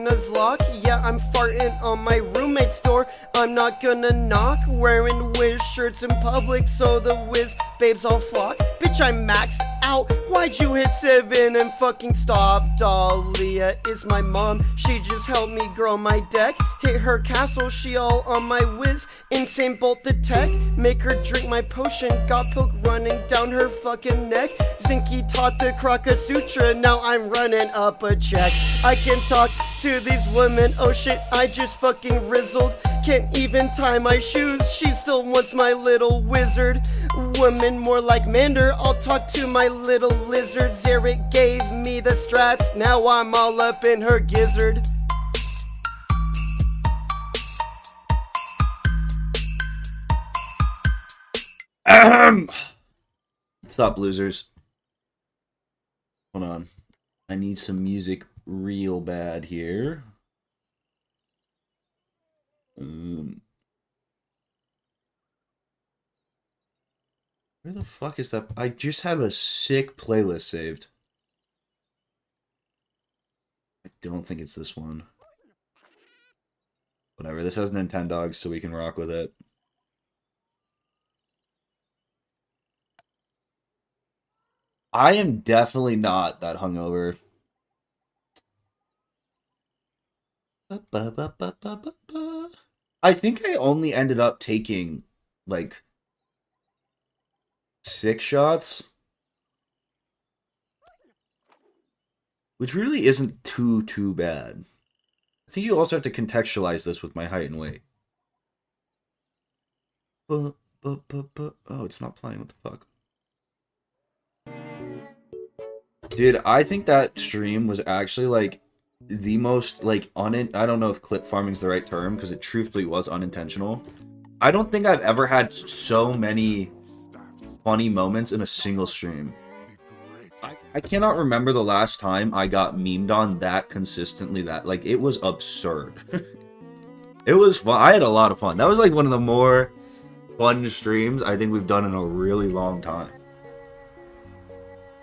Wizlocke. Yeah, I'm farting on my roommate's door. I'm not gonna knock. Wearing Wiz shirts in public, so the Wiz babes all flock. Bitch, I'm maxed out. Why'd you hit 7 and fucking stop? Dahlia is my mom. She just helped me grow my deck. Hit her castle, she all on my Wiz. Insane bolt the tech. Make her drink my potion. Got pilk running down her fucking neck. Zinky taught the Kraka Sutra. Now I'm running up a check. I can talk to these women. Oh shit, I just fucking rizzled. Can't even tie my shoes. She still wants my little wizard. Woman more like Mander. I'll talk to my little lizard. Zarek gave me the strats. Now I'm all up in her gizzard. Stop, losers. Hold on. I need some music real bad here. Where the fuck is that? I just have a sick playlist saved. I don't think it's this one. Whatever, this has Nintendogs, so we can rock with it. I am definitely not that hungover. I think I only ended up taking, like, 6 shots. Which really isn't too bad. I think you also have to contextualize this with my height and weight. Oh, it's not playing. What the fuck? Dude, I think that stream was actually, like, the most, like, I don't know if clip farming is the right term, because it truthfully was unintentional. I don't think I've ever had so many funny moments in a single stream. I cannot remember the last time I got memed on that consistently. That, like, it was absurd. It was fun. I had a lot of fun. That was, like, one of the more fun streams I think we've done in a really long time.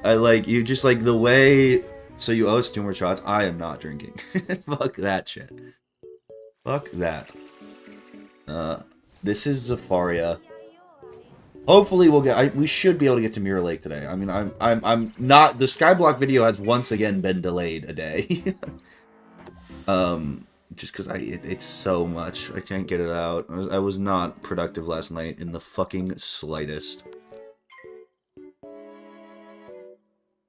I like, you just, like, the way... So you owe us 2 more shots? I am not drinking. Fuck that shit. Fuck that. This is Zafaria. Hopefully we'll get... we should be able to get to Mirror Lake today. I mean, I'm not... The Skyblock video has once again been delayed a day. Just because it's so much. I can't get it out. I was not productive last night in the fucking slightest.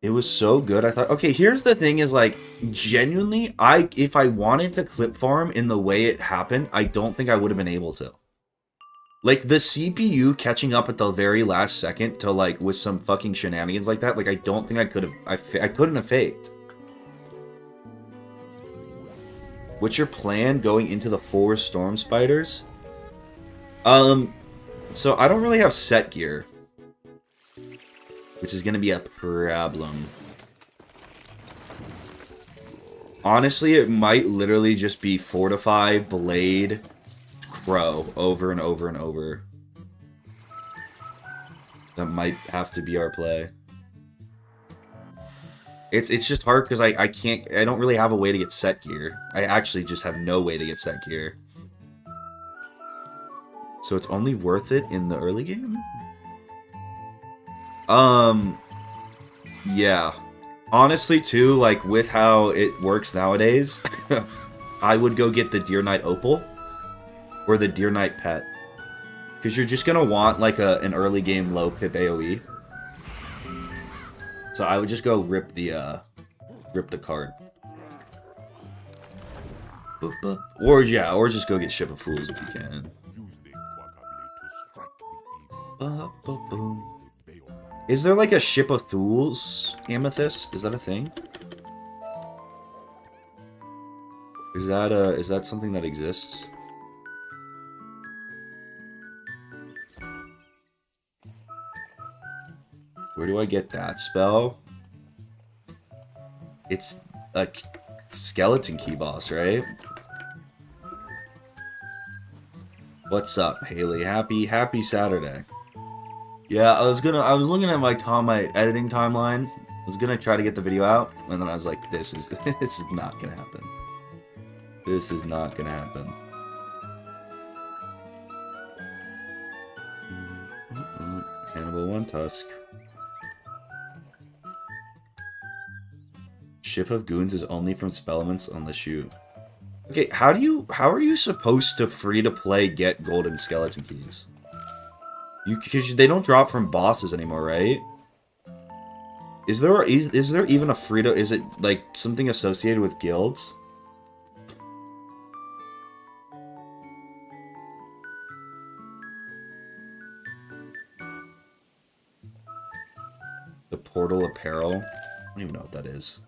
It was so good. I thought, okay, here's the thing is, like, genuinely, if I wanted to clip farm in the way it happened, I don't think I would have been able to. Like, the CPU catching up at the very last second to, like, with some fucking shenanigans like that, like, I don't think I could have, I couldn't have faked. What's your plan going into the 4 storm spiders? So I don't really have set gear. Which is going to be a problem. Honestly, it might literally just be Fortify, Blade, Crow over and over and over. That might have to be our play. It's just hard because I don't really have a way to get set gear. I actually just have no way to get set gear. So it's only worth it in the early game? Yeah. Honestly, too, like, with how it works nowadays, I would go get the Deer Knight Opal or the Deer Knight Pet. Because you're just gonna want, like, an early game low pip AoE. So I would just go rip the card. Or, yeah, or just go get Ship of Fools if you can. Is there, like, a Ship of Fools amethyst? Is that a thing? Is that something that exists? Where do I get that spell? It's a skeleton key boss, right? What's up, Haley? Happy Saturday. Yeah, I was looking at my editing timeline. I was gonna try to get the video out, and then I was like, this is not gonna happen. This is not gonna happen. Hannibal 1 Tusk. Ship of Goons is only from Spellements on the shoot. Okay, how are you supposed to free to play get golden skeleton keys? Because they don't drop from bosses anymore, right? Is there even a free to, is it like something associated with guilds? The Portal Apparel? I don't even know what that is.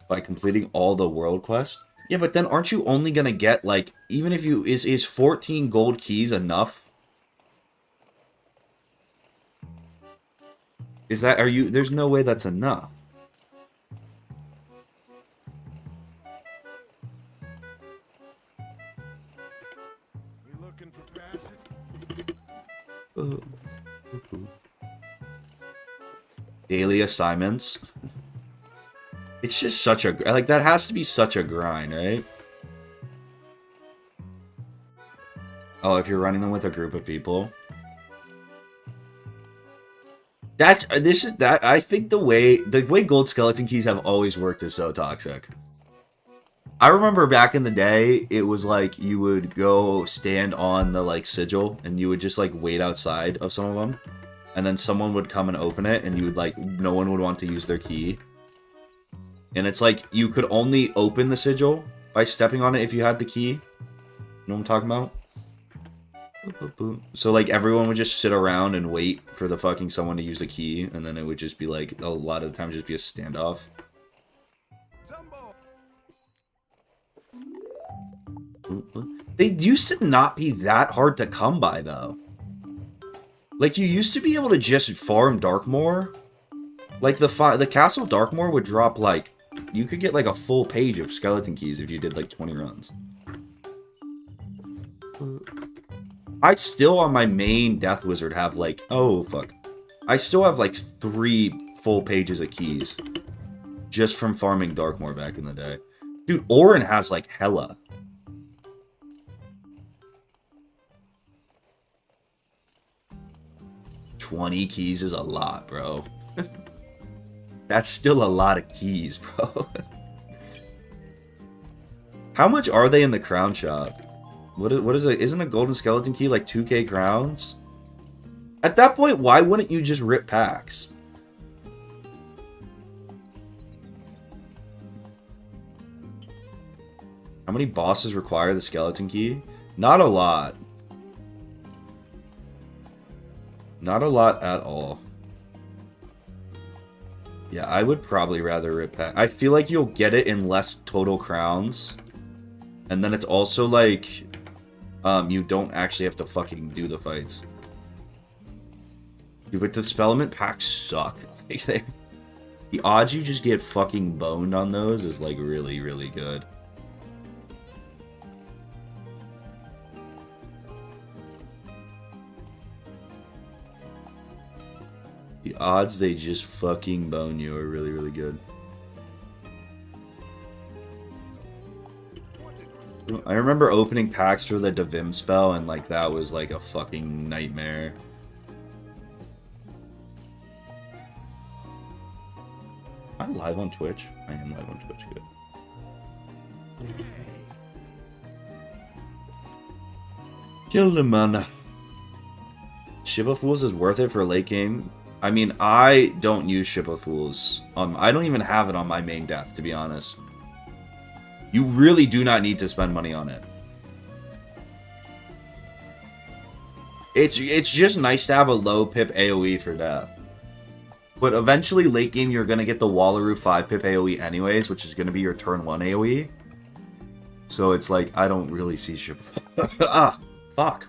By completing all the world quests? Yeah, but then aren't you only gonna get, like, even if you, is 14 gold keys enough? Is that, there's no way that's enough. We looking for passage? Daily assignments. It's just such a, like, that has to be such a grind, right? Oh, if you're running them with a group of people. I think the way gold skeleton keys have always worked is so toxic. I remember back in the day, it was like you would go stand on the, like, sigil, and you would just, like, wait outside of some of them. And then someone would come and open it, and you would, like, no one would want to use their key. And it's like, you could only open the sigil by stepping on it if you had the key. You know what I'm talking about? Boop, boop, boop. So, like, everyone would just sit around and wait for the fucking someone to use the key, and then it would just be, like, a lot of the time just be a standoff. They used to not be that hard to come by, though. Like, you used to be able to just farm Darkmoor. Like, the Castle Darkmoor would drop, like, you could get, like, a full page of skeleton keys if you did, like, 20 runs. I still, on my main Death Wizard, have, like, oh, fuck. I still have, like, 3 full pages of keys. Just from farming Darkmoor back in the day. Dude, Orin has, like, hella. $20 keys is a lot, bro. That's still a lot of keys, bro. How much are they in the crown shop? What is it? Isn't a golden skeleton key like 2k crowns? At that point, why wouldn't you just rip packs? How many bosses require the skeleton key? Not a lot. Not a lot at all. Yeah, I would probably rather rip pack. I feel like you'll get it in less total crowns. And then it's also like, you don't actually have to fucking do the fights. Dude, but the Spellement packs suck. The odds you just get fucking boned on those is like really, really good. The odds they just fucking bone you are really, really good. I remember opening packs for the Devim spell, and like that was like a fucking nightmare. I'm live on Twitch. I am live on Twitch. Good. Kill the man. Ship of Fools is worth it for late game. I mean, I don't use Ship of Fools. I don't even have it on my main death, to be honest. You really do not need to spend money on it. It's just nice to have a low pip AoE for death. But eventually, late game, you're going to get the Wallaroo 5 pip AoE anyways, which is going to be your turn 1 AoE. So it's like, I don't really see Ship of Fools. Ah, fuck.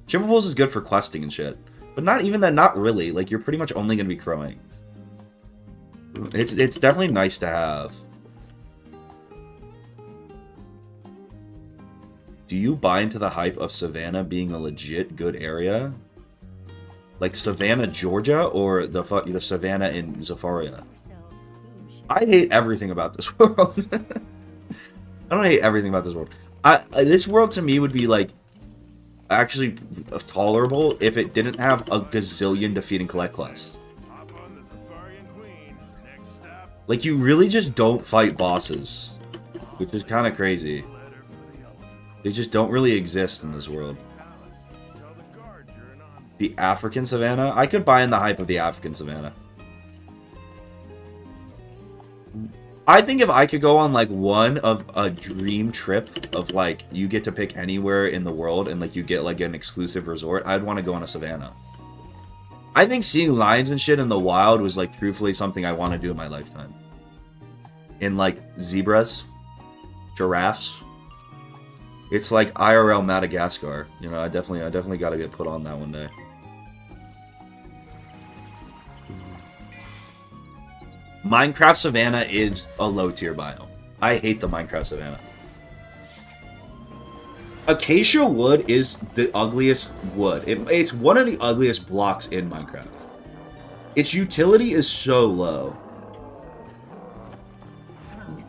Ship of Fools is good for questing and shit. But not even that, not really. Like, you're pretty much only going to be crowing. It's definitely nice to have. Do you buy into the hype of Savannah being a legit good area? Like Savannah, Georgia, or the Savannah in Zafaria? I hate everything about this world. I don't hate everything about this world. This world to me would be like actually tolerable if it didn't have a gazillion defeat and collect quests. Hop on the Zafarian Queen. Next stop, Like you really just don't fight bosses, which is kind of crazy. letter for the elephant They just don't really exist in this world. palace. Tell the guard you're an envoy. The African savannah? I could buy in the hype of the African savannah. I think if I could go on like one of a dream trip of like you get to pick anywhere in the world and like you get like an exclusive resort, I'd want to go on a savannah. I think seeing lions and shit in the wild was like truthfully something I want to do in my lifetime. In like zebras, giraffes. It's like IRL Madagascar. You know, I definitely got to get put on that one day. Minecraft Savannah is a low-tier biome. I hate the Minecraft Savannah. Acacia wood is the ugliest wood. It's one of the ugliest blocks in Minecraft. Its utility is so low.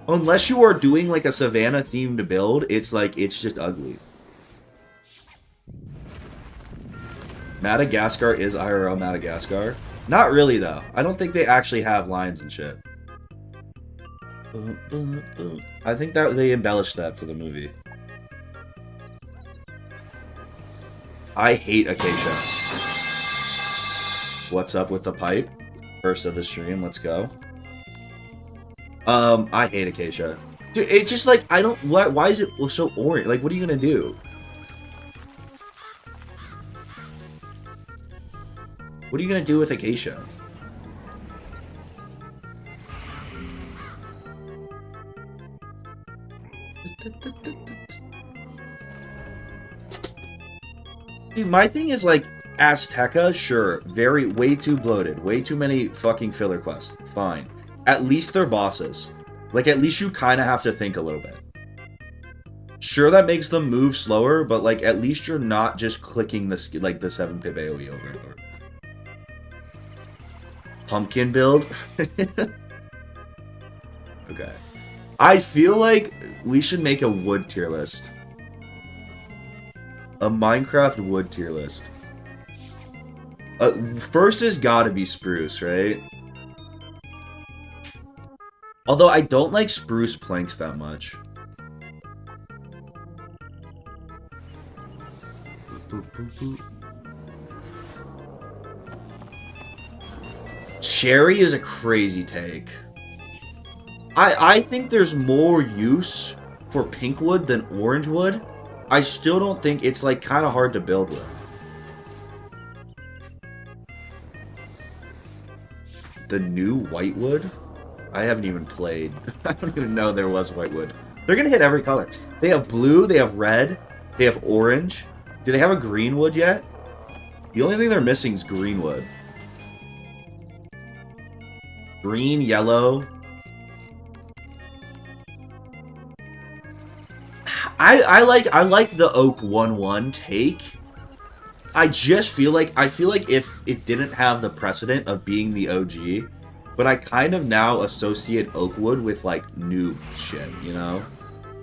Unless you are doing like a Savannah-themed build, it's just ugly. Madagascar is IRL Madagascar. Not really, though. I don't think they actually have lions and shit. I think that they embellished that for the movie. I hate Acacia. What's up with the pipe? First of the stream, let's go. I hate Acacia. Dude, it's just like, I don't... Why is it so orange? Like, what are you gonna do? What are you gonna do with Acacia? Dude, my thing is like Azteca, sure, way too bloated, way too many fucking filler quests. Fine. At least they're bosses. Like at least you kind of have to think a little bit. Sure, that makes them move slower, but like at least you're not just clicking the 7-pip AoE over and over. Pumpkin build? Okay. I feel like we should make a wood tier list. A Minecraft wood tier list. First has gotta be spruce, right? Although I don't like spruce planks that much. Cherry is a crazy take. I think there's more use for pink wood than orange wood. I still don't think it's like kind of hard to build with. The new white wood? I haven't even played. I don't even know there was white wood. They're gonna hit every color. They have blue, they have red, they have orange. Do they have a green wood yet? The only thing they're missing is green wood. Green, yellow. I like the oak 1-1 take. I feel like if it didn't have the precedent of being the OG, but I kind of now associate oak wood with like noob shit, you know?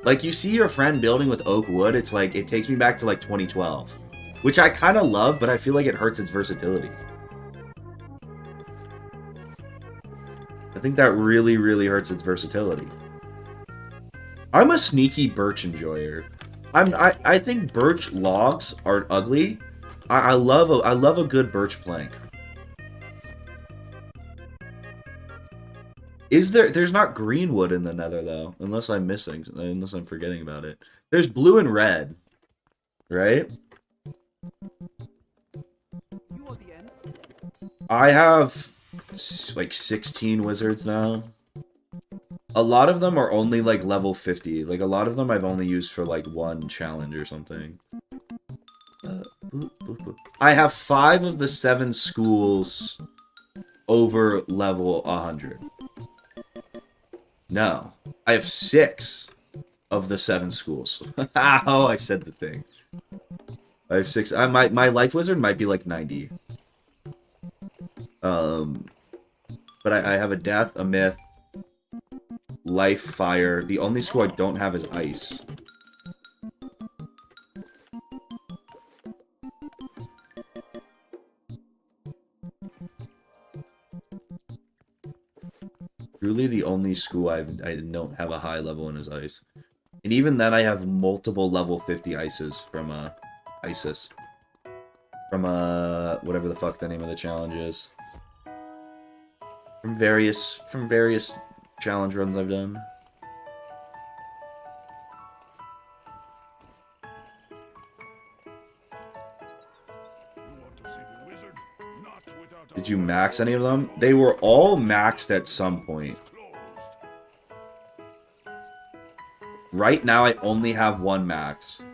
Like you see your friend building with oak wood, it's like it takes me back to like 2012, which I kind of love, but I feel like it hurts its versatility. I think that really, really hurts its versatility. I'm a sneaky birch enjoyer. I think birch logs are ugly. I love a good birch plank. There's not green wood in the Nether though, unless I'm forgetting about it. There's blue and red, right? I have like 16 wizards now. A lot of them are only like level 50. Like a lot of them I've only used for like one challenge or something. I have 5 of the 7 schools over level 100. No, I have 6 of the 7 schools. Oh, I said the thing. I have 6. My life wizard might be like 90. But I have a death, a myth, life, fire. The only school I don't have is ice. Truly the only school I don't have a high level in is ice. And even then I have multiple level 50 ices from ISIS. From whatever the fuck the name of the challenge is. From various challenge runs I've done. Did you max any of them? They were all maxed at some point. Right now, I only have one max.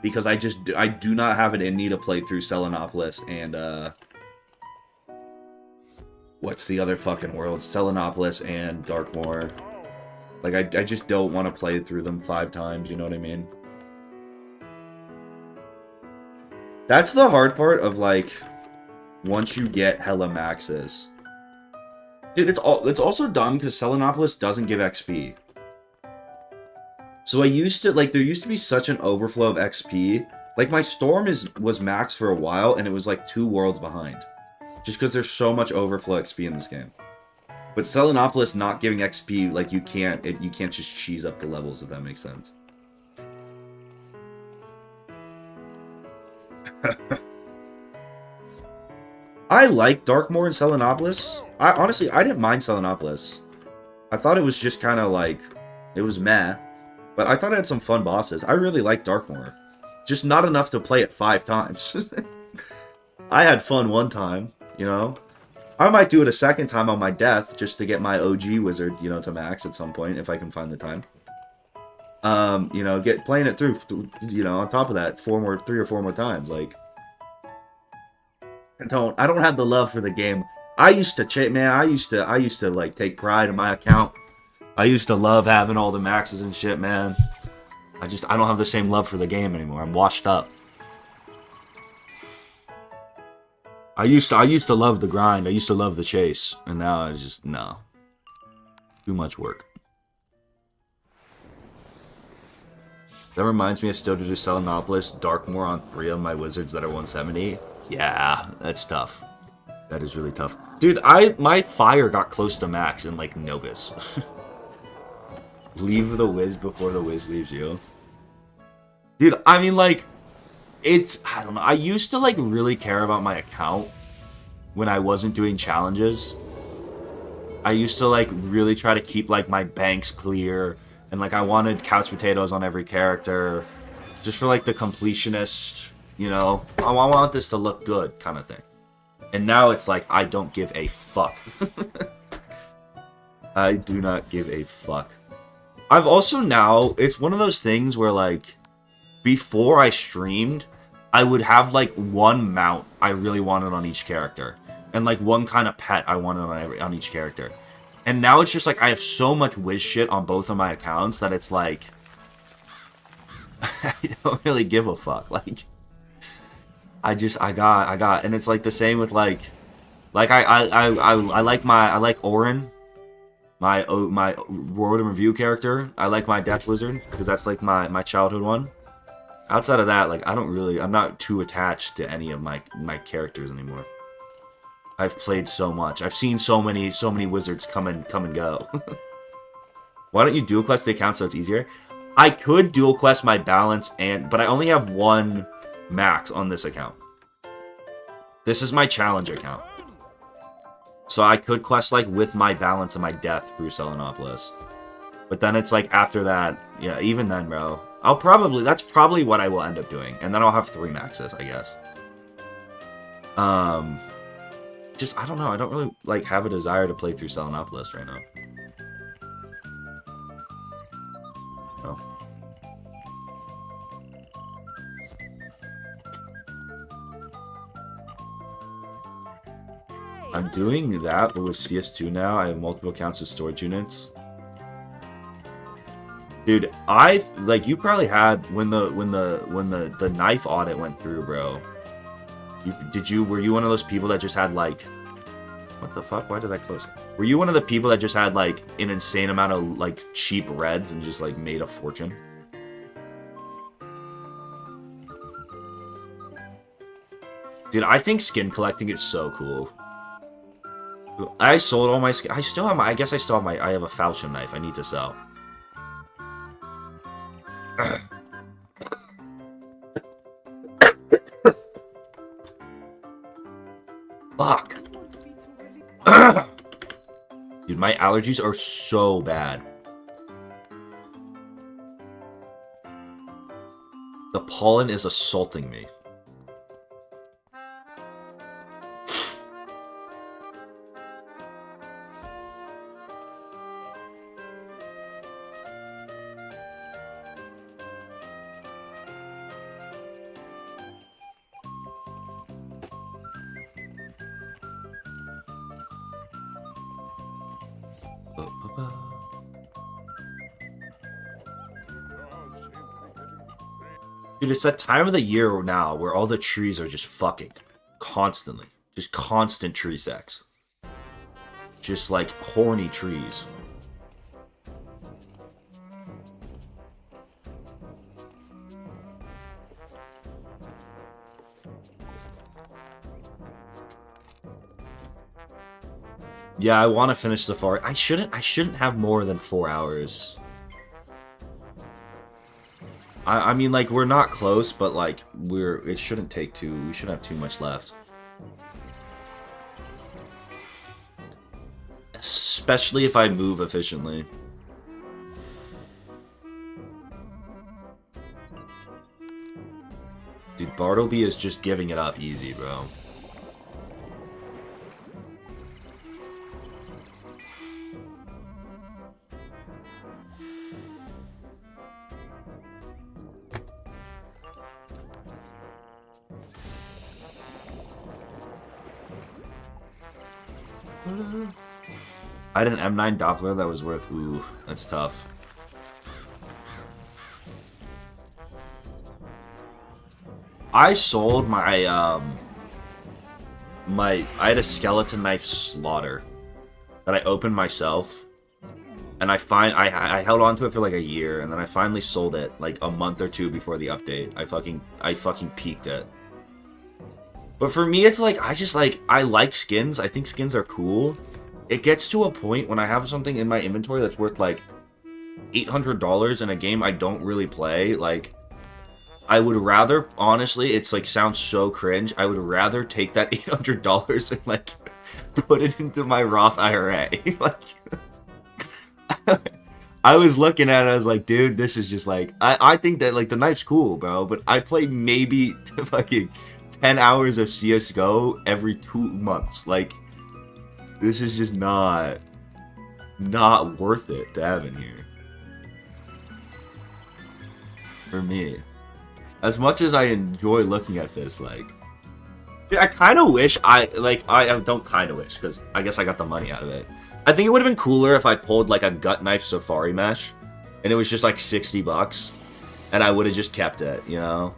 Because I do not have it in me to play through Selenopolis and, what's the other fucking world? Selenopolis and Darkmoor. Like, I just don't want to play through them 5 times, you know what I mean? That's the hard part of, like, once you get hella maxes. Dude, it's also dumb because Selenopolis doesn't give XP. So I used to, like, there used to be such an overflow of XP. Like, my Storm was maxed for a while, and it was, like, 2 worlds behind. Just because there's so much overflow XP in this game. But Selenopolis not giving XP, like, you can't just cheese up the levels, if that makes sense. I like Darkmoor and Selenopolis. Honestly, I didn't mind Selenopolis. I thought it was just kind of, like, it was meh. But I thought it had some fun bosses. I really like Darkmoor. Just not enough to play it 5 times. I had fun one time, you know? I might do it a second time on my death, just to get my OG wizard, you know, to max at some point, if I can find the time. You know, playing it through, you know, on top of that, 3 or 4 more times, like... I don't have the love for the game. I used to, like, take pride in my account. I used to love having all the maxes and shit, man. I don't have the same love for the game anymore. I'm washed up. I used to love the grind. I used to love the chase. And now I just, no. Too much work. That reminds me, I still do Selenopolis, Darkmoor on 3 of my wizards that are 170. Yeah, that's tough. That is really tough. Dude, my fire got close to max in, like, Novus. Leave the Wiz before the Wiz leaves you. Dude, I mean, like, I don't know. I used to, like, really care about my account when I wasn't doing challenges. I used to, like, really try to keep, like, my banks clear. And, like, I wanted couch potatoes on every character. Just for, like, the completionist, you know. I want this to look good, kind of thing. And now it's like, I don't give a fuck. I do not give a fuck. I've also now, it's one of those things where, like, before I streamed, I would have, like, one mount I really wanted on each character. And, like, one kind of pet I wanted on each character. And now it's just, like, I have so much Wiz shit on both of my accounts that it's, like, I don't really give a fuck. Like, I got, and it's, like, the same with, like I like Orin. My World in Review character. I like my Death Wizard, because that's, like, my childhood one. Outside of that, like, I'm not too attached to any of my characters anymore. I've played so much. I've seen so many wizards come and go. Why don't you dual quest the account so it's easier? I could dual quest my balance, but I only have 1 max on this account. This is my challenge account. So I could quest, like, with my balance and my death through Selenopolis. But then it's like, after that, yeah, even then, bro. That's probably what I will end up doing. And then I'll have 3 maxes, I guess. Just, I don't know. I don't really, like, have a desire to play through Selenopolis right now. No. I'm doing that, but with CS2 now, I have multiple accounts with storage units. Dude, like, you probably had when the knife audit went through, bro. Were you one of those people that just had, like, What the fuck? Why did that close? Were you one of the people that just had, like, an insane amount of, like, cheap reds and just, like, made a fortune? Dude, I think skin collecting is so cool. I sold all my skin. I still have my... I guess I still have my... I have a falchion knife I need to sell. Fuck. Dude, my allergies are so bad. The pollen is assaulting me. Dude, it's that time of the year now where all the trees are just fucking constantly. Just constant tree sex. Just like horny trees. Yeah, I want to finish Zafaria. I shouldn't have more than 4 hours. I mean, like, we're not close, but, like, it shouldn't take too... We shouldn't have too much left. Especially if I move efficiently. Dude, Bartleby is just giving it up easy, bro. I had an M9 Doppler that was worth... Ooh, that's tough. I sold my, I had a skeleton knife slaughter that I opened myself. And I held on to it for like a year, and then I finally sold it like a month or two before the update. I fucking peaked it. But for me, it's like, I like skins. I think skins are cool. It gets to a point when I have something in my inventory that's worth like $800 in a game I don't really play. Like, I would rather, honestly, it's like, sounds so cringe. I would rather take that $800 and like put it into my Roth IRA. Like, I was looking at it, I was like, dude, this is just like, I think that like the knife's cool, bro, but I play maybe fucking 10 hours of CSGO every 2 months. Like, this is just not worth it to have in here. For me. As much as I enjoy looking at this, like... I kind of wish I don't kind of wish, because I guess I got the money out of it. I think it would have been cooler if I pulled, like, a gut knife safari mesh, and it was just, like, $60, and I would have just kept it, you know?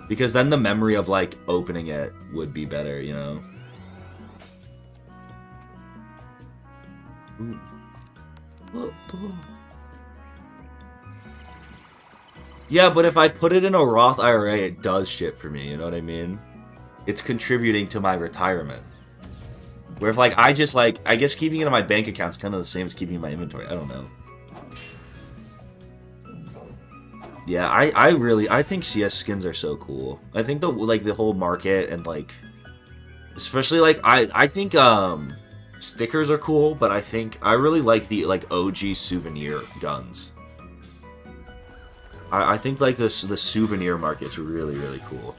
Because then the memory of, like, opening it would be better, you know? Ooh. Yeah, but if I put it in a Roth IRA, it does shit for me, you know what I mean? It's contributing to my retirement. Where if, like, I guess keeping it in my bank account's kind of the same as keeping it in my inventory. I don't know. Yeah, I think CS skins are so cool. I think the whole market and, like, especially, like, I think, stickers are cool, but I really like the, like, OG souvenir guns. I think, like, the souvenir market's really, really cool.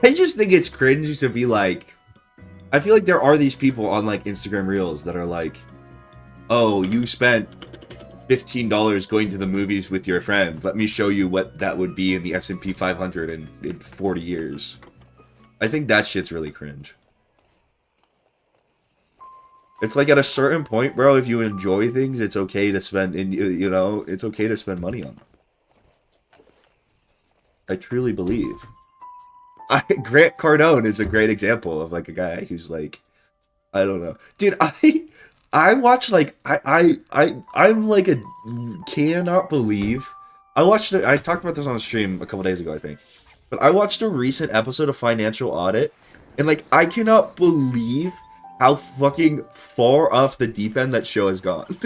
I just think it's cringe to be like... I feel like there are these people on, like, Instagram Reels that are like, oh, you spent $15 going to the movies with your friends. Let me show you what that would be in the S&P 500 in 40 years. I think that shit's really cringe. It's like at a certain point, bro, if you enjoy things, it's okay to spend, you know, it's okay to spend money on them. I truly believe. Grant Cardone is a great example of like a guy who's like, I don't know, dude. I watch like I'm like a cannot believe. I talked about this on a stream a couple days ago, I think, but I watched a recent episode of Financial Audit, and like I cannot believe how fucking far off the deep end that show has gone.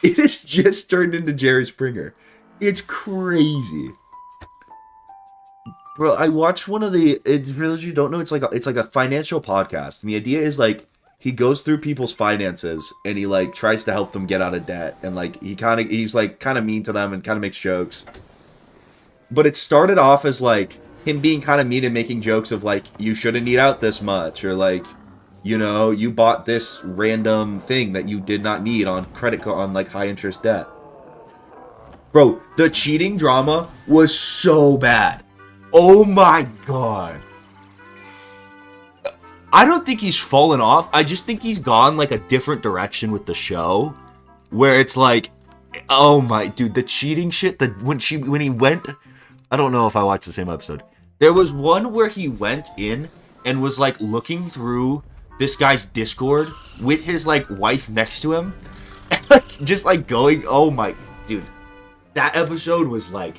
It has just turned into Jerry Springer. It's crazy. Bro, I watched one of the. It's for those of you who don't know, it's like a financial podcast, and the idea is like he goes through people's finances and he like tries to help them get out of debt, and like he's like kind of mean to them and kind of makes jokes. But it started off as like him being kind of mean and making jokes of like you shouldn't eat out this much, or like, you know, you bought this random thing that you did not need on credit card on like high interest debt. Bro, the cheating drama was so bad. Oh my god. I don't think he's fallen off. I just think he's gone like a different direction with the show. Where it's like, oh my dude, the cheating shit, when he went, I don't know if I watched the same episode. There was one where he went in and was like looking through this guy's Discord with his like wife next to him. And like just like going, oh my dude. That episode was like,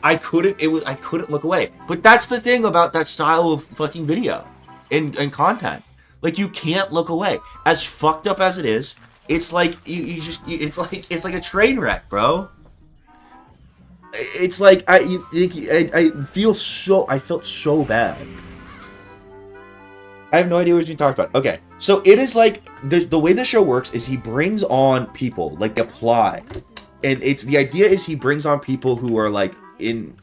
I couldn't look away. But that's the thing about that style of fucking video and content. Like you can't look away. As fucked up as it is, it's like it's like a train wreck, bro. It's like I felt so bad. I have no idea what he's being talked about. Okay, so it is like the way the show works is he brings on people, like they apply, and it's the idea is he brings on people who are like in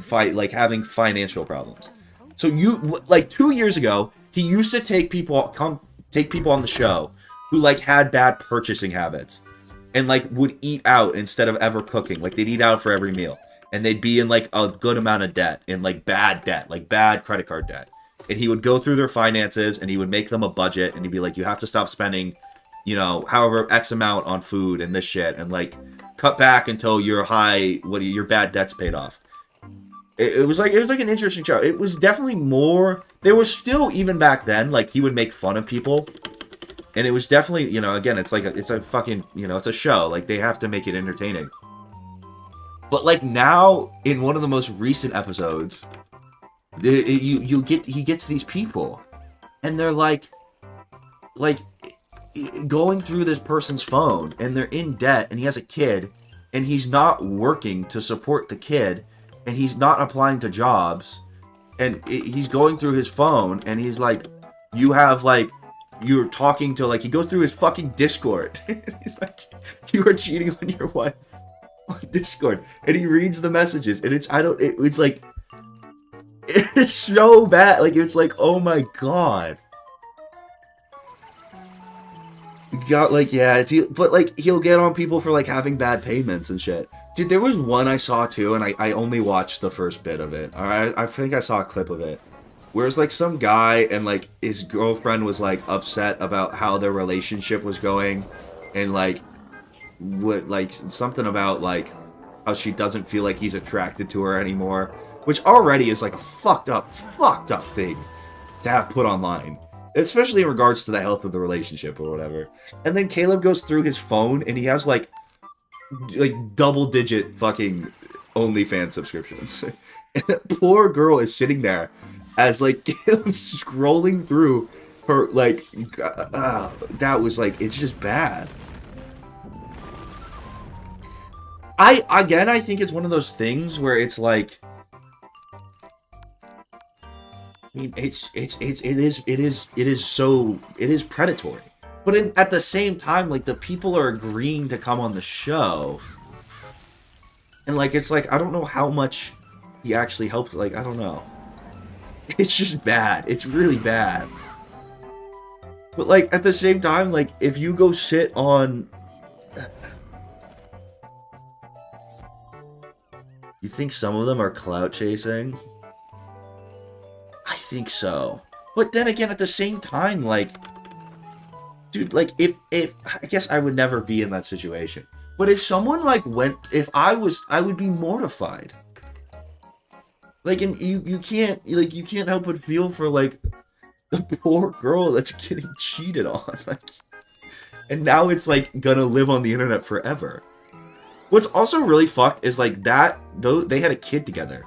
fight like having financial problems. So you like 2 years ago, he used to take people on the show who like had bad purchasing habits and like would eat out instead of ever cooking. Like they'd eat out for every meal and they'd be in like a good amount of debt and like bad debt, like bad credit card debt. And he would go through their finances and he would make them a budget and he'd be like, you have to stop spending, you know, however X amount on food and this shit and like cut back until your bad debt's paid off. It was like an interesting show. It was definitely more. There was still, even back then, like he would make fun of people, and it was definitely, you know, again, it's a fucking, you know, it's a show. Like they have to make it entertaining. But like now, in one of the most recent episodes, he gets these people, and they're like going through this person's phone, and they're in debt, and he has a kid, and he's not working to support the kid. And he's not applying to jobs, and he's going through his phone, and he's like, you're talking to, like, he goes through his fucking Discord. He's like, you are cheating on your wife on Discord, and he reads the messages, and it's like, it's so bad, like, it's like, oh my god. You got, like, yeah, but, like, he'll get on people for, like, having bad payments and shit. Dude, there was one I saw too, and I only watched the first bit of it. Alright, I think I saw a clip of it. Where it's like some guy and like his girlfriend was like upset about how their relationship was going, and like what like something about like how she doesn't feel like he's attracted to her anymore, which already is like a fucked up thing to have put online, especially in regards to the health of the relationship or whatever. And then Caleb goes through his phone and he has like double-digit fucking OnlyFans subscriptions. And that poor girl is sitting there as like scrolling through her like that was like, it's just bad. I think it's one of those things where it's like, I mean, it is predatory. But at the same time, like, the people are agreeing to come on the show. And, like, it's like, I don't know how much he actually helped. Like, I don't know. It's just bad. It's really bad. But, like, at the same time, like, if you go sit on... You think some of them are clout chasing? I think so. But then again, at the same time, like, dude, like, if I guess I would never be in that situation. But if someone, like, if I would be mortified. Like, and you can't help but feel for, like, the poor girl that's getting cheated on. Like, and now it's, like, gonna live on the internet forever. What's also really fucked is, like, they had a kid together.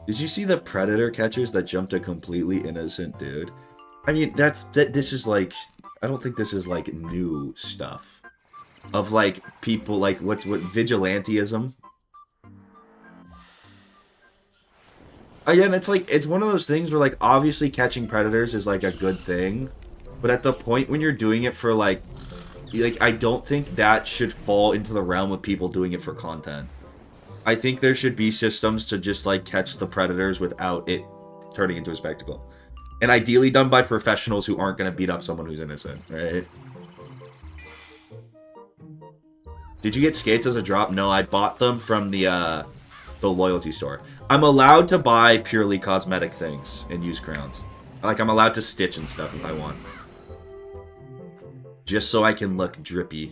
Did you see the predator catchers that jumped a completely innocent dude? I mean, this is like, I don't think this is like new stuff. Of like people like what vigilantism. Again, it's like it's one of those things where like obviously catching predators is like a good thing, but at the point when you're doing it for like I don't think that should fall into the realm of people doing it for content. I think there should be systems to just, like, catch the predators without it turning into a spectacle. And ideally done by professionals who aren't going to beat up someone who's innocent, right? Did you get skates as a drop? No, I bought them from the loyalty store. I'm allowed to buy purely cosmetic things and use crowns. Like, I'm allowed to stitch and stuff if I want. Just so I can look drippy.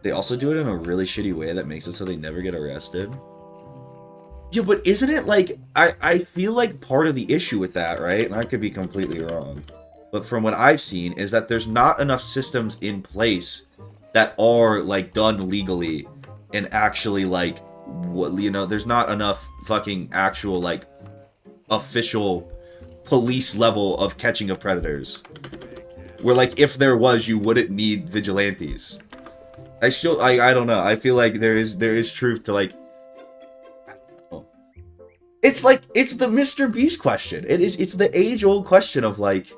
They also do it in a really shitty way that makes it so they never get arrested. Yeah, but isn't it like... I feel like part of the issue with that, right? And I could be completely wrong. But from what I've seen is that there's not enough systems in place that are, like, done legally. And actually, like... you know, there's not enough fucking actual, like... official police level of catching of predators. Where, like, if there was, you wouldn't need vigilantes. I don't know. I feel like there is truth to, like, I don't know. It's like, it's the Mr. Beast question. It's the age-old question of, like,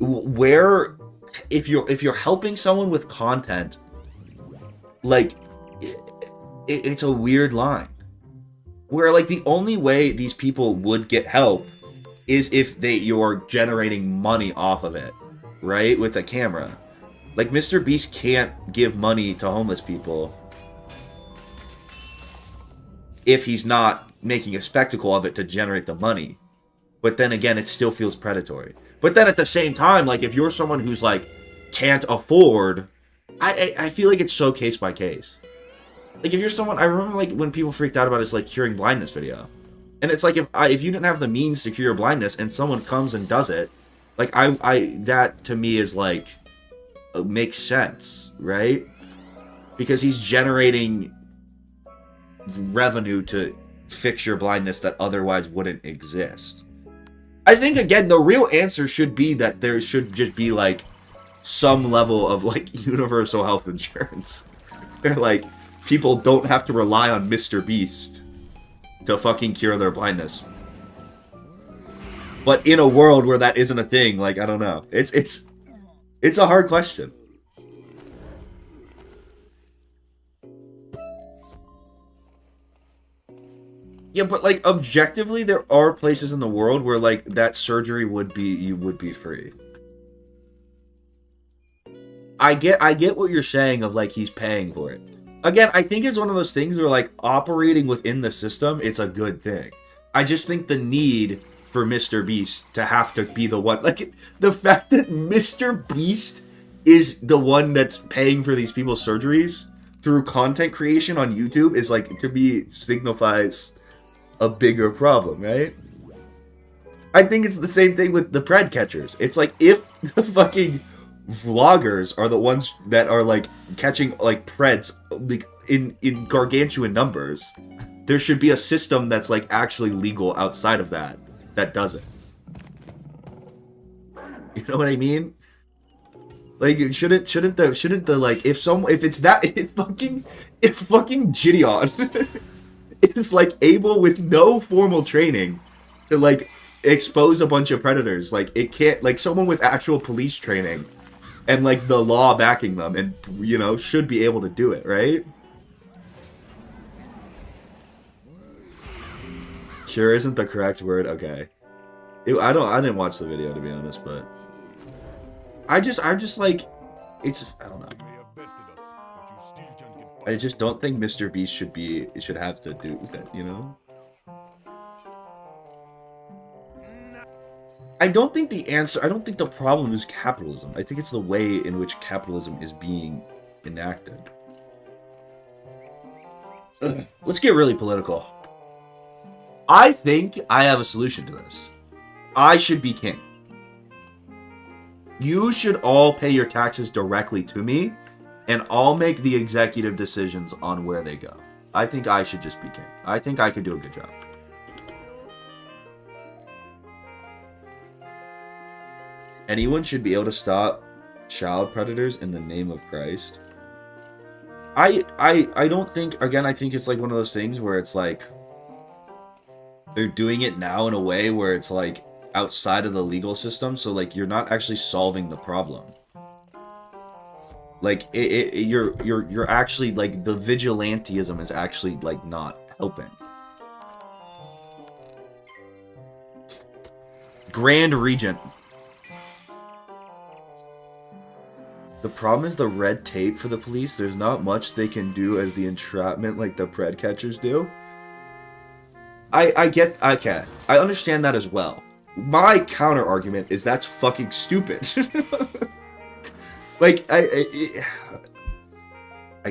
where, if you're helping someone with content, like, it's a weird line. Where, like, the only way these people would get help is if you're generating money off of it, right? With a camera. Like, Mr. Beast can't give money to homeless people if he's not making a spectacle of it to generate the money. But then again, it still feels predatory. But then at the same time, like, if you're someone who's, like, can't afford... I feel like it's so case by case. Like, if you're someone... I remember, like, when people freaked out about his, like, curing blindness video. And it's like, if you didn't have the means to cure your blindness and someone comes and does it, like, that, to me, is, like... makes sense, right? Because he's generating revenue to fix your blindness that otherwise wouldn't exist. I think, again, the real answer should be that there should just be, like, some level of, like, universal health insurance. Where, like, people don't have to rely on Mr. Beast to fucking cure their blindness. But in a world where that isn't a thing, like, I don't know. It's a hard question. Yeah, but, like, objectively, there are places in the world where, like, that surgery would be free. I get what you're saying of, like, he's paying for it. Again, I think it's one of those things where, like, operating within the system, it's a good thing. I just think the need for Mr. Beast to have to be the one, like, the fact that Mr. Beast is the one that's paying for these people's surgeries through content creation on YouTube is, like, to me, signifies a bigger problem, right? I think it's the same thing with the pred catchers. It's like, if the fucking vloggers are the ones that are, like, catching, like, preds, like, in gargantuan numbers, there should be a system that's, like, actually legal outside of that does it. You know what I mean? Like, shouldn't the like, if fucking Gideon is, like, able with no formal training to, like, expose a bunch of predators, like, it can't, like, someone with actual police training and, like, the law backing them, and, you know, should be able to do it, right? Sure isn't the correct word. Okay. I didn't watch the video, to be honest, but I'm just like, it's, I don't know. You may have bested us, but you still can get I just don't think Mr. Beast should have to do that, you know? I don't think the problem is capitalism. I think it's the way in which capitalism is being enacted. Ugh. Let's get really political. I think I have a solution to this. I should be king. You should all pay your taxes directly to me, and I'll make the executive decisions on where they go. I think I should just be king. I think I could do a good job. Anyone should be able to stop child predators in the name of Christ. I don't think, again, I think it's like one of those things where it's like they're doing it now in a way where it's like outside of the legal system, so like you're not actually solving the problem. Like you're actually like the vigilantism is actually like not helping. Grand Regent. The problem is the red tape for the police. There's not much they can do as the entrapment like the pred catchers do. Okay. I understand that as well. My counter argument is that's fucking stupid. Like, I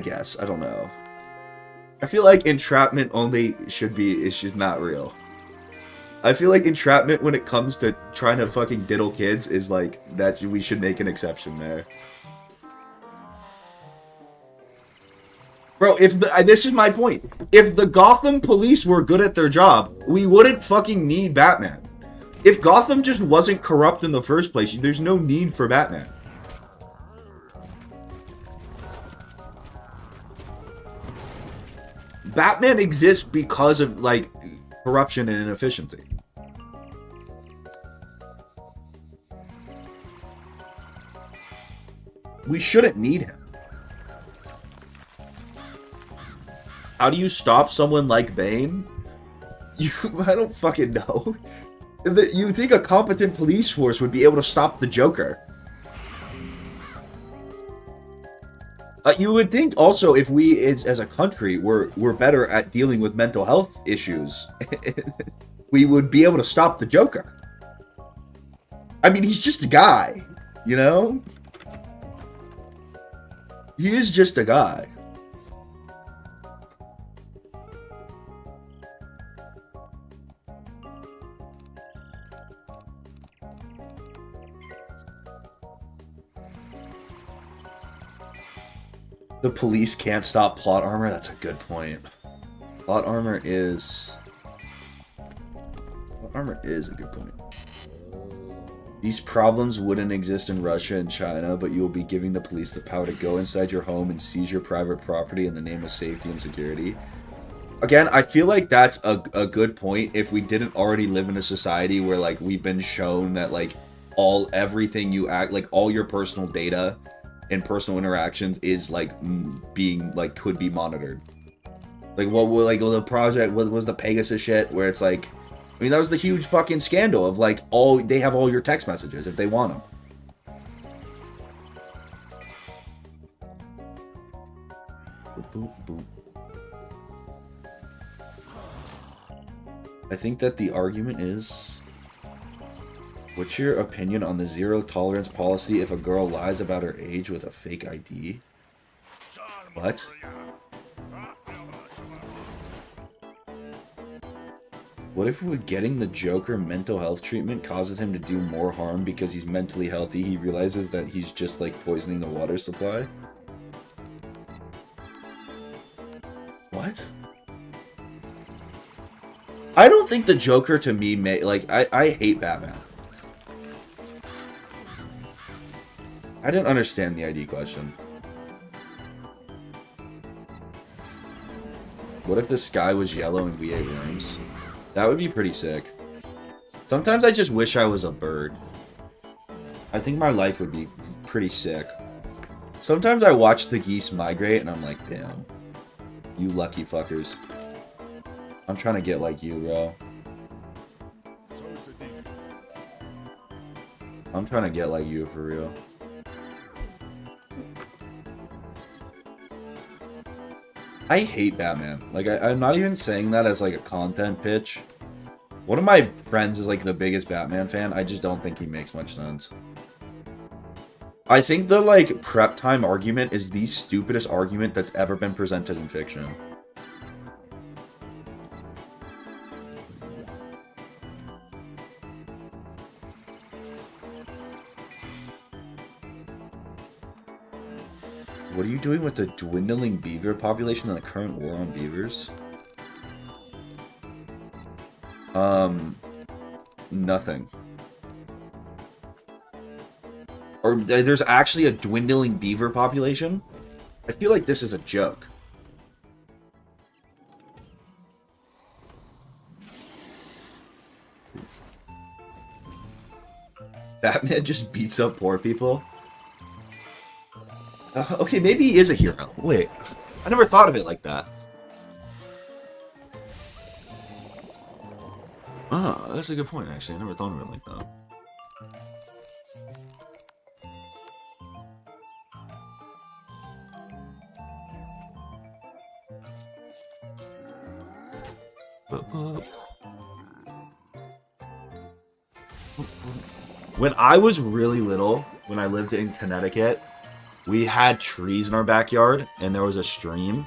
guess. I don't know. I feel like entrapment only should be, it's just not real. I feel like entrapment when it comes to trying to fucking diddle kids is like, that we should make an exception there. Bro, this is my point. If the Gotham police were good at their job, we wouldn't fucking need Batman. If Gotham just wasn't corrupt in the first place, there's no need for Batman. Batman exists because of, like, corruption and inefficiency. We shouldn't need him. How do you stop someone like Bane? I don't fucking know. You think a competent police force would be able to stop the Joker? You would think also if we, as a country, we're better at dealing with mental health issues, we would be able to stop the Joker. I mean, he's just a guy, you know? He is just a guy. The police can't stop plot armor? That's a good point. Plot armor is a good point. These problems wouldn't exist in Russia and China, but you will be giving the police the power to go inside your home and seize your private property in the name of safety and security. Again, I feel like that's a good point if we didn't already live in a society where, like, we've been shown that, like, everything you act, like, all your personal data and personal interactions is, like, being, like, could be monitored. Like, the project, what was the Pegasus shit, where it's like, I mean, that was the huge fucking scandal of, like, they have all your text messages if they want them. Boop, boop. I think that the argument is, what's your opinion on the zero tolerance policy if a girl lies about her age with a fake ID? What? What if getting the Joker mental health treatment causes him to do more harm because he's mentally healthy? He realizes that he's just, like, poisoning the water supply? What? I don't think the Joker, to me, I hate Batman. I didn't understand the ID question. What if the sky was yellow and we ate worms? That would be pretty sick. Sometimes I just wish I was a bird. I think my life would be pretty sick. Sometimes I watch the geese migrate and I'm like, damn. You lucky fuckers. I'm trying to get like you, bro. I'm trying to get like you for real. I hate Batman. Like, I'm not even saying that as like a content pitch. One of my friends is like the biggest Batman fan. I just don't think he makes much sense. I think the like prep time argument is the stupidest argument that's ever been presented in fiction. What are you doing with the dwindling beaver population and the current war on beavers? Nothing. Or there's actually a dwindling beaver population? I feel like this is a joke. Batman just beats up poor people? Okay, maybe he is a hero. Wait, I never thought of it like that. Ah, that's a good point, actually. I never thought of it like that. When I was really little, when I lived in Connecticut, we had trees in our backyard, and there was a stream,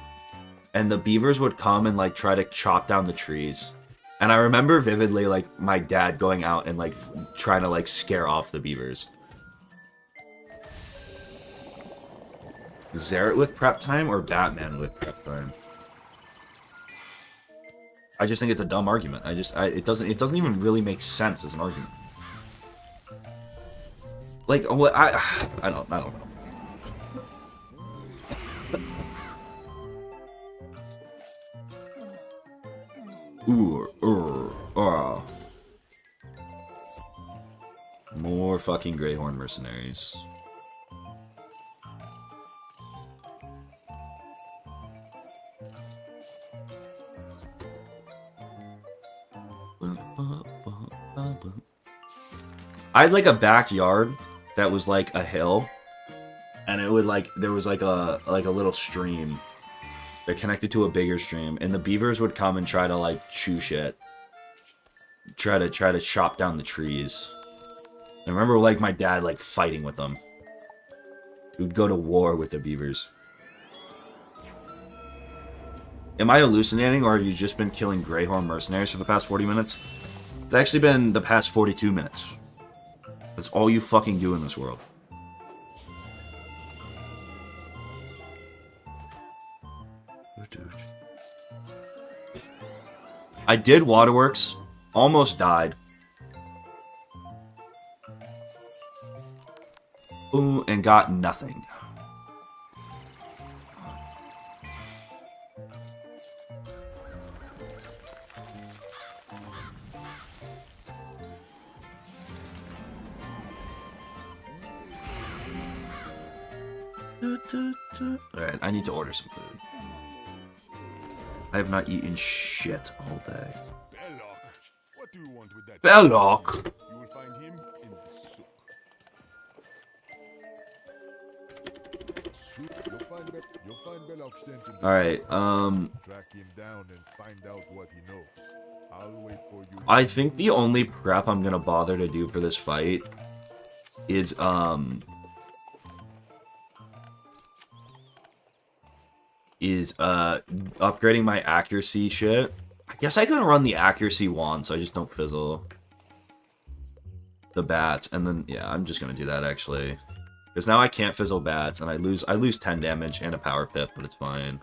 and the beavers would come and like try to chop down the trees. And I remember vividly like my dad going out and like trying to like scare off the beavers. Zerrit with prep time or Batman with prep time? I just think it's a dumb argument. It doesn't even really make sense as an argument. Like what I don't know. More fucking Greyhorn mercenaries. I had like a backyard that was like a hill, and it would like there was like a little stream that connected to a bigger stream, and the beavers would come and try to like chew shit, try to chop down the trees. I remember like my dad like fighting with them. He would go to war with the beavers. Am I hallucinating, or have you just been killing Greyhorn mercenaries for the past 40 minutes? It's actually been the past 42 minutes. That's all you fucking do in this world. I did Waterworks. Almost died. Ooh, and got nothing. Alright, I need to order some food. I have not eaten shit all day. Wizlocke, what do you want with that? Wizlocke! You will find him in the souk. You'll find Wizlocke stench in the Alright, track him down and find out what he knows. I'll wait for you. I think the only prep I'm gonna bother to do for this fight is, upgrading my accuracy shit. I guess I could run the accuracy wand, so I just don't fizzle the bats, and then yeah, I'm just gonna do that actually, because now I can't fizzle bats, and I lose 10 damage and a power pip, but it's fine.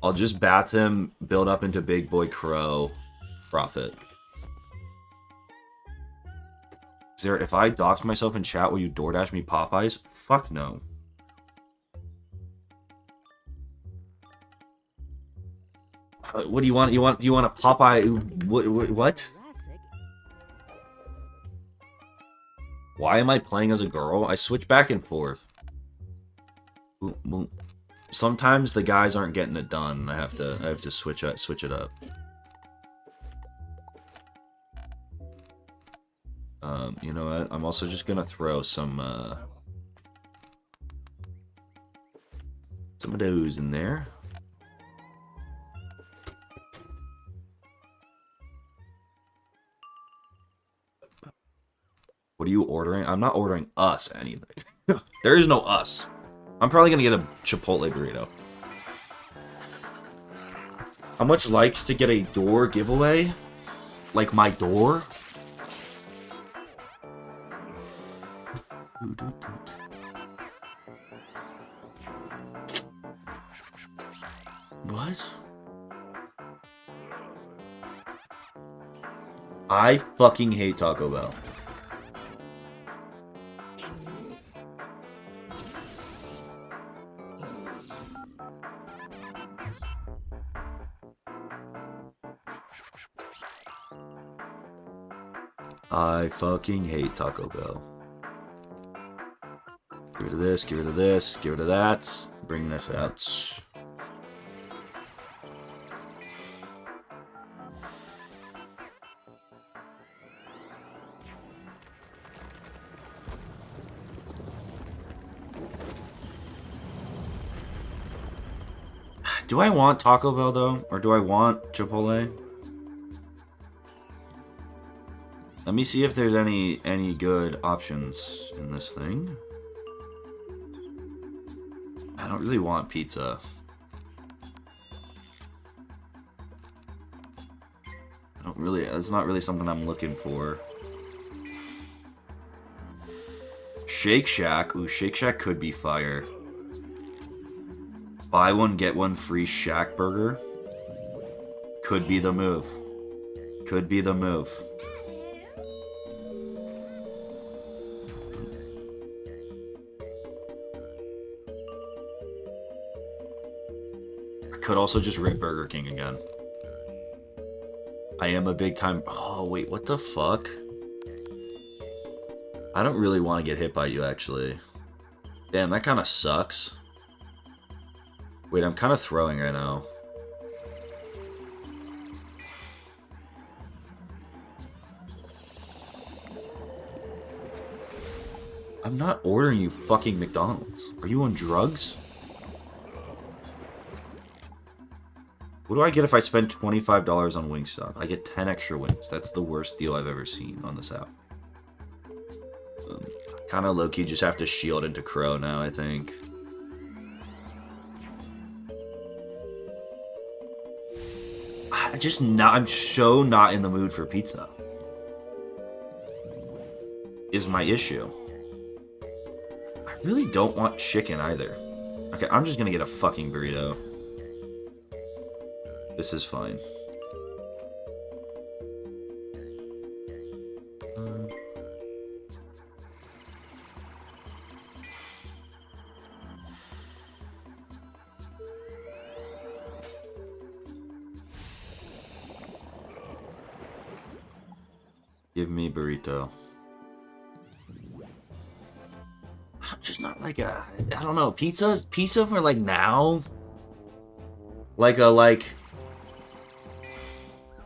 I'll just bat him, build up into Big Boy Crow, profit. Zara, if I doxed myself in chat, will you DoorDash me Popeyes? Fuck no. What do you want? Do you want a Popeye? What? Why am I playing as a girl? I switch back and forth. Sometimes the guys aren't getting it done. I have to switch it up. You know what? I'm also just gonna throw some of those in there. What are you ordering? I'm not ordering us anything. There is no us. I'm probably gonna get a Chipotle burrito. How much likes to get a door giveaway? Like my door? What? I fucking hate Taco Bell. I fucking hate Taco Bell. Get rid of this, get rid of this, get rid of that. Bring this out. Do I want Taco Bell though? Or do I want Chipotle? Let me see if there's any good options in this thing. I don't really want pizza. It's not really something I'm looking for. Shake Shack. Ooh, Shake Shack could be fire. Buy one, get one free Shack burger. Could be the move. Could be the move. I could also just rip Burger King again. I am a big time... Oh, wait, what the fuck? I don't really want to get hit by you, actually. Damn, that kind of sucks. Wait, I'm kind of throwing right now. I'm not ordering you fucking McDonald's. Are you on drugs? What do I get if I spend $25 on Wingstop? I get 10 extra wings. That's the worst deal I've ever seen on this app. Kind of low-key just have to shield into Crow now, I think. I'm so not in the mood for pizza. Is my issue. I really don't want chicken either. Okay, I'm just gonna get a fucking burrito. This is fine. Give me burrito. I'm just not like a... I don't know. Pizza for like now? Like...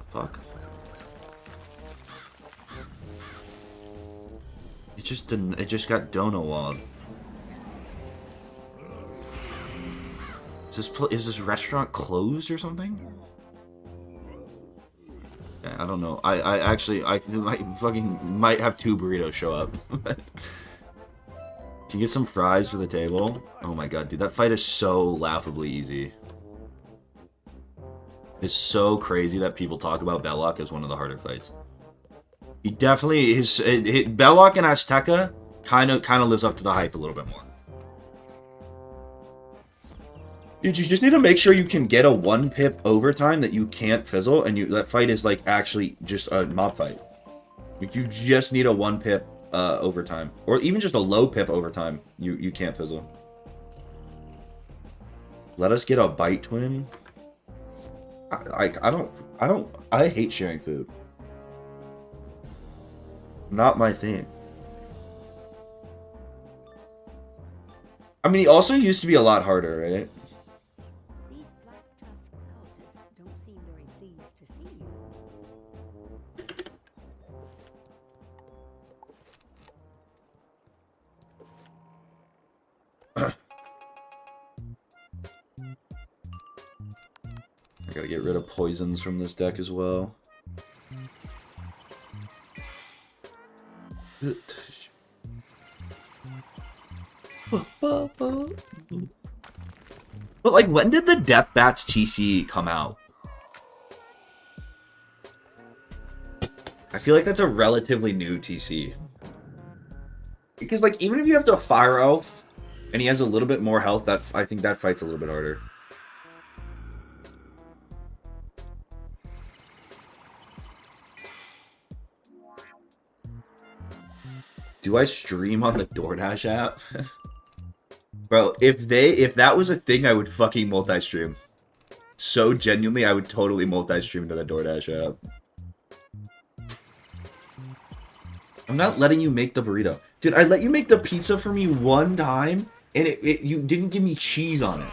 Fuck. It just didn't... It just got dono-walled. Is this restaurant closed or something? I don't know. I might have 2 burritos show up. Can you get some fries for the table? Oh my god, dude, that fight is so laughably easy. It's so crazy that people talk about Wizlocke as one of the harder fights. He definitely Wizlocke and Azteca kind of lives up to the hype a little bit more. Dude, you just need to make sure you can get a 1-pip overtime that you can't fizzle, and that fight is like actually just a mob fight. Like, you just need a 1-pip overtime, or even just a low pip overtime. You can't fizzle. Let us get a bite twin. I hate sharing food. Not my thing. I mean, he also used to be a lot harder, right? I gotta get rid of poisons from this deck as well. But like, when did the Death Bats TC come out? I feel like that's a relatively new TC. Because like, even if you have to Fire Elf, and he has a little bit more health, that I think that fight's a little bit harder. Do I stream on the DoorDash app? Bro, if that was a thing, I would fucking multi-stream. So genuinely, I would totally multi-stream to the DoorDash app. I'm not letting you make the burrito. Dude, I let you make the pizza for me one time, and you didn't give me cheese on it.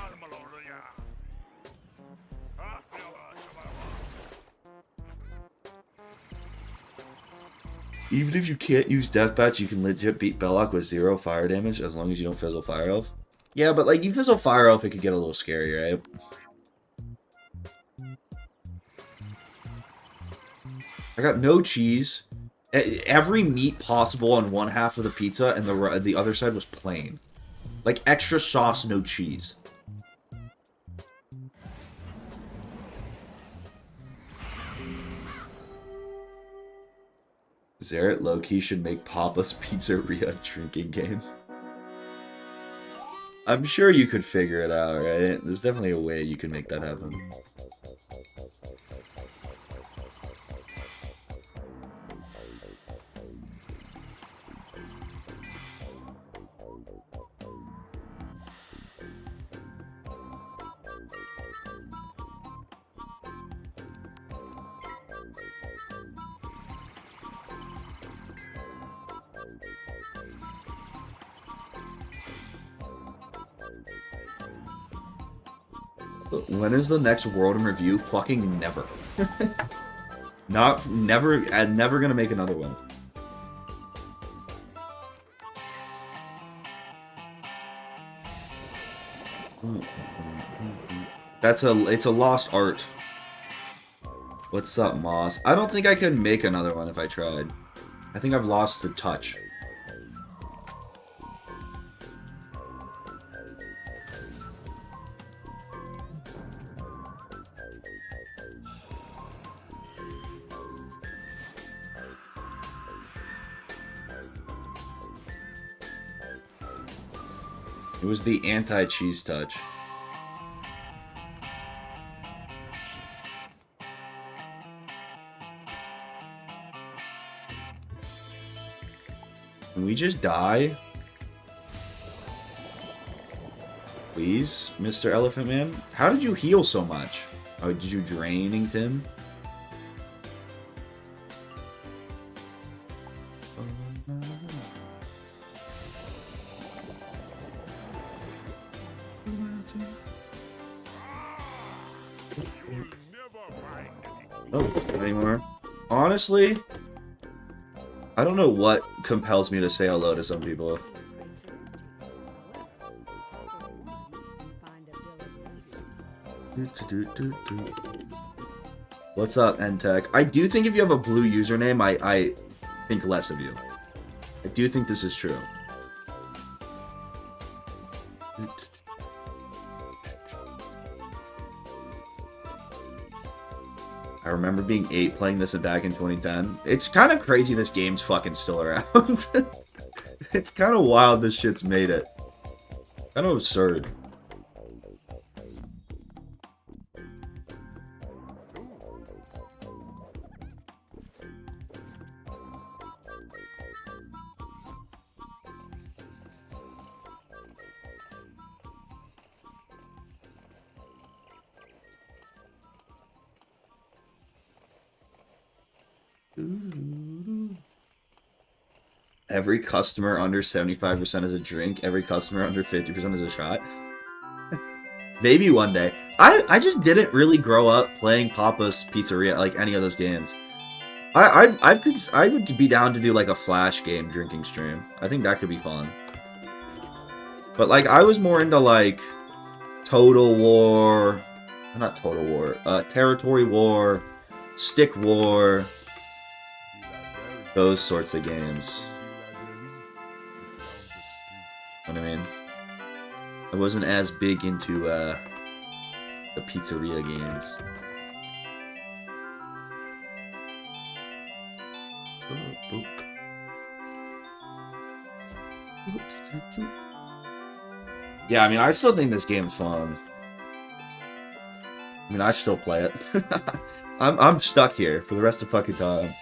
Even if you can't use Deathbatch, you can legit beat Belloc with 0 fire damage as long as you don't fizzle Fire Elf. Yeah, but like, you fizzle Fire Elf, it could get a little scary, right? I got no cheese. Every meat possible on one half of the pizza, and the other side was plain. Like, extra sauce, no cheese. Zaret low-key should make Papa's Pizzeria drinking game. I'm sure you could figure it out, right? There's definitely a way you can make that happen. When is the next World in Review? Fucking never. Never. I'm never gonna make another one. It's a lost art. What's up, Moss? I don't think I could make another one if I tried. I think I've lost the touch. It was the anti-cheese touch. Can we just die? Please, Mr. Elephant Man? How did you heal so much? Oh, did you draining Tim? Oh, anymore. Honestly, I don't know what compels me to say hello to some people. What's up, Entech? I do think if you have a blue username, I think less of you. I do think this is true. I remember being 8 playing this back in 2010. It's kind of crazy this game's fucking still around. It's kind of wild this shit's made it. Kind of absurd. Every customer under 75% is a drink. Every customer under 50% is a shot. Maybe one day. I just didn't really grow up playing Papa's Pizzeria like any of those games. I would be down to do like a Flash game drinking stream. I think that could be fun. But like I was more into like Total War, not Total War, Territory War, Stick War, those sorts of games. You know what I mean? I wasn't as big into the pizzeria games. Yeah, I mean, I still think this game's fun. I mean, I still play it. I'm stuck here for the rest of fucking time.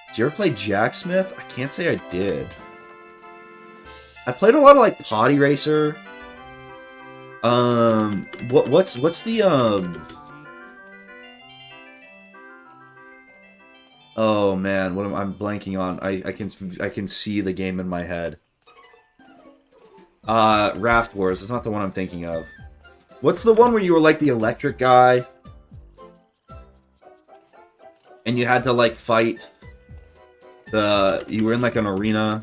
Did you ever play Jacksmith? I can't say I did. I played a lot of like Potty Racer. What's the Oh man, what am I'm blanking on? I can see the game in my head. Raft Wars. It's not the one I'm thinking of. What's the one where you were like the electric guy? And you had to like fight you were in like an arena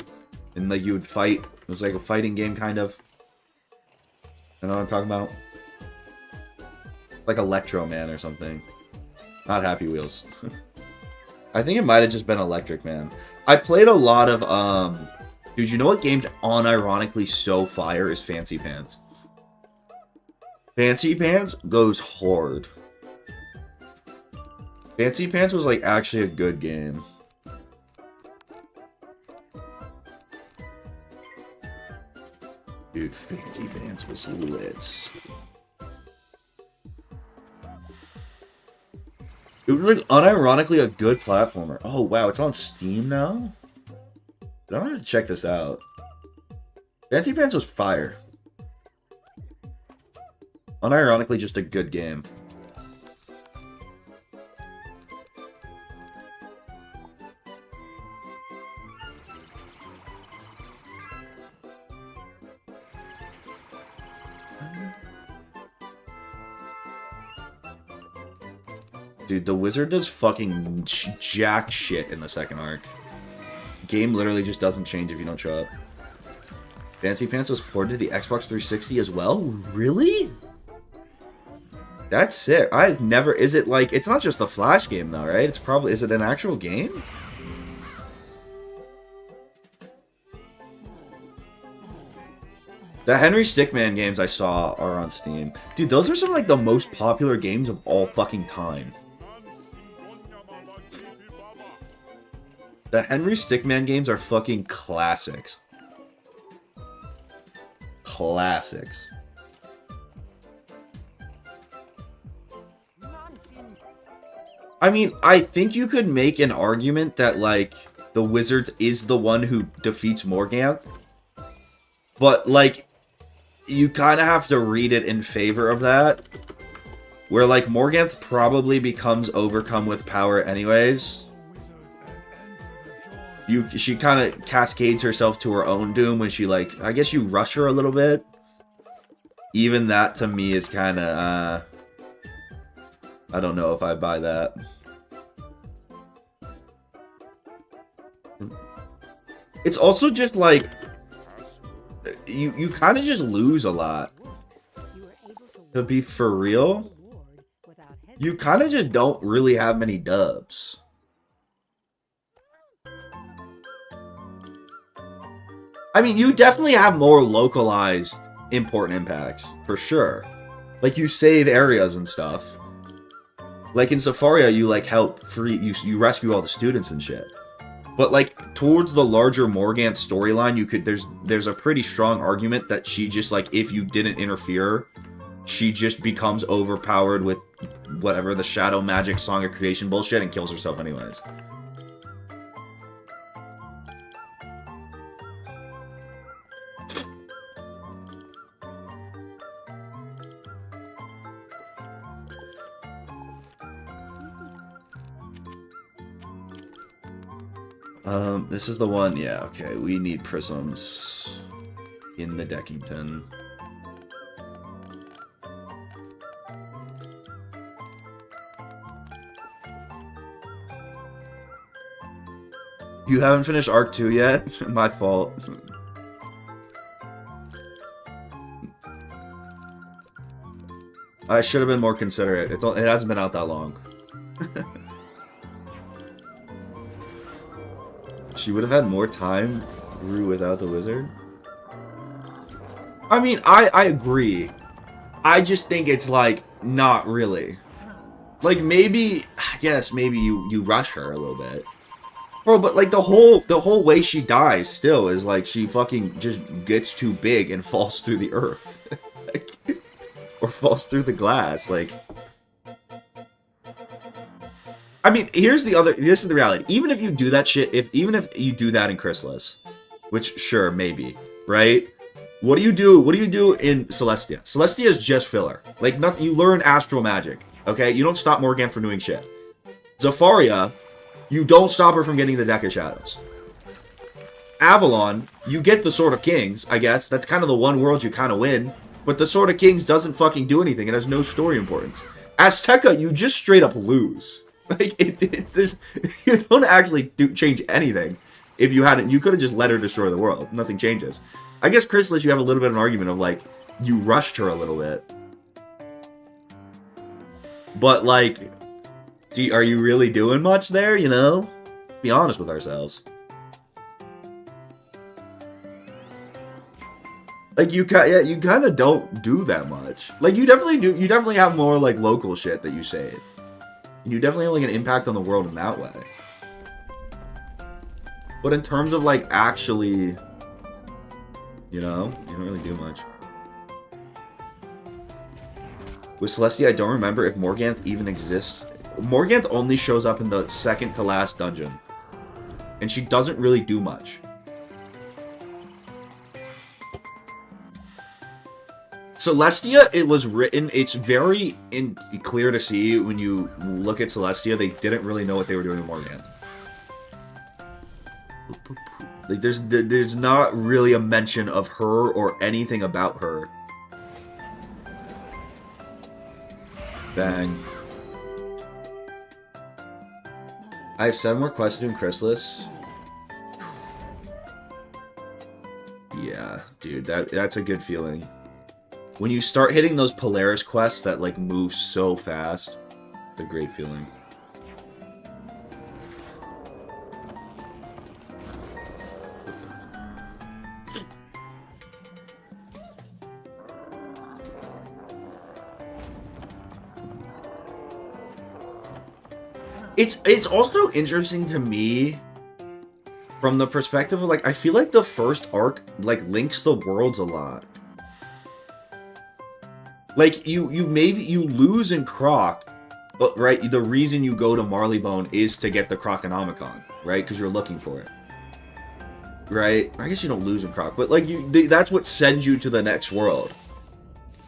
and like you would fight. It was like a fighting game kind of. You know what I'm talking about? Like Electro Man or something. Not Happy Wheels. I think it might have just been Electric Man. I played a lot of dude, you know what game's unironically so fire is Fancy Pants. Fancy Pants goes hard. Fancy Pants was like actually a good game. Dude, Fancy Pants was lit. It was like unironically a good platformer. Oh wow, it's on Steam now? I'm gonna have to check this out. Fancy Pants was fire. Unironically just a good game. Dude, the wizard does fucking jack shit in the second arc. Game literally just doesn't change if you don't show up. Fancy Pants was ported to the Xbox 360 as well? Really? That's sick. I've never... Is it like... It's not just the Flash game though, right? It's probably... Is it an actual game? The Henry Stickmin games I saw are on Steam. Dude, those are some like the most popular games of all fucking time. The Henry Stickmin games are fucking classics. Classics. I mean, I think you could make an argument that, like, the Wizard is the one who defeats Morganth. But, like, you kind of have to read it in favor of that. Where, like, Morganth probably becomes overcome with power anyways. She kind of cascades herself to her own doom when she, like, I guess you rush her a little bit. Even that, to me, is kind of, I don't know if I buy that. It's also just, like, you kind of just lose a lot. To be for real, you kind of just don't really have many dubs. I mean, you definitely have more localized important impacts, for sure. Like, you save areas and stuff. Like, in Zafaria, you, like, help free... You rescue all the students and shit. But, like, towards the larger Morganth storyline, you could... There's a pretty strong argument that she just, like, if you didn't interfere, she just becomes overpowered with whatever the Shadow Magic Song of Creation bullshit and kills herself anyways. This is the one, yeah, okay, we need prisms in the Deckington. You haven't finished Arc 2 yet? My fault. I should have been more considerate. It hasn't been out that long. She would have had more time through without the wizard. I mean, I agree. I just think it's like not really. Like maybe, I guess maybe you rush her a little bit. Bro, but like the whole way she dies still is like she fucking just gets too big and falls through the earth. Like, or falls through the glass, like. I mean, this is the reality. Even if you do that shit, even if you do that in Khrysalis, which sure, maybe, right? What do you do? What do you do in Celestia? Celestia is just filler. Like nothing. You learn astral magic. Okay, you don't stop Morganthe from doing shit. Zafaria, you don't stop her from getting the Deck of Shadows. Avalon, you get the Sword of Kings, I guess. That's kind of the one world you kind of win. But the Sword of Kings doesn't fucking do anything. It has no story importance. Azteca, you just straight up lose. Like, you don't actually change anything. If you hadn't, you could have just let her destroy the world. Nothing changes. I guess Khrysalis, you have a little bit of an argument of, like, you rushed her a little bit. But, like, are you really doing much there, you know? Be honest with ourselves. Like, you kind of don't do that much. Like, you definitely do. You definitely have more, like, local shit that you save. You definitely have, like, an impact on the world in that way. But in terms of, like, actually, you know, you don't really do much. With Celestia, I don't remember if Morganthe even exists. Morganthe only shows up in the second to last dungeon. And she doesn't really do much. Celestia, it was written, it's very clear to see when you look at Celestia, they didn't really know what they were doing with Morganthe. Like, there's not really a mention of her or anything about her. Bang. I have 7 more quests to do in Khrysalis. Yeah, dude, that's a good feeling. When you start hitting those Polaris quests that, like, move so fast, it's a great feeling. It's also interesting to me from the perspective of, like, I feel like the first arc, like, links the worlds a lot. Like, you lose in Croc, but, right, the reason you go to Marleybone is to get the Croconomicon, right? Because you're looking for it. Right? I guess you don't lose in Croc, but, like, that's what sends you to the next world.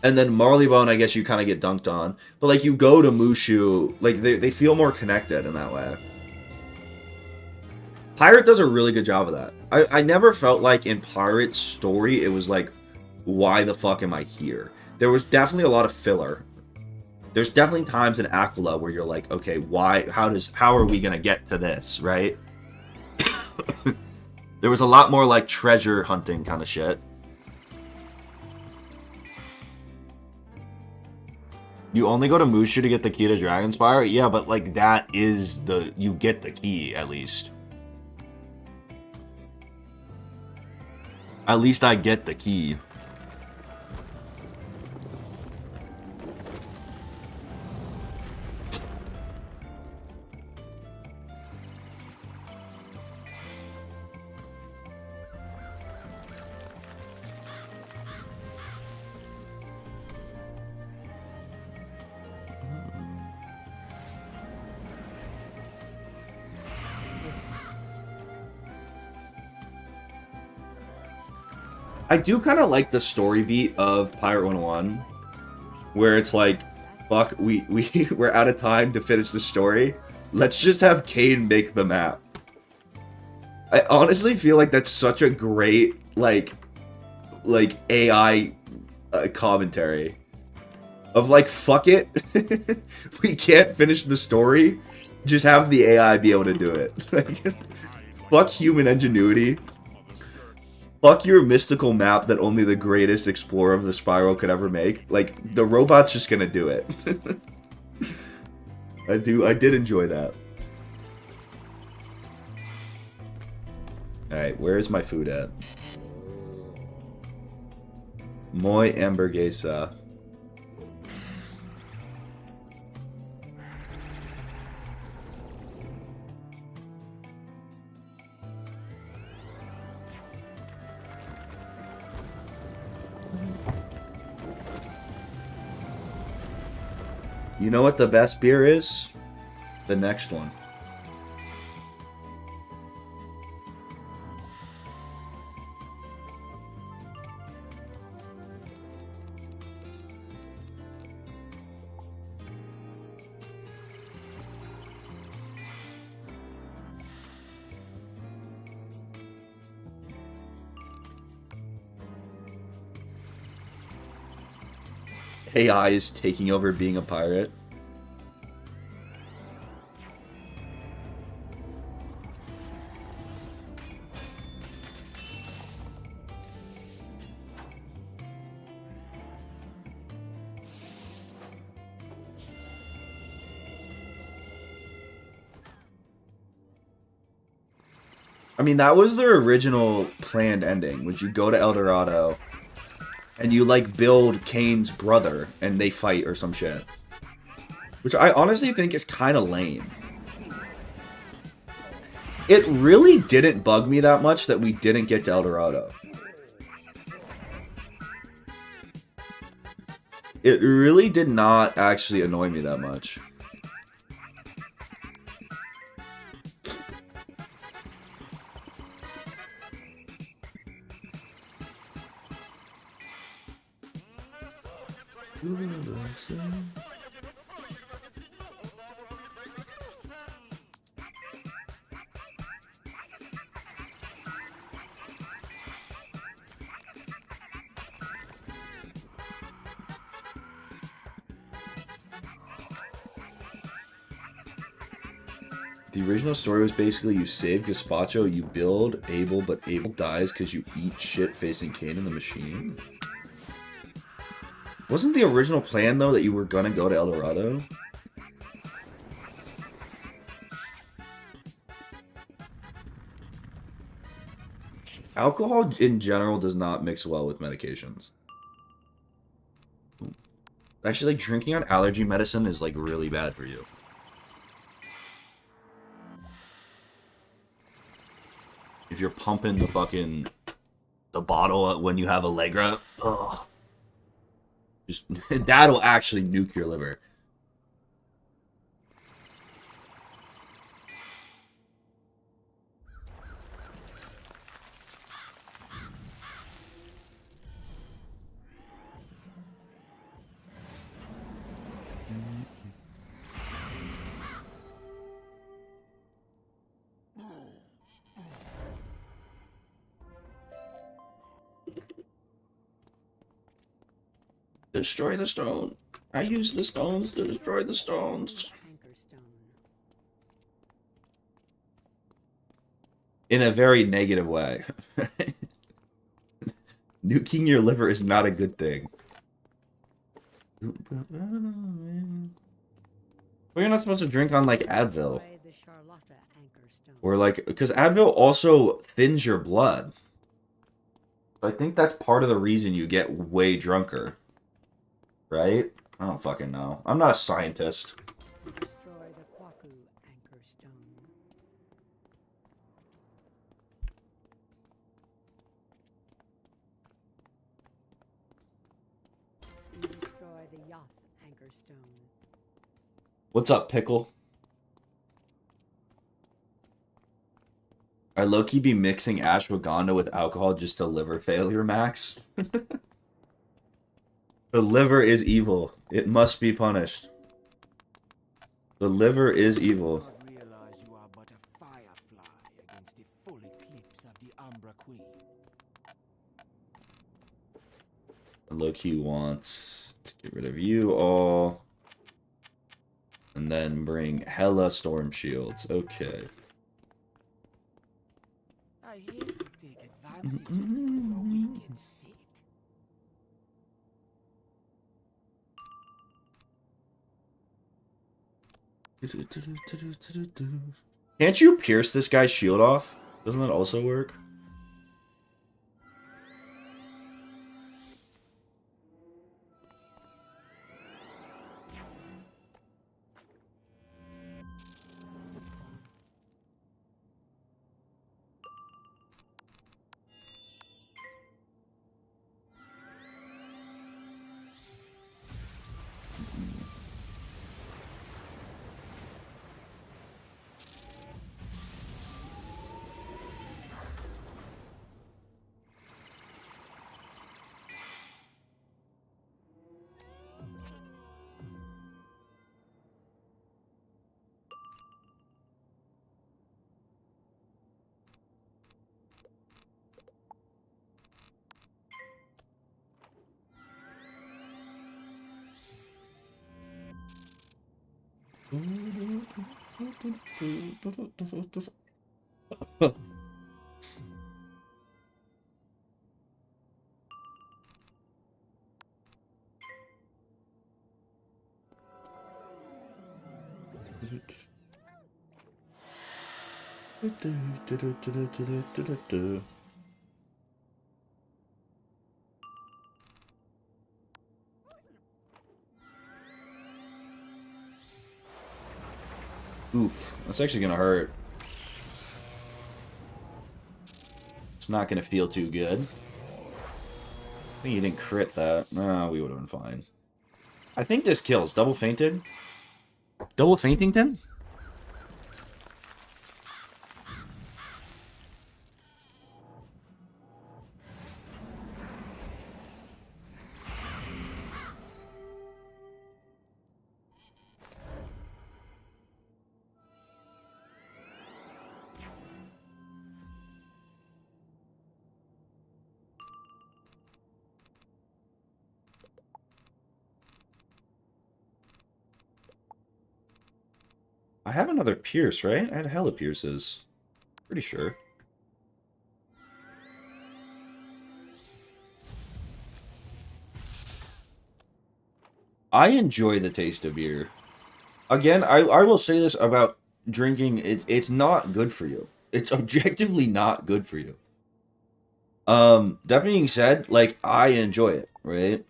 And then Marleybone, I guess you kind of get dunked on. But, like, you go to Mushu, like, they feel more connected in that way. Pirate does a really good job of that. I never felt like in Pirate's story, it was like, why the fuck am I here? There was definitely a lot of filler. There's definitely times in Aquila where you're like, okay, why, how are we gonna get to this, right? There was a lot more, like, treasure hunting kind of shit. You only go to Mushu to get the key to Dragonspire? Yeah, but, like, that is you get the key, at least. At least I get the key. I do kind of like the story beat of Pirate 101, where it's like, fuck, we're out of time to finish the story. Let's just have Kane make the map. I honestly feel like that's such a great, like AI commentary. Of, like, fuck it. We can't finish the story. Just have the AI be able to do it. Like, fuck human ingenuity. Fuck your mystical map that only the greatest explorer of the Spiral could ever make. Like, the robot's just gonna do it. I did enjoy that. Alright, where is my food at? Muy hamburguesa. You know what the best beer is? The next one. AI is taking over being a pirate. I mean, that was their original planned ending. Would you go to El Dorado and you like build Kane's brother and they fight or some shit? Which I honestly think is kind of lame. It really didn't bug me that much that we didn't get to El Dorado. It really did not actually annoy me that much. The original story was basically you save Gazpacho, you build Abel, but Abel dies because you eat shit facing Kane in the machine. Wasn't the original plan, though, that you were gonna go to El Dorado? Alcohol, in general, does not mix well with medications. Actually, like, drinking on allergy medicine is, like, really bad for you. If you're pumping the bottle when you have Allegra, ugh. Just, that'll actually nuke your liver. Destroy the stone. I use the stones to destroy the stones. In a very negative way. Nuking your liver is not a good thing. Well, you're not supposed to drink on, like, Advil. Or, like, because Advil also thins your blood. I think that's part of the reason you get way drunker. Right? I don't fucking know. I'm not a scientist. Destroy the Kwaku anchor stone. Destroy the Yoth anchor stone. What's up, Pickle? I low-key be mixing ashwagandha with alcohol just to liver failure max. The liver is evil. It must be punished. The liver is evil. Realize you are but a firefly against the full eclipse of the Umbra Queen. Low-key wants to get rid of you all. And then bring hella storm shields. Okay. I hate to take advantage of your weakened state. Can't you pierce this guy's shield off? Doesn't that also work? Oof, that's actually gonna hurt. It's not gonna feel too good. I think you didn't crit that. No, we would have been fine. I think this kills. Double fainted? Double faintington? I have another Pierce, right? I had hella Pierces. Pretty sure. I enjoy the taste of beer. Again, I will say this about drinking. It's not good for you. It's objectively not good for you. That being said, like, I enjoy it, right?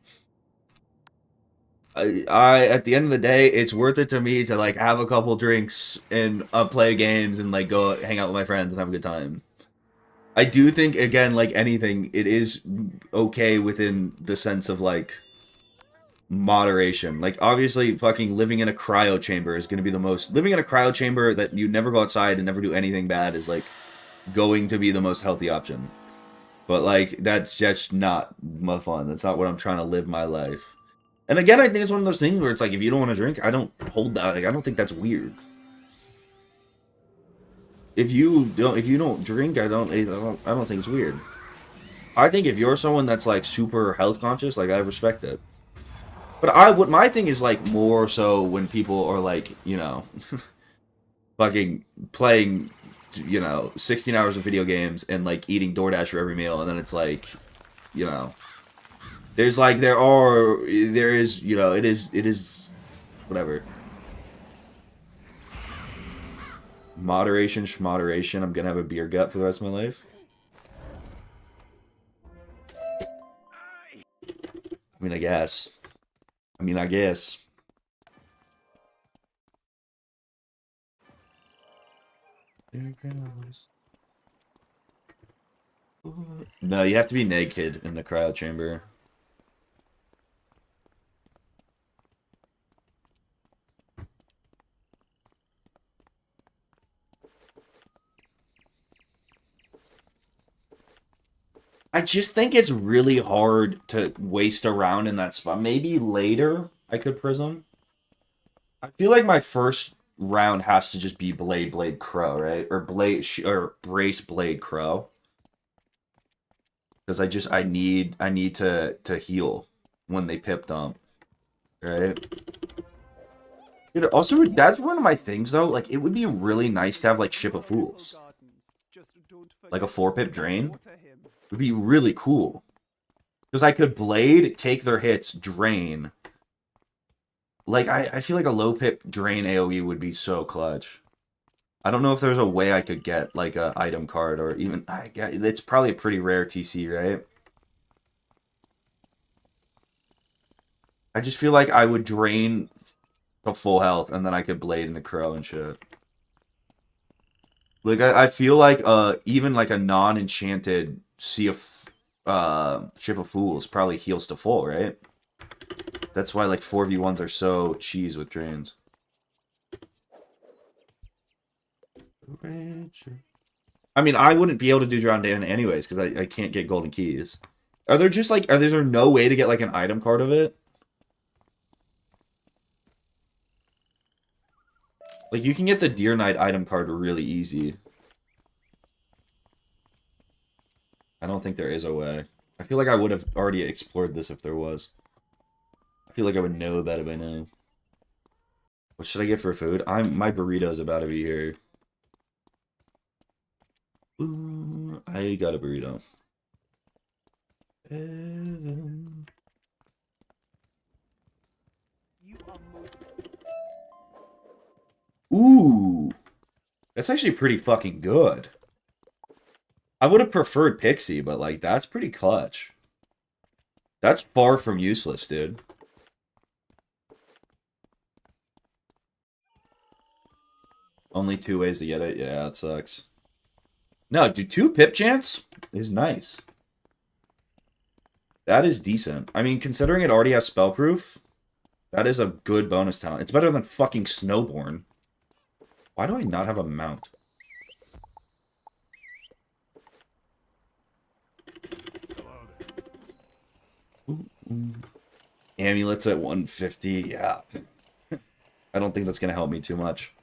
I at the end of the day, it's worth it to me to like have a couple drinks and play games and like go hang out with my friends and have a good time. I do think, again, like anything, it is okay within the sense of like moderation. Like, obviously, fucking living in a cryo chamber is going to be the most. Living in a cryo chamber that you never go outside and never do anything bad is like going to be the most healthy option. But like, that's just not my fun. That's not what I'm trying to live my life. And again, I think it's one of those things where it's like, if you don't want to drink, I don't hold that. Like, I don't think that's weird. If you don't drink, I don't think it's weird. I think if you're someone that's like super health conscious, like, I respect it. But what my thing is like more so when people are like, you know, fucking playing, you know, 16 hours of video games and like eating DoorDash for every meal, and then it's like, you know. There's like, there is, you know, it is, whatever. Moderation, schmoderation. I'm gonna have a beer gut for the rest of my life. I mean, I guess. No, you have to be naked in the cryo chamber. I just think it's really hard to waste around in that spot. Maybe later I could prism. I feel like my first round has to just be blade crow, right? Or brace blade crow. Because I need to heal when they pip dump. Right? Dude, also, that's one of my things though. Like, it would be really nice to have like Ship of Fools. Like a 4-pip drain. Would be really cool. Because I could blade, take their hits, drain. Like, I feel like a low pip drain AoE would be so clutch. I don't know if there's a way I could get like a item card, or even it's probably a pretty rare TC, right? I just feel like I would drain to full health and then I could blade into crow and shit. Like, I feel like even like a non-enchanted Ship of Fools probably heals to full, right? That's why like 4v1s are so cheese with drains. I mean, I wouldn't be able to do Drown Dan anyways, because I can't get golden keys. Are there no way to get like an item card of it? Like, you can get the Deer Knight item card really easy. I don't think there is a way. I feel like I would have already explored this if there was. I feel like I would know about it by now. What should I get for food? My burrito's about to be here. Ooh, I got a burrito. Evan. Ooh, that's actually pretty fucking good. I would have preferred Pixie, but like that's pretty clutch. That's far from useless, dude. Only 2 ways to get it. Yeah, it sucks. No, dude, 2 pip chance is nice. That is decent. I mean, considering it already has spellproof, that is a good bonus talent. It's better than fucking Snowborn. Why do I not have a mount? Amulets at 150, yeah. I don't think that's going to help me too much.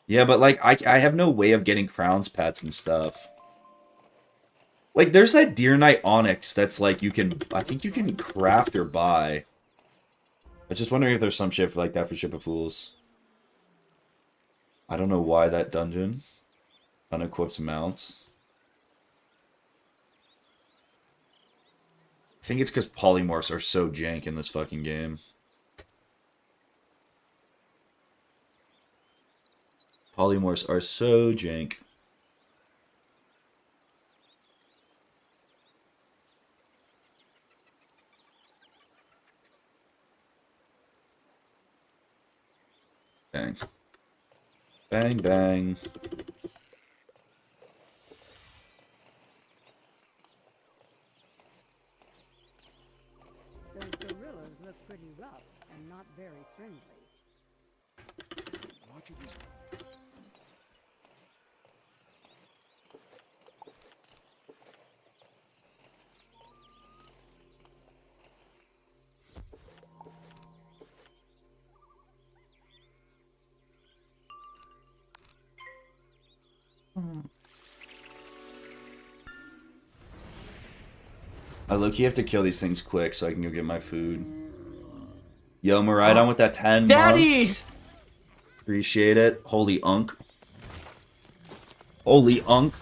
Yeah, but like, I have no way of getting crowns pets and stuff. Like, there's that Deer Knight Onyx that's like, you can, I think you can craft or buy. I was just wondering if there's some shit for like that for Ship of Fools. I don't know why that dungeon unequips mounts. I think it's because polymorphs are so jank in this fucking game. Polymorphs are so jank. Bang. Bang, bang. Those gorillas look pretty rough and not very friendly. Watch this one. I low-key have to kill these things quick so I can go get my food. Yo, Maridon with that 10 Daddy! months. Appreciate it. Holy unk. Holy unk.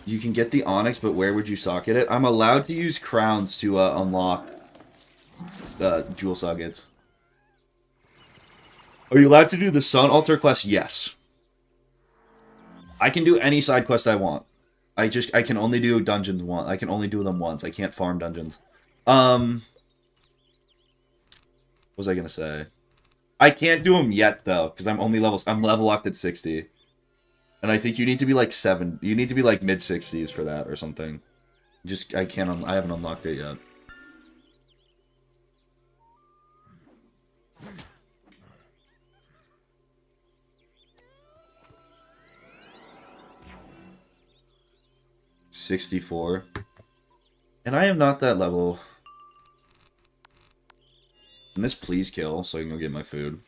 You can get the Onyx, but where would you socket it? I'm allowed to use crowns to unlock jewel sockets. Are you allowed to do the Sun Altar quest? Yes. I can do any side quest I want. I can only do dungeons once. I can only do them once. I can't farm dungeons. What was I gonna say? I can't do them yet though, because I'm level locked at 60. And I think you need to be like 7. You need to be like mid 60s for that or something. I haven't unlocked it yet. $64. And I am not that level. And this please kill so I can go get my food.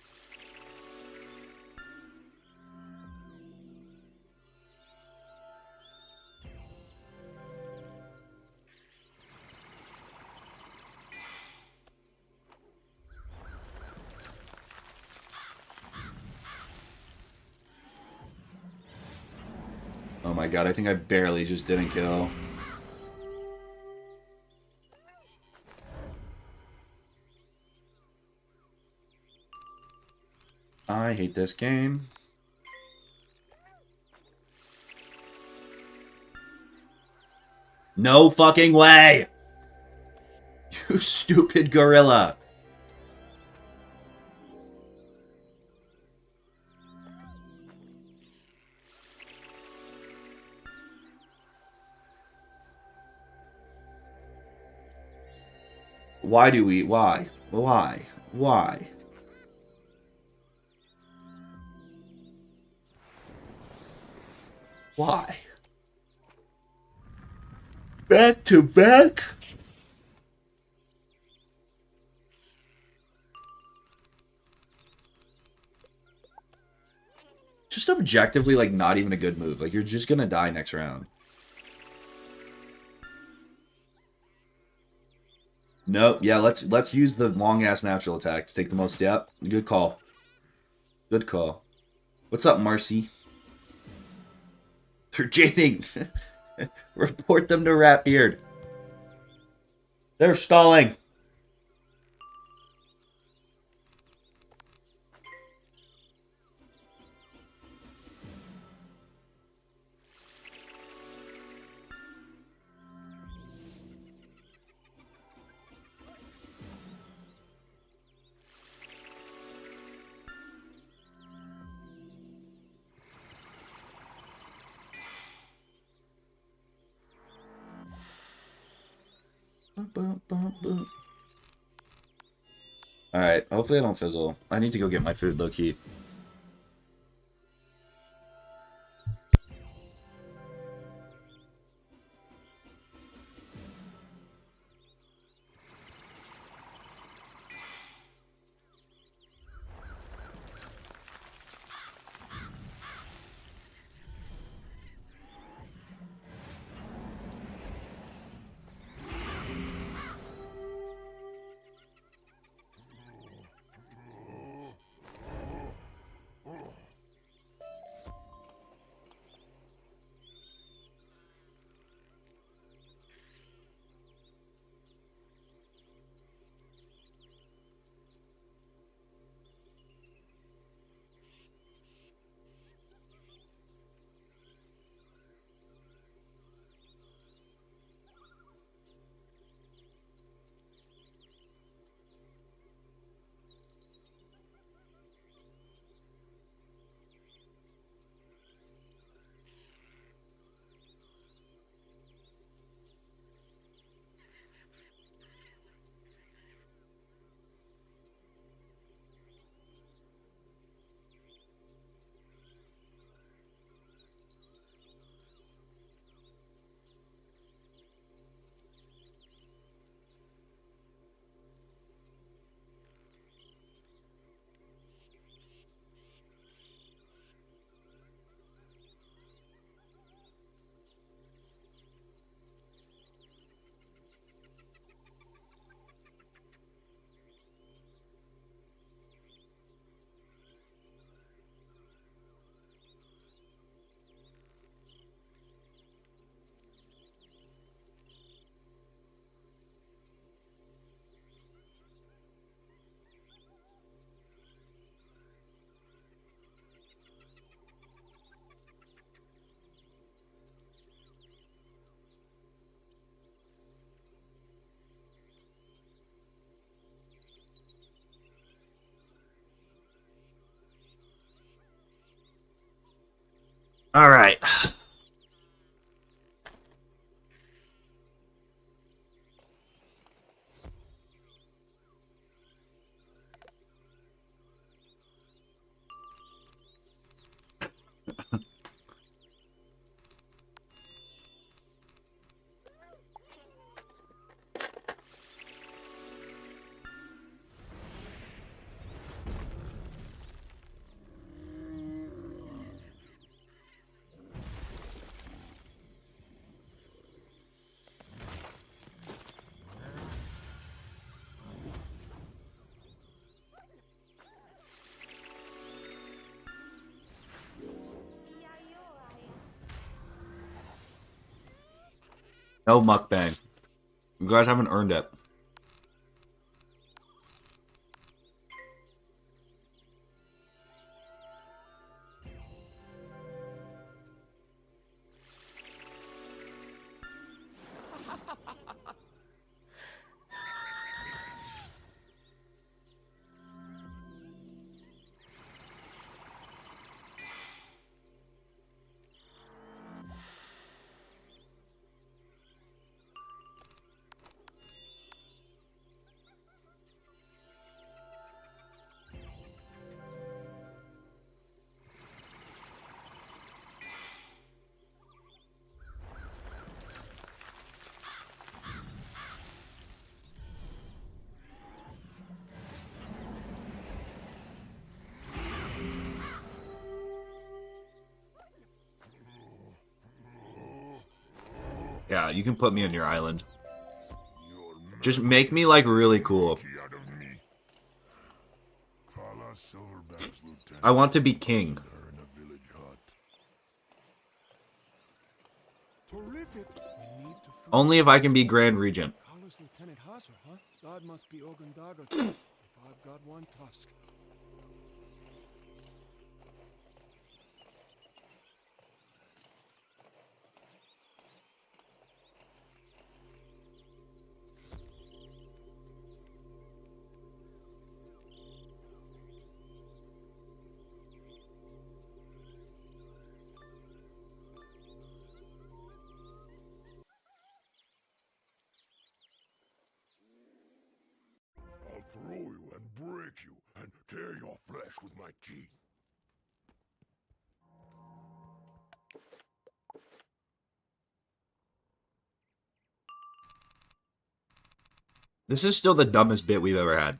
Oh my god, I think I barely just didn't kill. I hate this game. No fucking way! You stupid gorilla! Why? Why? Why? Back to back? just objectively like not even a good move. Like you're just gonna die next round. Nope. Yeah, let's use the long ass natural attack to take the most. Yep. Good call. Good call. What's up, Marcy? They're jading. Report them to Ratbeard. They're stalling. Alright, hopefully I don't fizzle. I need to go get my food low-key. Alright. No mukbang. You guys haven't earned it. Yeah, you can put me on your island. Just make me, like, really cool. I want to be king. Terrific. We need to free Only if I can be Grand Regent. Carlos Lieutenant Hasser, huh? God must be Ogandaga tough, if I've got one tusk. I'll throw you and break you and tear your flesh with my teeth. This is still the dumbest bit we've ever had.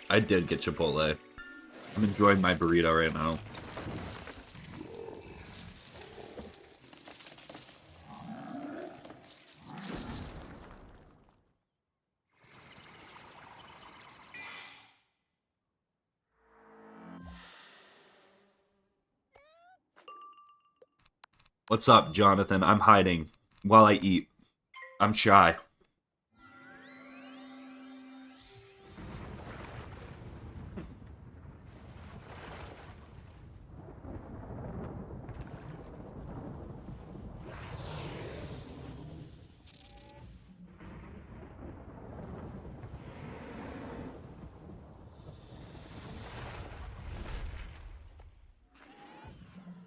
I did get Chipotle. I'm enjoying my burrito right now. What's up, Jonathan? I'm hiding while I eat. I'm shy.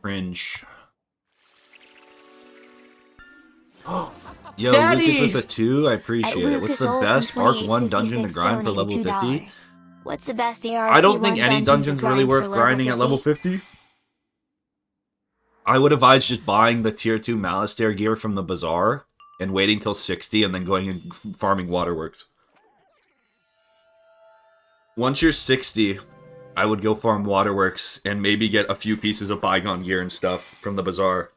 Cringe. Yo, Daddy! Lucas with the 2, I appreciate it. What's the best Arc 1 dungeon to grind for level 50? What's the best ARC I don't think any dungeon's really worth grinding at level 50. I would advise just buying the tier 2 Malistaire gear from the Bazaar and waiting till 60 and then going and farming Waterworks. Once you're 60, I would go farm Waterworks and maybe get a few pieces of Bygone gear and stuff from the Bazaar.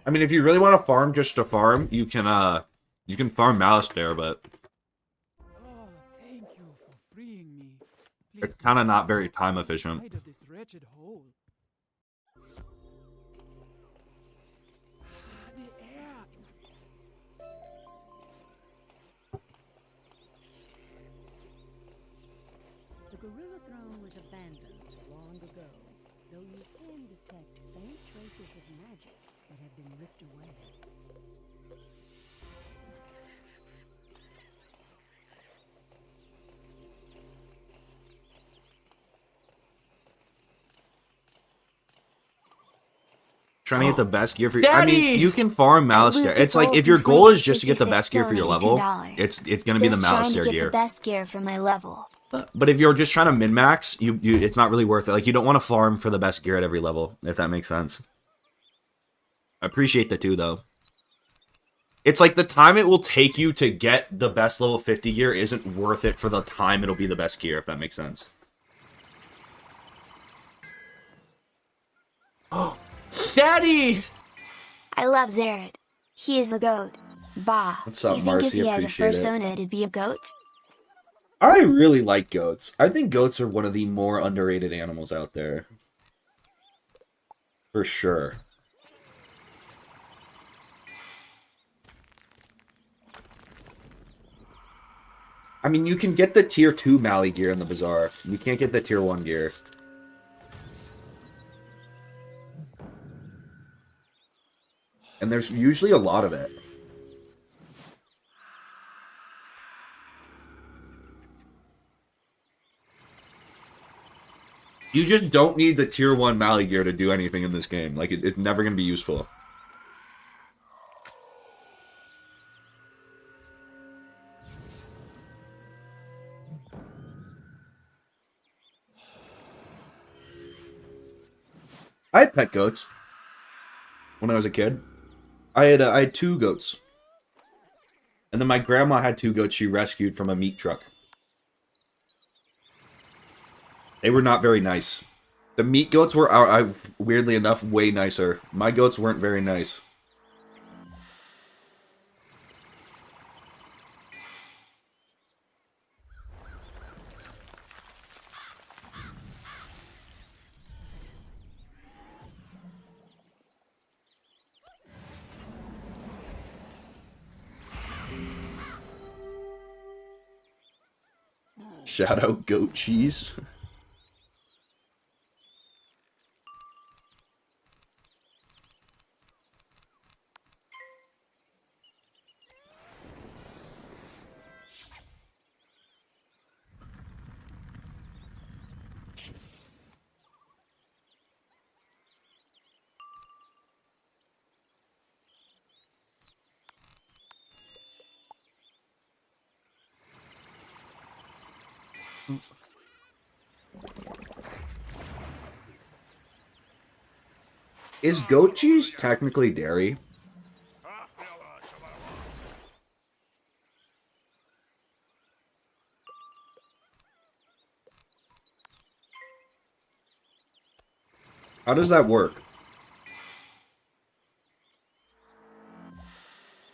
I mean, if you really want to farm just to farm, you can farm Malistaire, but Oh, thank you for freeing me. it's kind of not very time efficient. Out of this wretched hole. The air. The gorilla throne was abandoned long ago, though you can detect faint traces of magic that have been ripped away. Trying to get the best gear for I Daddy! mean, you can farm Malistaire. It's like if your goal is just to get the best gear for your level, it's gonna be the Malistaire gear. The best gear for my level. But if you're just trying to min-max, you it's not really worth it. Like, you don't want to farm for the best gear at every level, if that makes sense. I appreciate the 2, though. It's like the time it will take you to get the best level 50 gear isn't worth it for the time it'll be the best gear, if that makes sense. Oh, Daddy! I love Zared. He is a goat. Bah. What's up, you think Marcy? if he had a Appreciate it. persona, it'd be a goat? I really like goats. I think goats are one of the more underrated animals out there. For sure. I mean, you can get the tier 2 Mali gear in the Bazaar. You can't get the tier 1 gear. And there's usually a lot of it. You just don't need the tier 1 Mali gear to do anything in this game. Like, it's never going to be useful. I had pet goats when I was a kid. I had 2 goats. And then my grandma had 2 goats she rescued from a meat truck. They were not very nice. The meat goats were, weirdly enough, way nicer. My goats weren't very nice. Shout out goat cheese. Is goat cheese technically dairy? How does that work?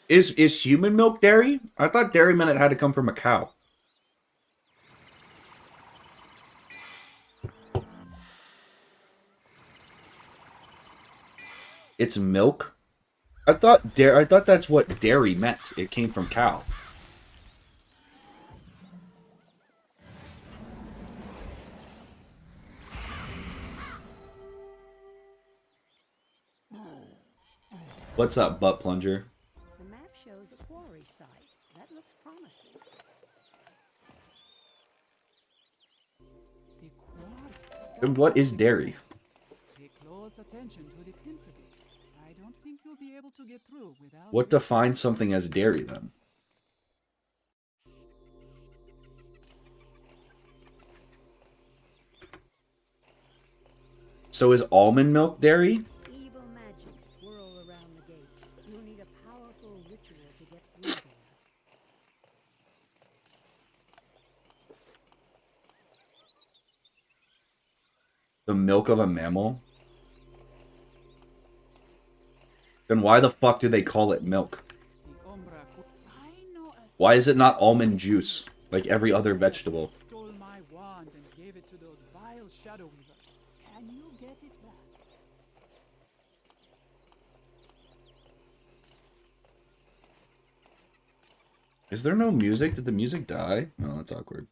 Is human milk dairy? I thought dairy meant it had to come from a cow. It's milk? I thought that's what dairy meant. It came from cow. What's up, butt plunger? The map shows a quarry site. That looks promising. The quarry. And what is dairy? Pay close attention to the pencil. I don't think you'll be able to get through without. What defines something as dairy then? So is almond milk dairy? Evil magic swirl around the gate. You'll need a powerful ritual to get through there. The milk of a mammal? Then why the fuck do they call it milk? Why is it not almond juice, like every other vegetable? Stole my wand and gave it to those vile shadow weavers. Can you get it back? Is there no music? Did the music die? No, that's awkward.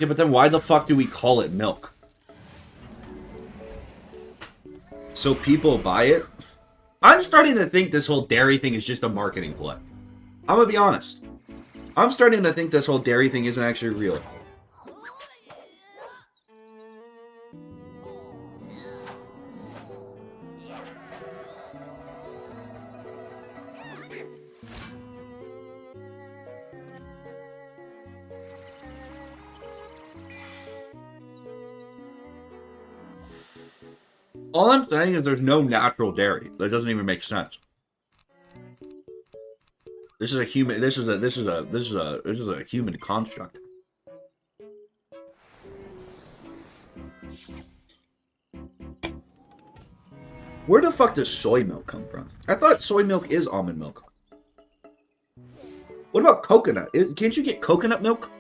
Yeah, but then why the fuck do we call it milk? So people buy it? I'm starting to think this whole dairy thing is just a marketing play. I'm gonna be honest. I'm starting to think this whole dairy thing isn't actually real. All I'm saying is there's no natural dairy. That doesn't even make sense. This is a human. This is a human construct. Where the fuck does soy milk come from? I thought soy milk is almond milk. What about coconut? Can't you get coconut milk?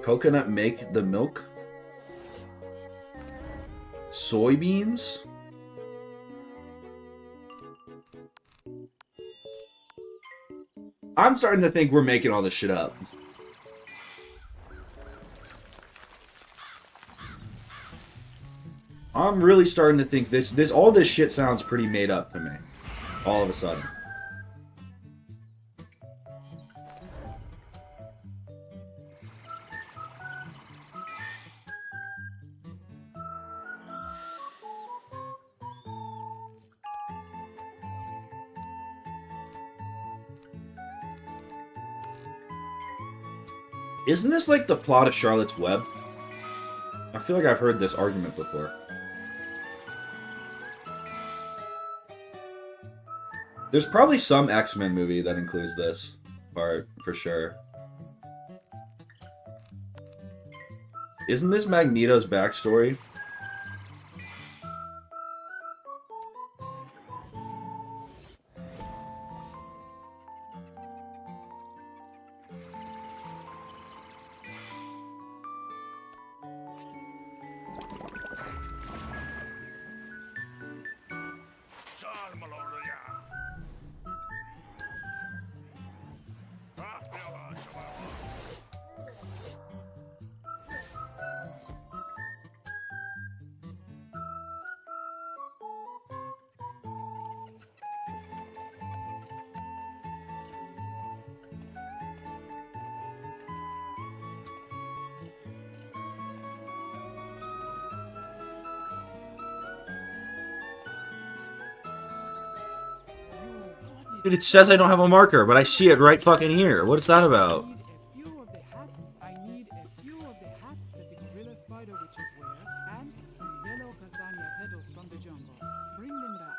Coconut make the milk? Soybeans? I'm starting to think we're making all this shit up. I'm really starting to think all this shit sounds pretty made up to me. All of a sudden. Isn't this like the plot of Charlotte's Web? I feel like I've heard this argument before. There's probably some X-Men movie that includes this part, for sure. Isn't this Magneto's backstory? Dude, it says I don't have a marker, but I see it right fucking here. What is that about? I need a few of the hats that the gorilla spider witches wear, and some yellow Khrysalis petals from the jungle. Bring them back.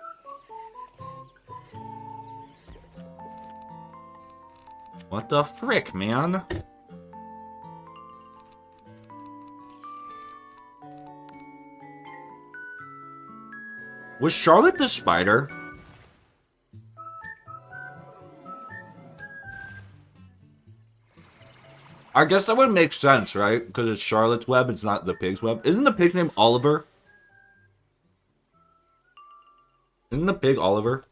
What the frick, man? Was Charlotte the spider? I guess that would make sense, right? Because it's Charlotte's Web, it's not the pig's web. Isn't the pig named Oliver? Isn't the pig Oliver?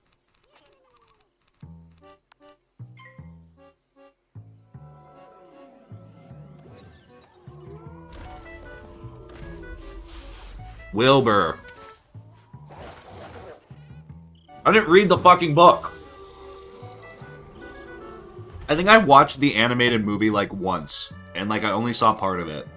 Wilbur. I didn't read the fucking book. I think I watched the animated movie like once, and like I only saw part of it.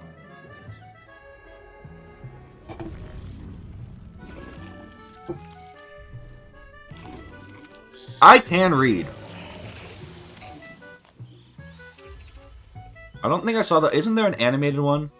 I can read. I don't think I saw that. Isn't there an animated one?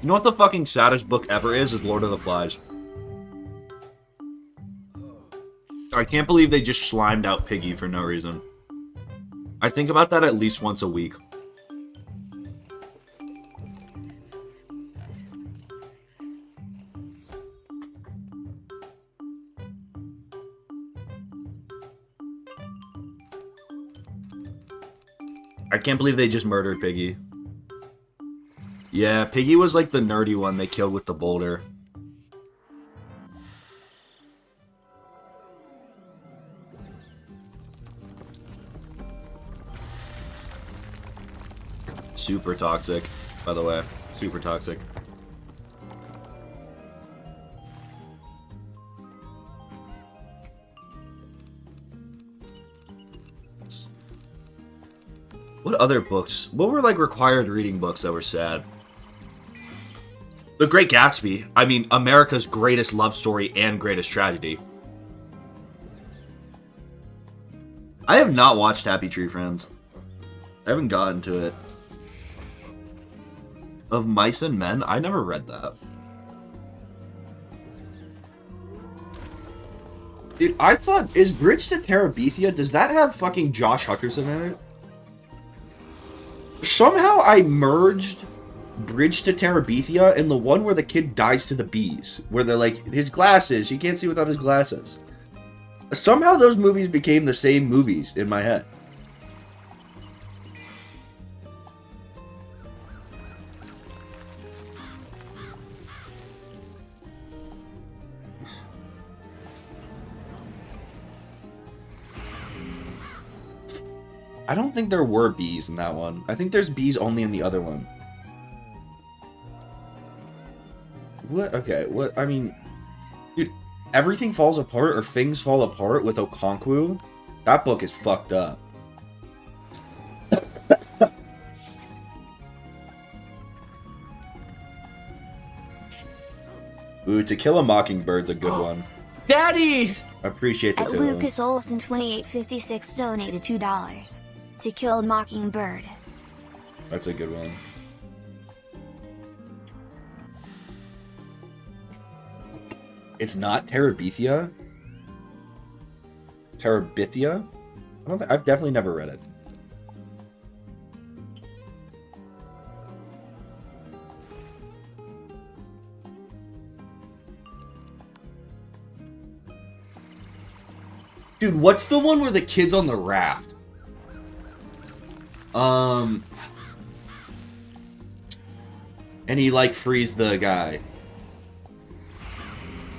You know what the fucking saddest book ever is Lord of the Flies. I can't believe they just slimed out Piggy for no reason. I think about that at least once a week. I can't believe they just murdered Piggy. Yeah, Piggy was like the nerdy one they killed with the boulder. Super toxic, by the way. Super toxic. What other books? What were like required reading books that were sad? The Great Gatsby. I mean, America's greatest love story and greatest tragedy. I have not watched Happy Tree Friends. I haven't gotten to it. Of Mice and Men? I never read that. Dude, I thought... Is Bridge to Terabithia... Does that have fucking Josh Hutcherson in it? Somehow I merged Bridge to Terabithia and the one where the kid dies to the bees. Where they're like, his glasses, you can't see without his glasses. Somehow those movies became the same movies in my head. I don't think there were bees in that one. I think there's bees only in the other one. What? Okay, what? I mean, dude, Everything Falls Apart or Things Fall Apart with Okonkwo? That book is fucked up. Ooh, To Kill a Mockingbird's a good one. Daddy! I appreciate the At too. Lucas Olson 2856 donated $2. To Kill a Mockingbird. That's a good one. It's not Terabithia? Terabithia? I don't think I've definitely never read it. Dude, what's the one where the kid's on the raft? And he, like, frees the guy.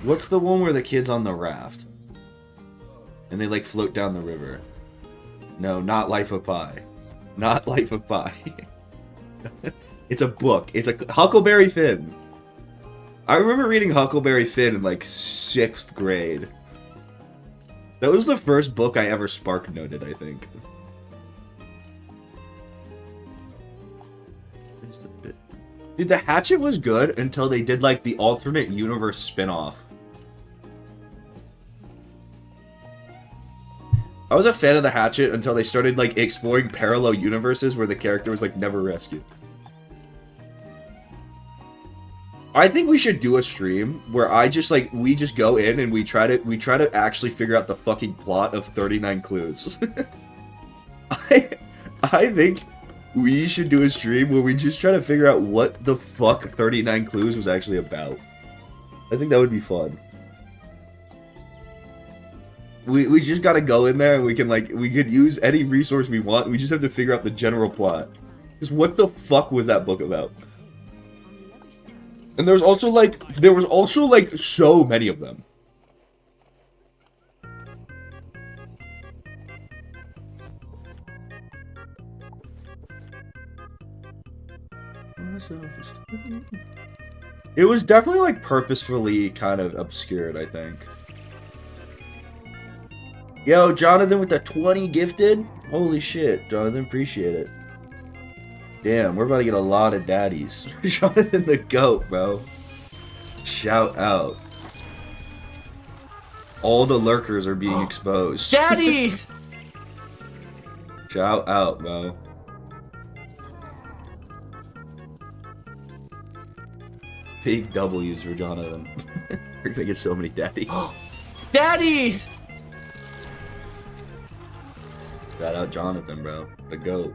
What's the one where the kid's on the raft? And they, like, float down the river. No, not Life of Pi. Not Life of Pi. It's a book. It's a Huckleberry Finn. I remember reading Huckleberry Finn in, like, 6th grade. That was the first book I ever spark noted, I think. Dude, the Hatchet was good until they did, like, the alternate universe spin-off. I was a fan of the Hatchet until they started, like, exploring parallel universes where the character was, like, never rescued. I think we should do a stream where I just, like, we just go in and we try to actually figure out the fucking plot of 39 Clues. I think we should do a stream where we just try to figure out what the fuck 39 Clues was actually about. I think that would be fun. We just gotta go in there and we can, like, we could use any resource we want. We just have to figure out the general plot. Because what the fuck was that book about? And there was also, like, so many of them. It was definitely, like, purposefully kind of obscured, I think. Yo, Jonathan with the 20 gifted? Holy shit, Jonathan, appreciate it. Damn, we're about to get a lot of daddies. Jonathan the GOAT, bro. Shout out. All the lurkers are being exposed. Daddy! Shout out, bro. Big W's for Jonathan. We're gonna get so many daddies. Daddy! Shout out Jonathan, bro. The GOAT.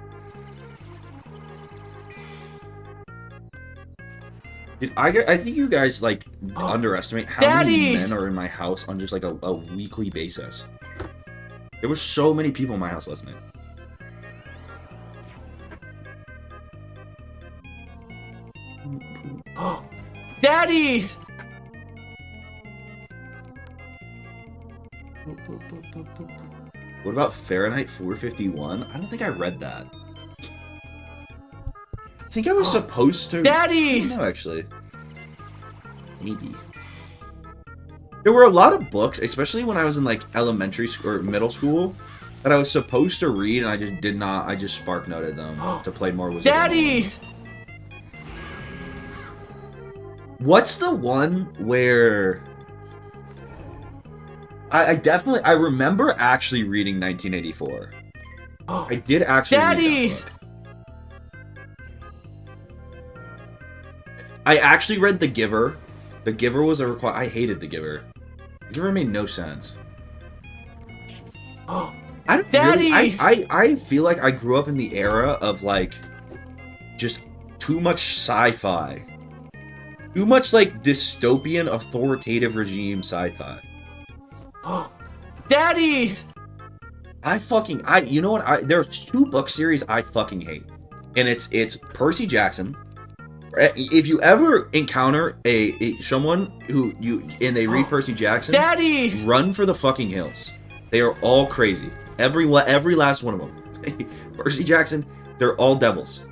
Dude, I think you guys, like, underestimate how many men are in my house on just, like, a weekly basis. There were so many people in my house last night. Daddy! What about Fahrenheit 451? I don't think I read that. I think I was supposed to... Daddy! No, actually. Maybe. There were a lot of books, especially when I was in, like, elementary school or middle school, that I was supposed to read, and I just did not. I just spark noted them to play more Wizard. Daddy! What's the one where... I remember actually reading 1984. I did actually Daddy! read that book. I actually read The Giver. The Giver was a I hated The Giver. The Giver made no sense. I don't Daddy! really, I feel like I grew up in the era of, like, just too much sci-fi. Too much, like, dystopian, authoritative regime sci-fi. Daddy! You know what? There's 2 book series I fucking hate. And it's Percy Jackson. If you ever encounter someone and they read Percy Jackson, Daddy! Run for the fucking hills. They are all crazy. Every last one of them. Percy Jackson, they're all devils.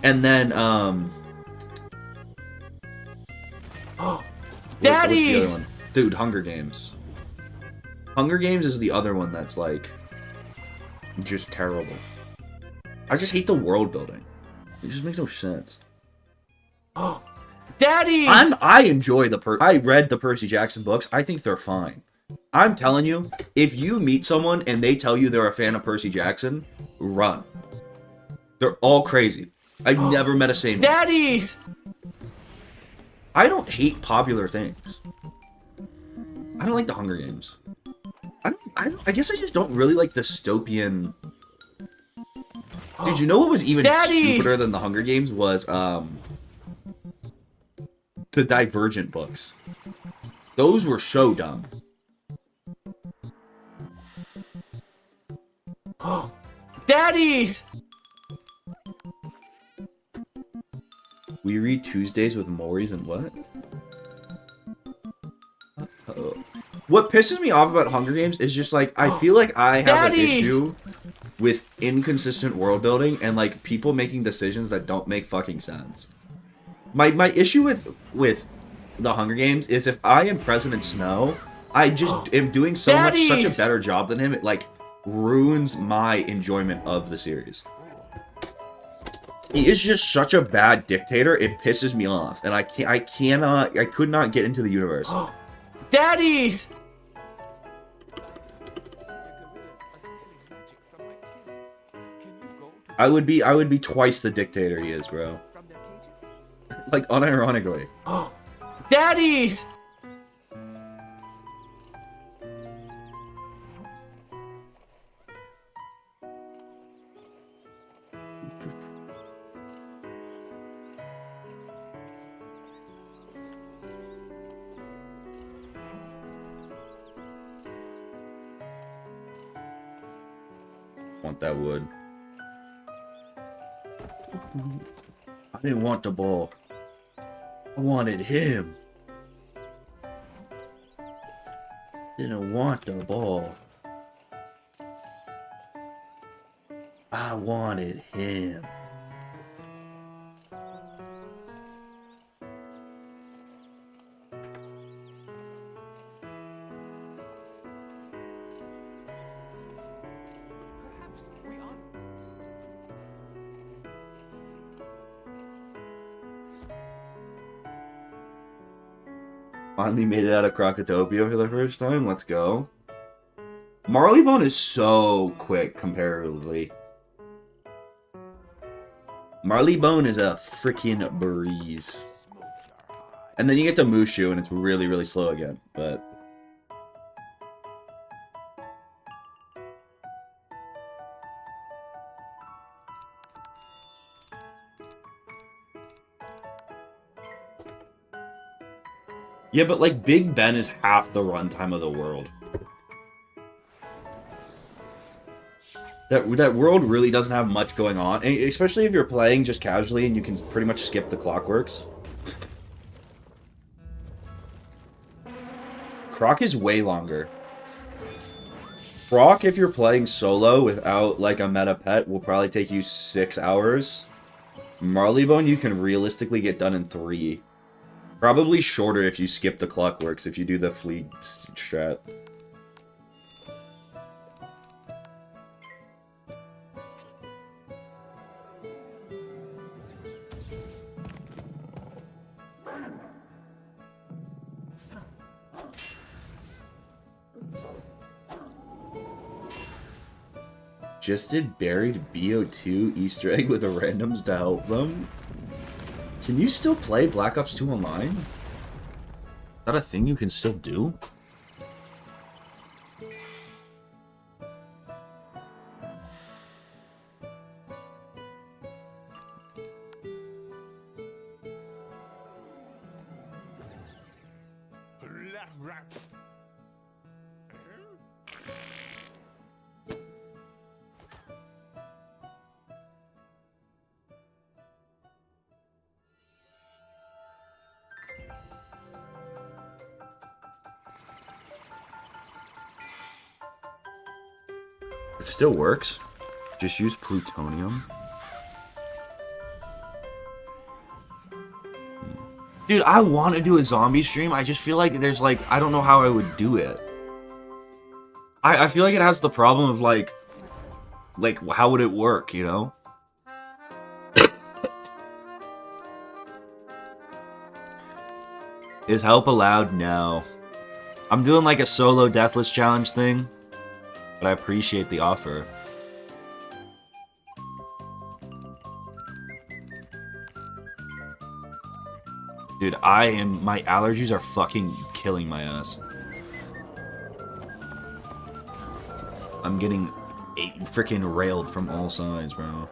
And then, Daddy! What's the other one? Dude, Hunger Games. Hunger Games is the other one that's, like, just terrible. I just hate the world building. It just makes no sense. Daddy! I enjoy I read the Percy Jackson books. I think they're fine. I'm telling you, if you meet someone and they tell you they're a fan of Percy Jackson, run. They're all crazy. I've never met a sane one. Daddy! I don't hate popular things. I don't like the Hunger Games. I guess I just don't really like dystopian. Dude, you know what was even stupider than the Hunger Games was the Divergent books. Those were so dumb. Daddy! We read Tuesdays with Maury's and what? What pisses me off about Hunger Games is just, like, I feel like I have an issue with inconsistent world building and, like, people making decisions that don't make fucking sense. My issue with the Hunger Games is if I am President Snow, I just am doing such a better job than him, it, like, ruins my enjoyment of the series. He is just such a bad dictator, it pisses me off, and I could not get into the universe. Daddy! I would be twice the dictator he is, bro. Like, unironically. Daddy! Want that wood. I didn't want the ball. I wanted him. Didn't want the ball. I wanted him. Finally made it out of Crocotopia for the first time. Let's go. Marleybone is so quick comparatively. Marleybone is a freaking breeze. And then you get to Mushu and it's really, really slow again. But yeah, but like Big Ben is half the runtime of the world. That world really doesn't have much going on, and especially if you're playing just casually and you can pretty much skip the clockworks. Croc is way longer. Croc, if you're playing solo without like a meta pet, will probably take you 6 hours. Marleybone you can realistically get done in 3. Probably shorter if you skip the clockworks, if you do the fleet strat. Just did buried BO2 Easter egg with the randoms to help them? Can you still play Black Ops 2 online? Is that a thing you can still do? It still works. Just use plutonium. Dude, I want to do a zombie stream. I just feel like there's like, I don't know how I would do it. I feel like it has the problem of like how would it work, you know? Is help allowed? No. I'm doing like a solo deathless challenge thing, but I appreciate the offer. Dude, my allergies are fucking killing my ass. I'm getting freaking railed from all sides, bro.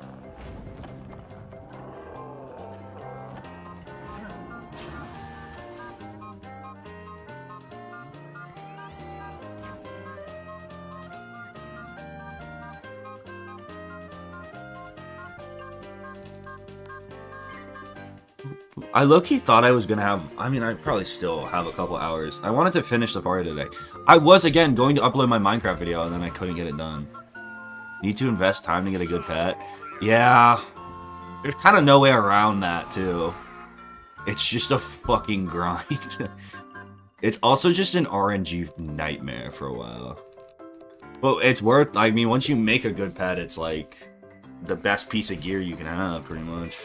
I low-key thought I was gonna have, I mean, I probably still have a couple hours. I wanted to finish Zafaria today. I was, again, going to upload my Minecraft video, and then I couldn't get it done. Need to invest time to get a good pet? Yeah. There's kind of no way around that, too. It's just a fucking grind. It's also just an RNG nightmare for a while. But it's worth, I mean, once you make a good pet, it's like the best piece of gear you can have, pretty much.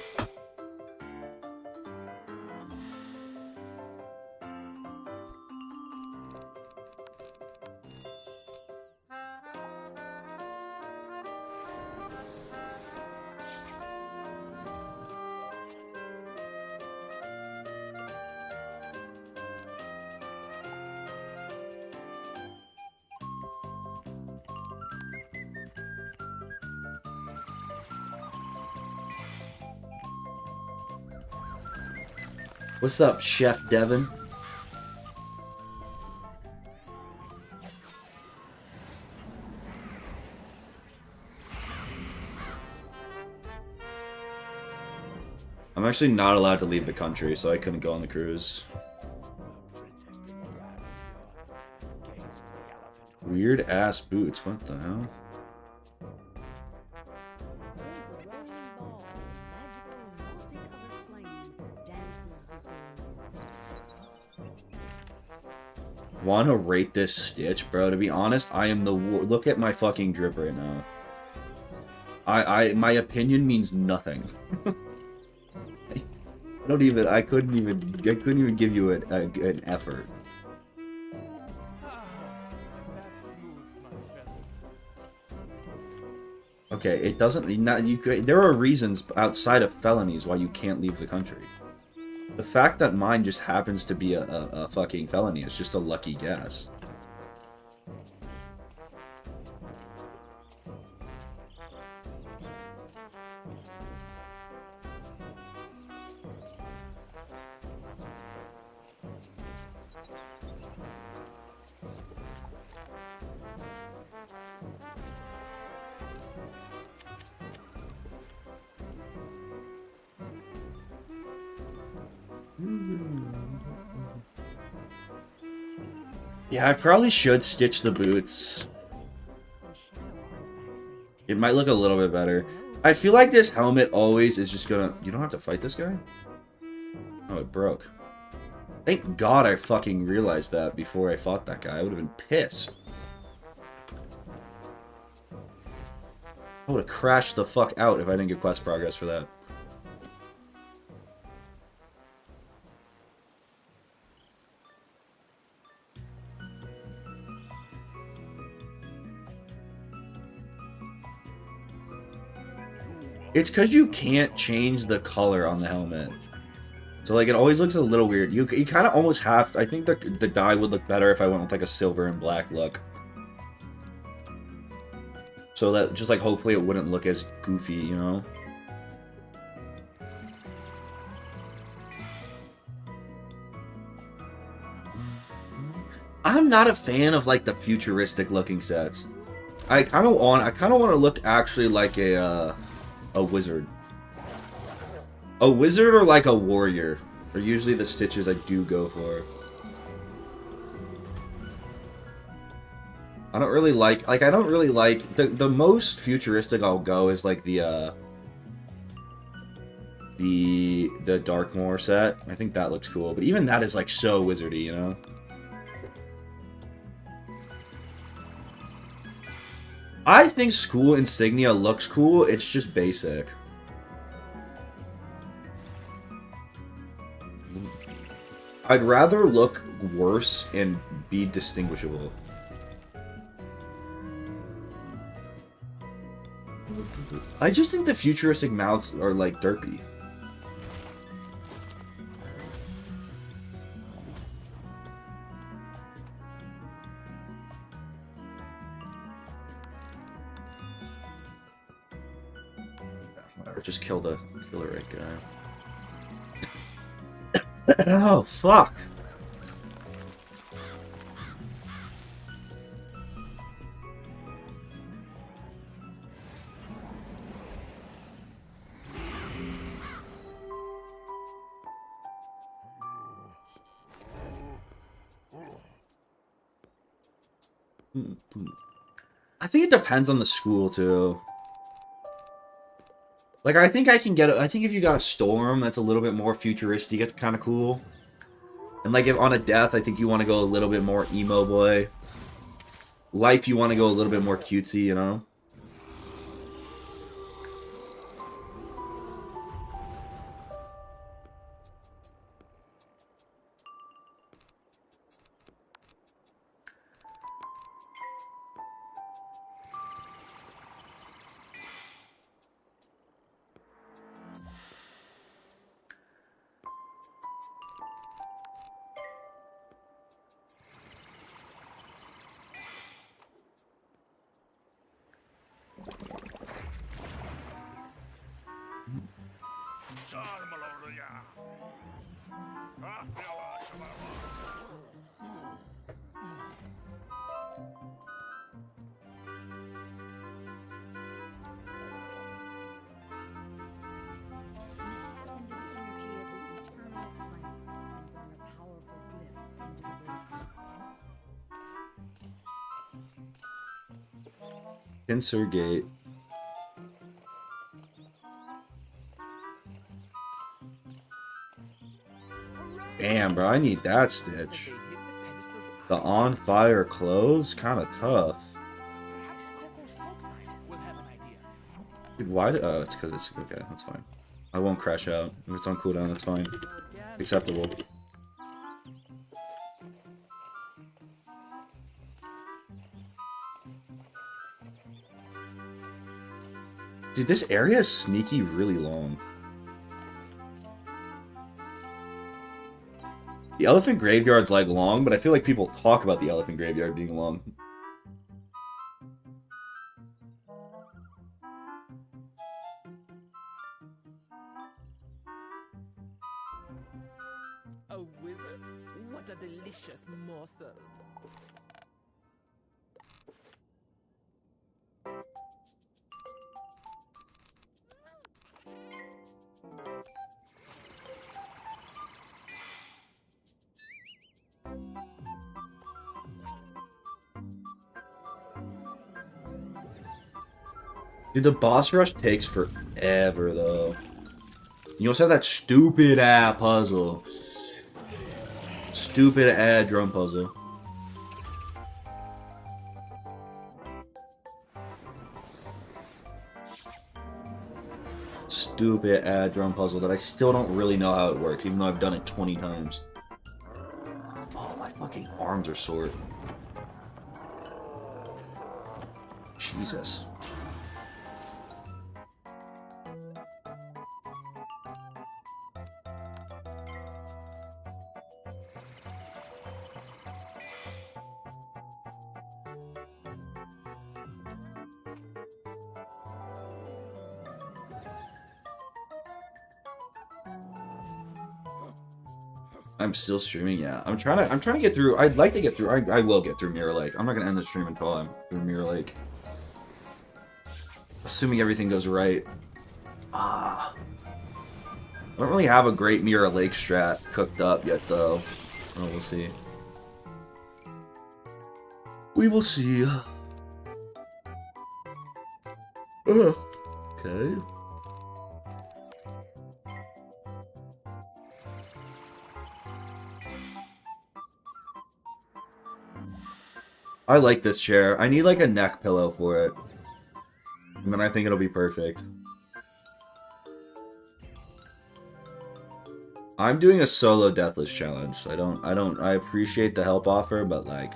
What's up, Chef Devin? I'm actually not allowed to leave the country, so I couldn't go on the cruise. Weird ass boots, what the hell? Wanna rate this Stitch, bro? To be honest, I am the look at my fucking drip right now. My opinion means nothing. I couldn't even give you an effort. Okay, it doesn't. There are reasons outside of felonies why you can't leave the country. The fact that mine just happens to be a fucking felony is just a lucky guess. Yeah, I probably should stitch the boots. It might look a little bit better. I feel like this helmet always is just gonna... You don't have to fight this guy? Oh, it broke. Thank God I fucking realized that before I fought that guy. I would have been pissed. I would have crashed the fuck out if I didn't get quest progress for that. It's because you can't change the color on the helmet. So, like, it always looks a little weird. You kind of almost have to... I think the dye would look better if I went with, like, a silver and black look. So that, just, like, hopefully it wouldn't look as goofy, you know? I'm not a fan of, like, the futuristic-looking sets. I kind of want to look actually like a wizard. A wizard or like a warrior are usually the stitches I do go for. I don't really like I don't really like the most futuristic I'll go is like the Darkmoor set. I think that looks cool, but even that is like so wizardy, you know. I think school insignia looks cool. It's just basic. I'd rather look worse and be distinguishable. I just think the futuristic mounts are like derpy. Whatever, just kill the right guy. Oh, fuck. I think it depends on the school, too. Like, I think I can get it. I think if you got a storm that's a little bit more futuristic, it's kind of cool. And, like, if on a death, I think you want to go a little bit more emo boy. Life, you want to go a little bit more cutesy, you know? Pincer Gate. Damn, bro, I need that stitch. The on fire clothes? Kind of tough. Dude, why? Oh, it's because it's okay. That's fine. I won't crash out. If it's on cooldown, that's fine. Acceptable. Dude, this area is sneaky really long. The elephant graveyard's like long, but I feel like people talk about the elephant graveyard being long. A wizard? What a delicious morsel. Dude, the boss rush takes forever, though. You also have that stupid-ass puzzle. Stupid-ass drum puzzle. Stupid-ass drum puzzle that I still don't really know how it works, even though I've done it 20 times. Oh, my fucking arms are sore. Jesus. I'm still streaming, yeah. I'm trying to get through. I'd like to get through. I will get through Mirror Lake. I'm not gonna end the stream until I'm through Mirror Lake. Assuming everything goes right. I don't really have a great Mirror Lake strat cooked up yet, though. Oh, we'll see. We will see. Okay. I like this chair. I need like a neck pillow for it. And then I think it'll be perfect. I'm doing a solo deathless challenge. I appreciate the help offer, but like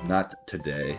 not today.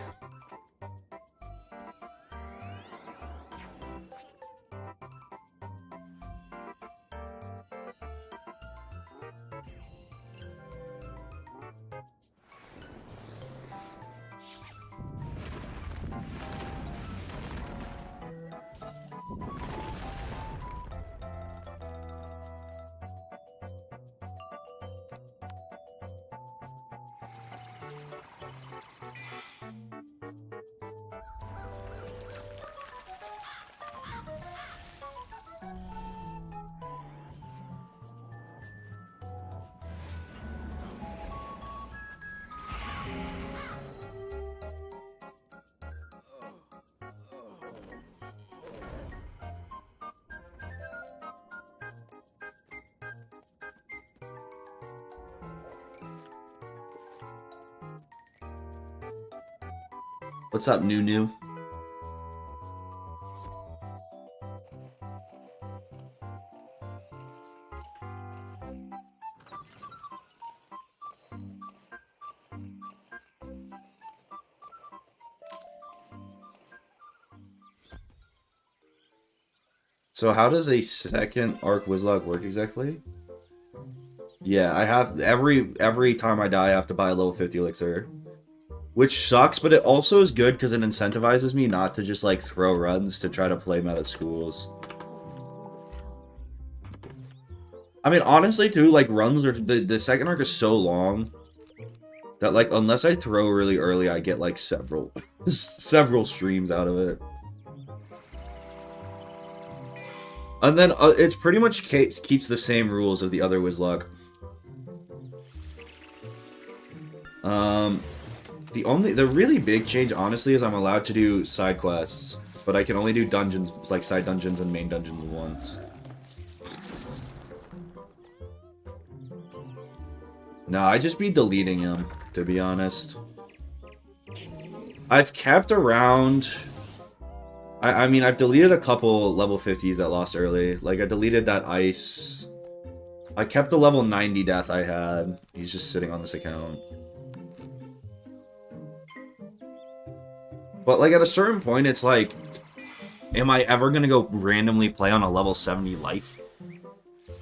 What's up, New? So how does a second arc Wizlocke work exactly? Yeah, I have every time I die I have to buy a level 50 elixir. Which sucks, but it also is good because it incentivizes me not to just like throw runs to try to play meta schools. I mean, honestly too, like runs are the second arc is so long that like unless I throw really early, I get like several streams out of it. And then it's pretty much keeps the same rules of the other Wizlocke. The really big change, honestly, is I'm allowed to do side quests, but I can only do dungeons, like side dungeons and main dungeons once. No, I just be deleting them, to be honest. I've kept around... I mean, I've deleted a couple level 50s that lost early. Like, I deleted that ice. I kept the level 90 death I had. He's just sitting on this account. But, like, at a certain point, it's like... Am I ever gonna go randomly play on a level 70 life?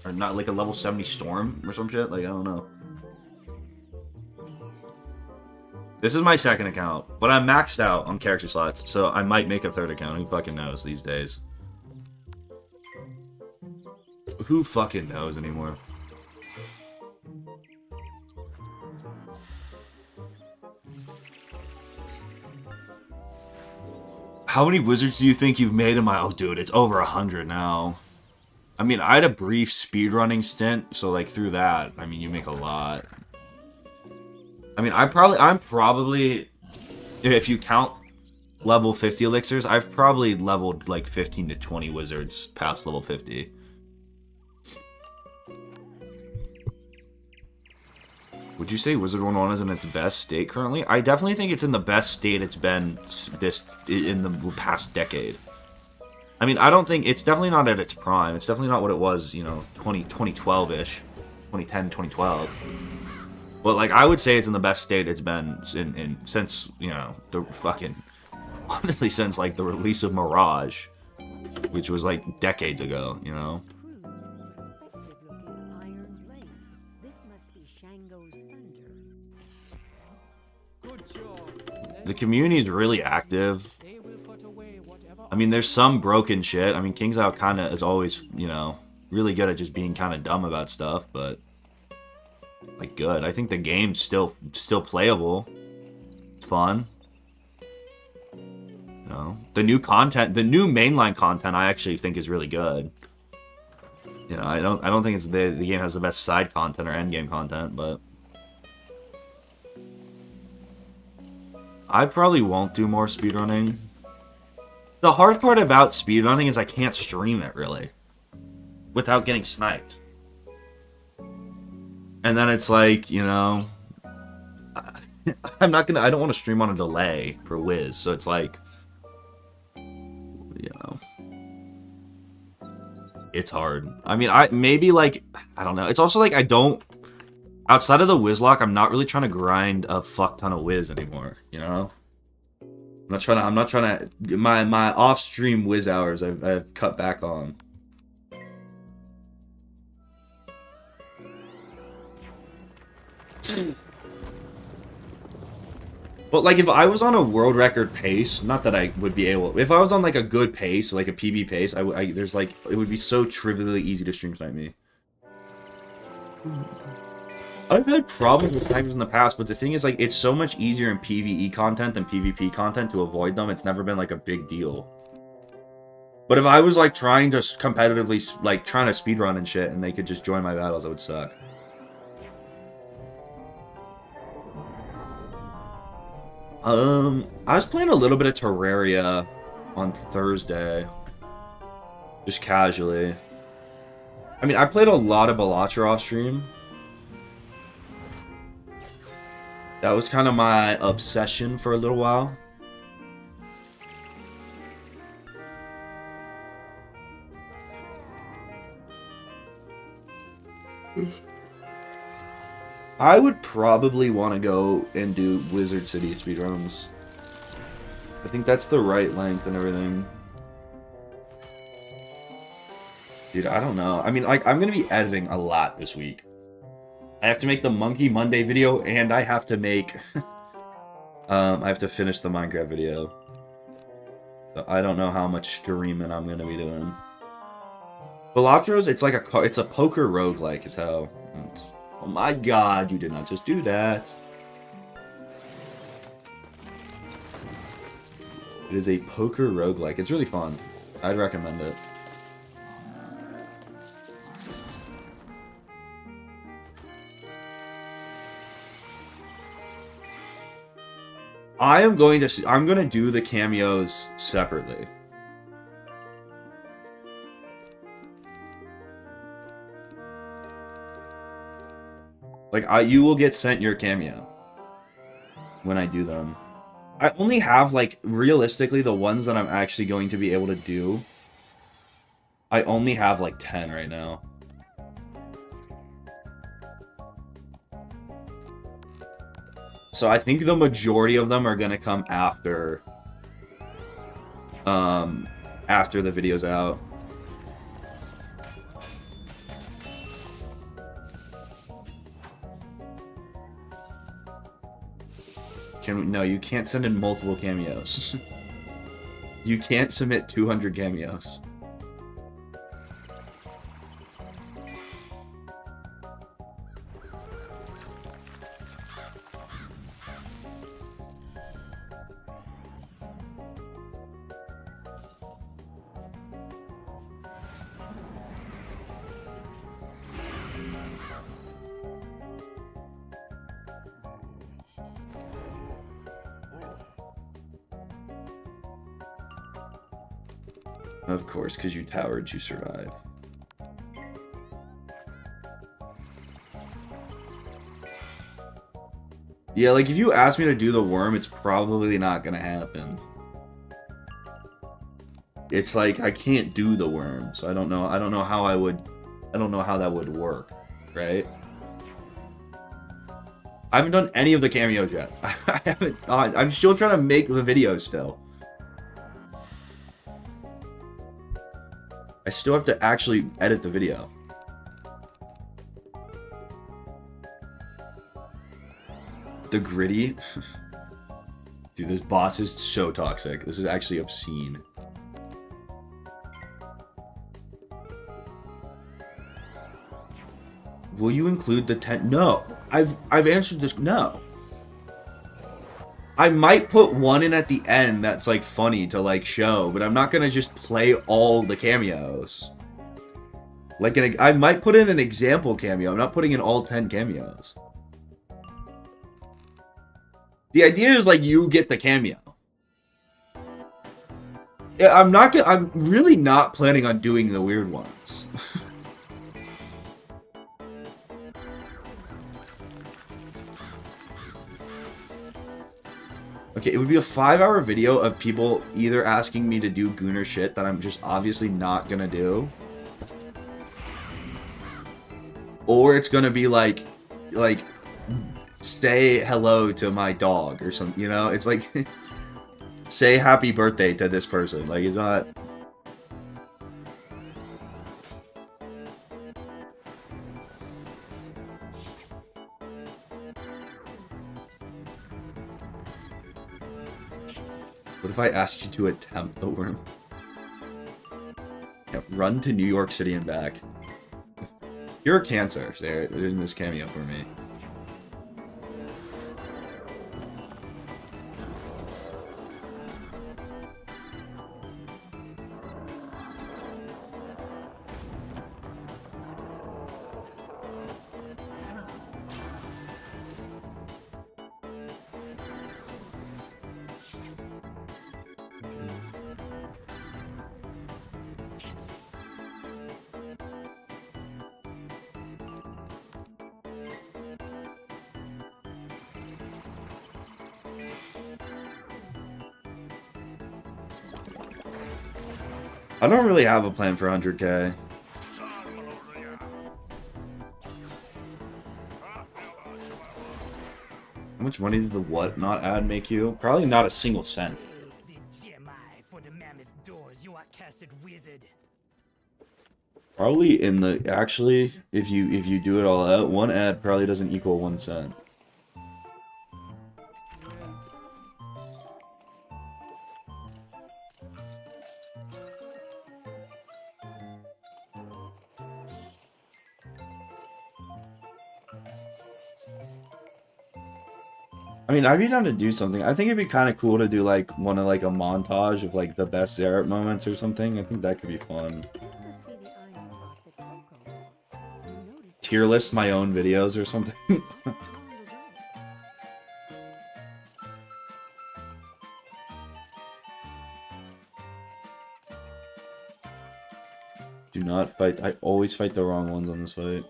Or not, like, a level 70 storm or some shit? Like, I don't know. This is my second account, but I'm maxed out on character slots, so I might make a third account. Who fucking knows these days? Who fucking knows anymore? How many wizards do you think you've made in my... Oh, dude, it's over 100 now. I mean, I had a brief speedrunning stint, so, like, through that, I mean, you make a lot. I mean, I'm probably, if you count level 50 elixirs, I've probably leveled like 15 to 20 wizards past level 50. Would you say Wizard 101 is in its best state currently? I definitely think it's in the best state it's been in the past decade. I mean, I don't think, it's definitely not at its prime. It's definitely not what it was, you know, 2012-ish, 2010, 2012. But, like, I would say it's in the best state it's been since, you know, honestly, since, like, the release of Mirage, which was, like, decades ago, you know? The community is really active. I mean, there's some broken shit. I mean, King's Out kind of is always, you know, really good at just being kind of dumb about stuff, but... like, good. I think the game's still playable. It's fun. You know, the new content, the new mainline content, I actually think is really good. You know, I don't think it's the game has the best side content or end game content, but I probably won't do more speedrunning. The hard part about speedrunning is I can't stream it, really. Without getting sniped. And then it's like, you know... I don't want to stream on a delay for Wiz, so it's like... You know... It's hard. I mean, I don't know. It's also like I don't... Outside of the Wizlocke, I'm not really trying to grind a fuck ton of Wiz anymore, you know? I'm not trying to... My off-stream Wiz hours I've cut back on. But, like, if I was on a world record pace, not that I would be able... If I was on, like, a good pace, like a PB pace, there's, like... It would be so trivially easy to stream snipe me. I've had problems with snipers in the past, but the thing is, like, it's so much easier in PvE content than PvP content to avoid them. It's never been, like, a big deal. But if I was, like, trying to competitively... Like, trying to speedrun and shit, and they could just join my battles, that would suck. I was playing a little bit of Terraria on Thursday. Just casually. I mean, I played a lot of ELIXIR off stream. That was kind of my obsession for a little while. I would probably want to go and do Wizard City speedruns. I think that's the right length and everything. Dude, I don't know. I mean, like, I'm going to be editing a lot this week. I have to make the Monkey Monday video, and I have to make... I have to finish the Minecraft video. So I don't know how much streaming I'm going to be doing. Velocros, it's like it's a poker roguelike is how... Oh my god, you did not just do that. It is a poker roguelike. It's really fun. I'd recommend it. I'm going to do the cameos separately. Like, you will get sent your cameo when I do them. I only have, like, realistically, the ones that I'm actually going to be able to do. I only have, like, 10 right now. So I think the majority of them are going to come after... after the video's out. No, you can't send in multiple cameos. You can't submit 200 cameos. Of course, because you towered, you survive. Yeah, like, if you ask me to do the worm, it's probably not gonna happen. It's like, I can't do the worm, so I don't know how that would work, right? I haven't done any of the cameos yet. I haven't, I'm still trying to make the video still. I still have to actually edit the video. The gritty. Dude, this boss is so toxic. This is actually obscene. Will you include the 10? No. I've answered this. No. I might put one in at the end that's, like, funny to, like, show, but I'm not gonna just play all the cameos. Like, I might put in an example cameo. I'm not putting in all 10 cameos. The idea is like you get the cameo. Yeah, I'm really not planning on doing the weird ones. Okay, it would be a 5-hour video of people either asking me to do gooner shit that I'm just obviously not gonna do. Or it's gonna be like, say hello to my dog or something, you know? It's like, say happy birthday to this person. Like, it's not... What if I asked you to attempt the worm? Yeah, run to New York City and back. You're a cancer, Sarah, in this cameo for me. I don't really have a plan for 100k. How much money did the what not ad make you? Probably not a single cent. Probably in the actually, if you do it all out, one ad probably doesn't equal 1 cent. I mean, I'd be down to do something. I think it'd be kind of cool to do like a montage of like the best Zareth moments or something. I think that could be fun. Tier list my own videos or something. Do not fight. I always fight the wrong ones on this fight.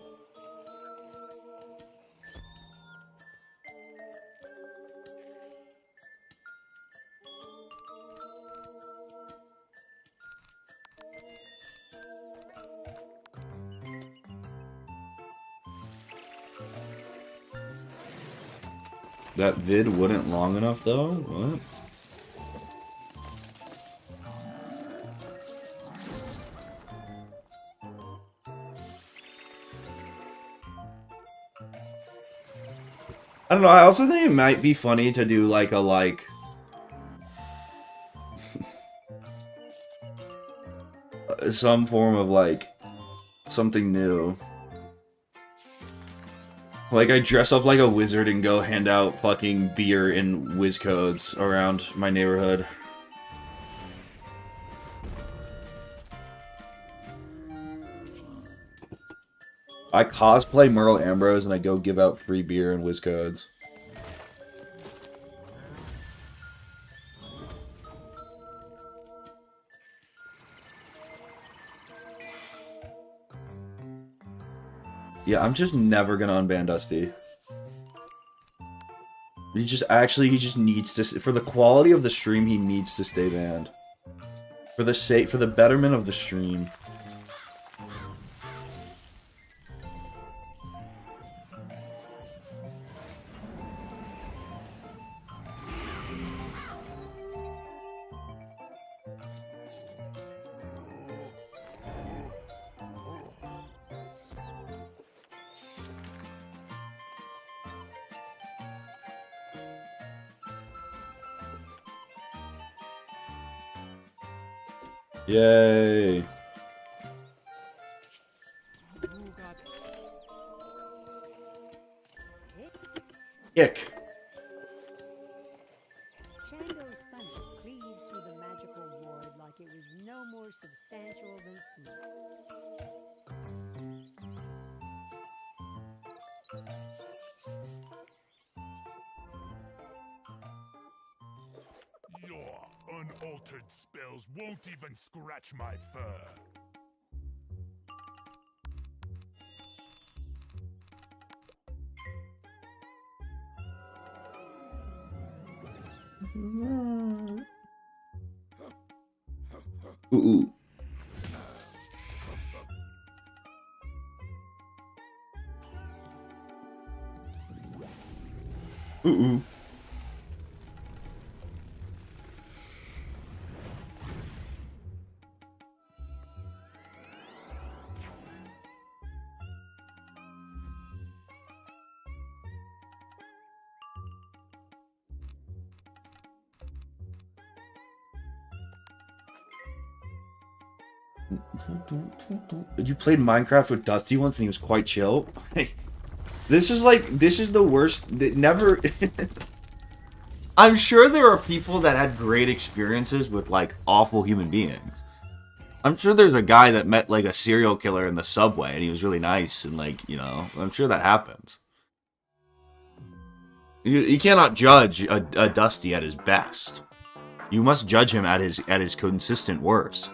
That vid wouldn't long enough though? What? I don't know, I also think it might be funny to do like a some form of like something new. Like, I dress up like a wizard and go hand out fucking beer and whiz codes around my neighborhood. I cosplay Merle Ambrose and I go give out free beer and whiz codes. Yeah, I'm just never gonna unban Dusty. He just needs to, for the quality of the stream, he needs to stay banned. For the betterment of the stream. Yay! Ick. Shando's thunder cleaves through the magical void like it was no more substantial than smoke. Your unaltered spells won't even scratch my fur. Ooh. Ooh. You played Minecraft with Dusty once and he was quite chill. This is the worst. Never. I'm sure there are people that had great experiences with like awful human beings. I'm sure there's a guy that met like a serial killer in the subway and he was really nice and like, you know, I'm sure that happens. You cannot judge a Dusty at his best. You must judge him at his consistent worst.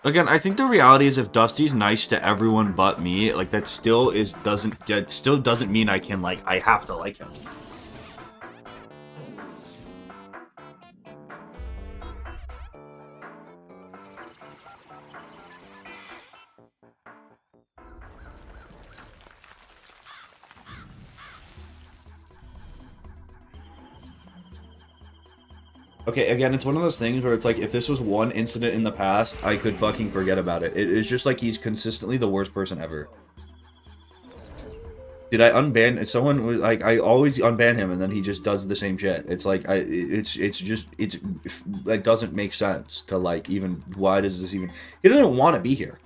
Again, I think the reality is if Dusty's nice to everyone but me, like that still doesn't mean I can like I have to like him. Okay, again, it's one of those things where it's like, if this was one incident in the past, I could fucking forget about it. It's just like he's consistently the worst person ever. Did I unban someone? Was like, I always unban him, and then he just does the same shit. It's like, it's like doesn't make sense to like even. Why does this even? He doesn't want to be here.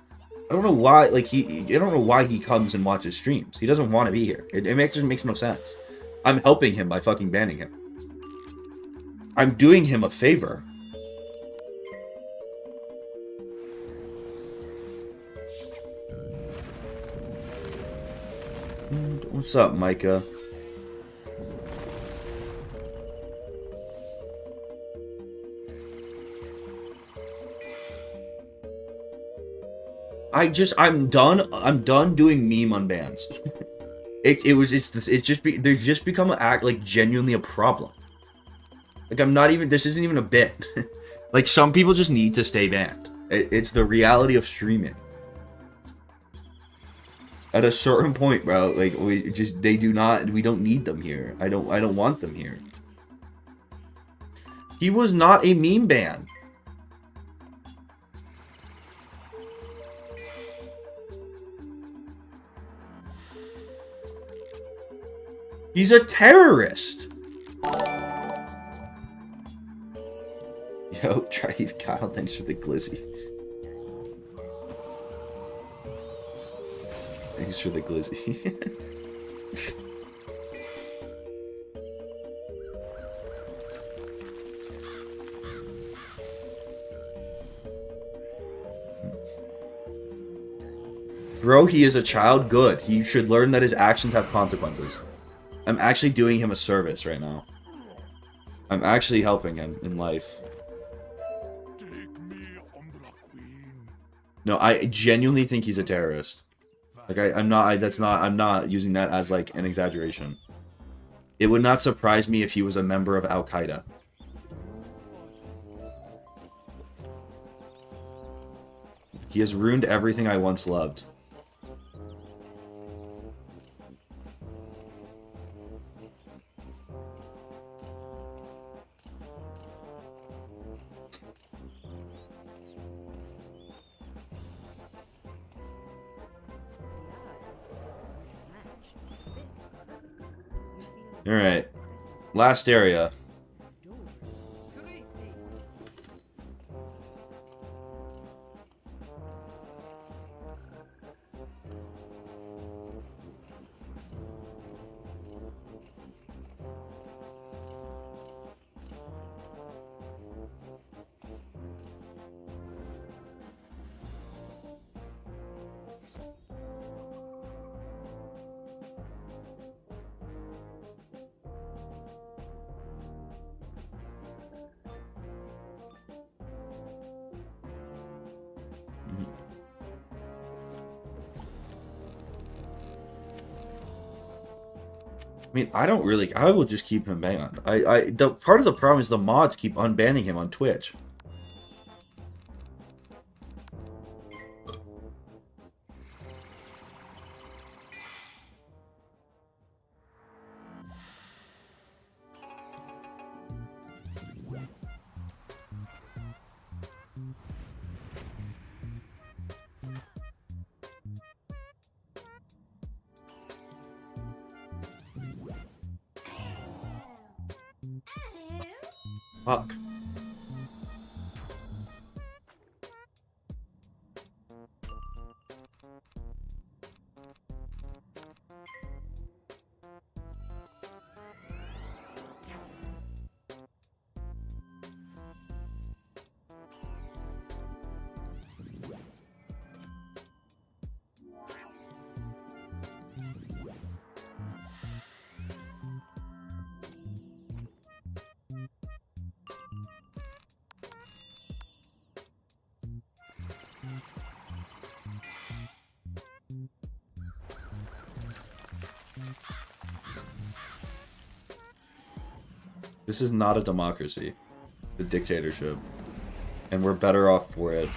I don't know why. Like I don't know why he comes and watches streams. He doesn't want to be here. It makes no sense. I'm helping him by fucking banning him. I'm doing him a favor. What's up, Micah? I'm done doing meme unbans. They've just become an act like genuinely a problem. Like I'm not even. This isn't even a bit. Like some people just need to stay banned. It's the reality of streaming. At a certain point, bro, like we don't need them here. I don't want them here. He was not a meme ban. He's a terrorist. Yo, Drive Kyle, thanks for the glizzy. Thanks for the glizzy. Bro, he is a child. Good. He should learn that his actions have consequences. I'm actually doing him a service right now. I'm actually helping him in life. No, I genuinely think he's a terrorist. Like I'm not using that as like an exaggeration. It would not surprise me if he was a member of Al Qaeda. He has ruined everything I once loved. Alright. Last area. I mean, I don't really. I will just keep him banned. The part of the problem is the mods keep unbanning him on Twitch. Fuck. This is not a democracy. It's a dictatorship. And we're better off for it.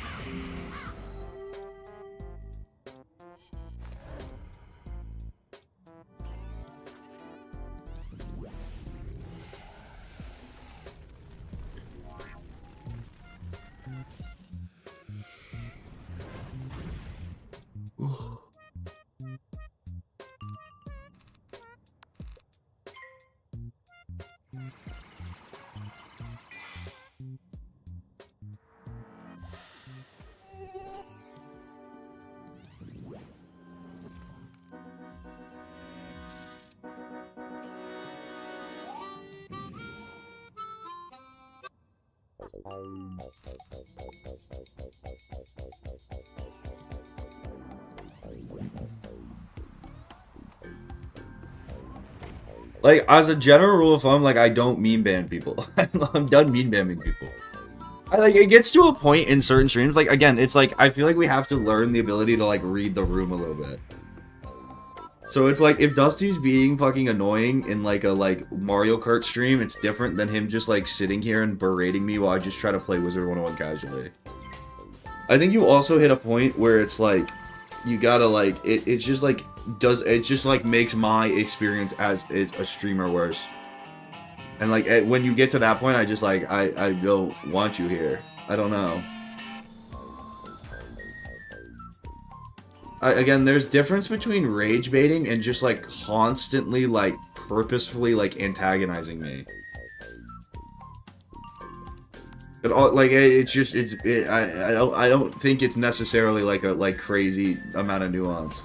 Like, as a general rule of thumb, like, I don't meme ban people. I'm done meme banning people. Like, it gets to a point in certain streams, like, again, it's like, I feel like we have to learn the ability to, like, read the room a little bit. So it's like, if Dusty's being fucking annoying in, like, a, like, Mario Kart stream, it's different than him just, like, sitting here and berating me while I just try to play Wizard 101 casually. I think you also hit a point where it's like, you gotta, like, it's just, like, it just, like, makes my experience as a streamer worse. And, like, when you get to that point, I just, like, I don't want you here. I don't know. Again, there's difference between rage baiting and just, like, constantly, like, purposefully, like, antagonizing me. But all, like, it's just, I don't think it's necessarily, like, a, like, crazy amount of nuance.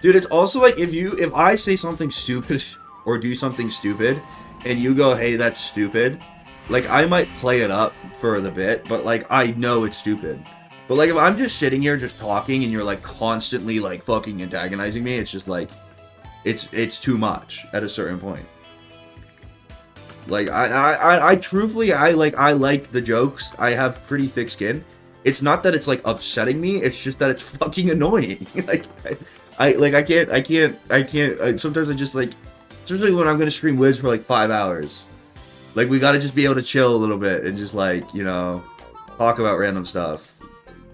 Dude, it's also like, if I say something stupid or do something stupid and you go, hey, that's stupid, like, I might play it up for the bit, but, like, I know it's stupid. But, like, if I'm just sitting here just talking and you're, like, constantly, like, fucking antagonizing me, it's just, like, it's too much at a certain point. Like, I truthfully, I like the jokes. I have pretty thick skin. It's not that it's, like, upsetting me, it's just that it's fucking annoying. Like, I can't, sometimes I just, like, especially when I'm gonna stream Wiz for, like, 5 hours. Like, we gotta just be able to chill a little bit and just, like, you know, talk about random stuff.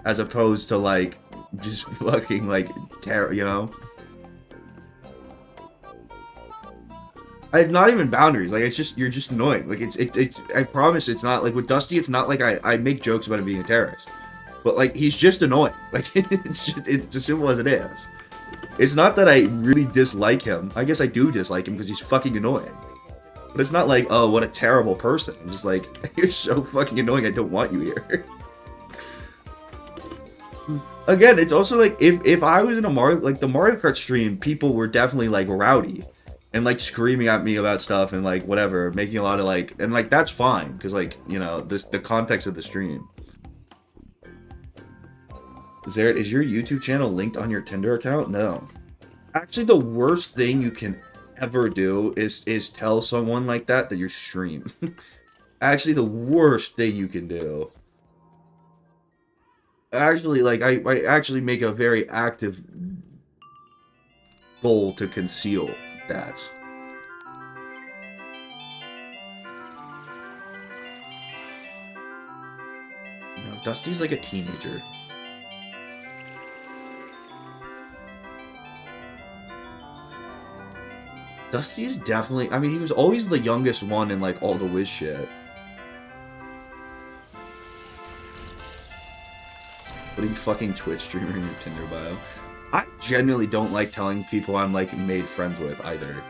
As opposed to, like, just fucking, like, you know? It's not even boundaries. Like, it's just, you're just annoying. Like, I promise it's not, like, with Dusty, it's not like I make jokes about him being a terrorist. But, like, he's just annoying. Like, it's as simple as it is. It's not that I really dislike him. I guess I do dislike him because he's fucking annoying. But it's not like, oh, what a terrible person. I'm just like, you're so fucking annoying, I don't want you here. Again, it's also like, if I was in a Mario, like, the Mario Kart stream, people were definitely, like, rowdy. And, like, screaming at me about stuff and, like, whatever. Making a lot of, like, and, like, that's fine. Because, like, you know, the context of the stream. Zaret, is your YouTube channel linked on your Tinder account? No. Actually, the worst thing you can ever do is tell someone like that you stream. Actually, the worst thing you can do. Actually, like, I actually make a very active goal to conceal that. No, Dusty's like a teenager. Dusty is definitely... I mean, he was always the youngest one in, like, all the Wiz shit. Putting fucking Twitch streamer in your Tinder bio. I genuinely don't like telling people I'm, like, made friends with, either.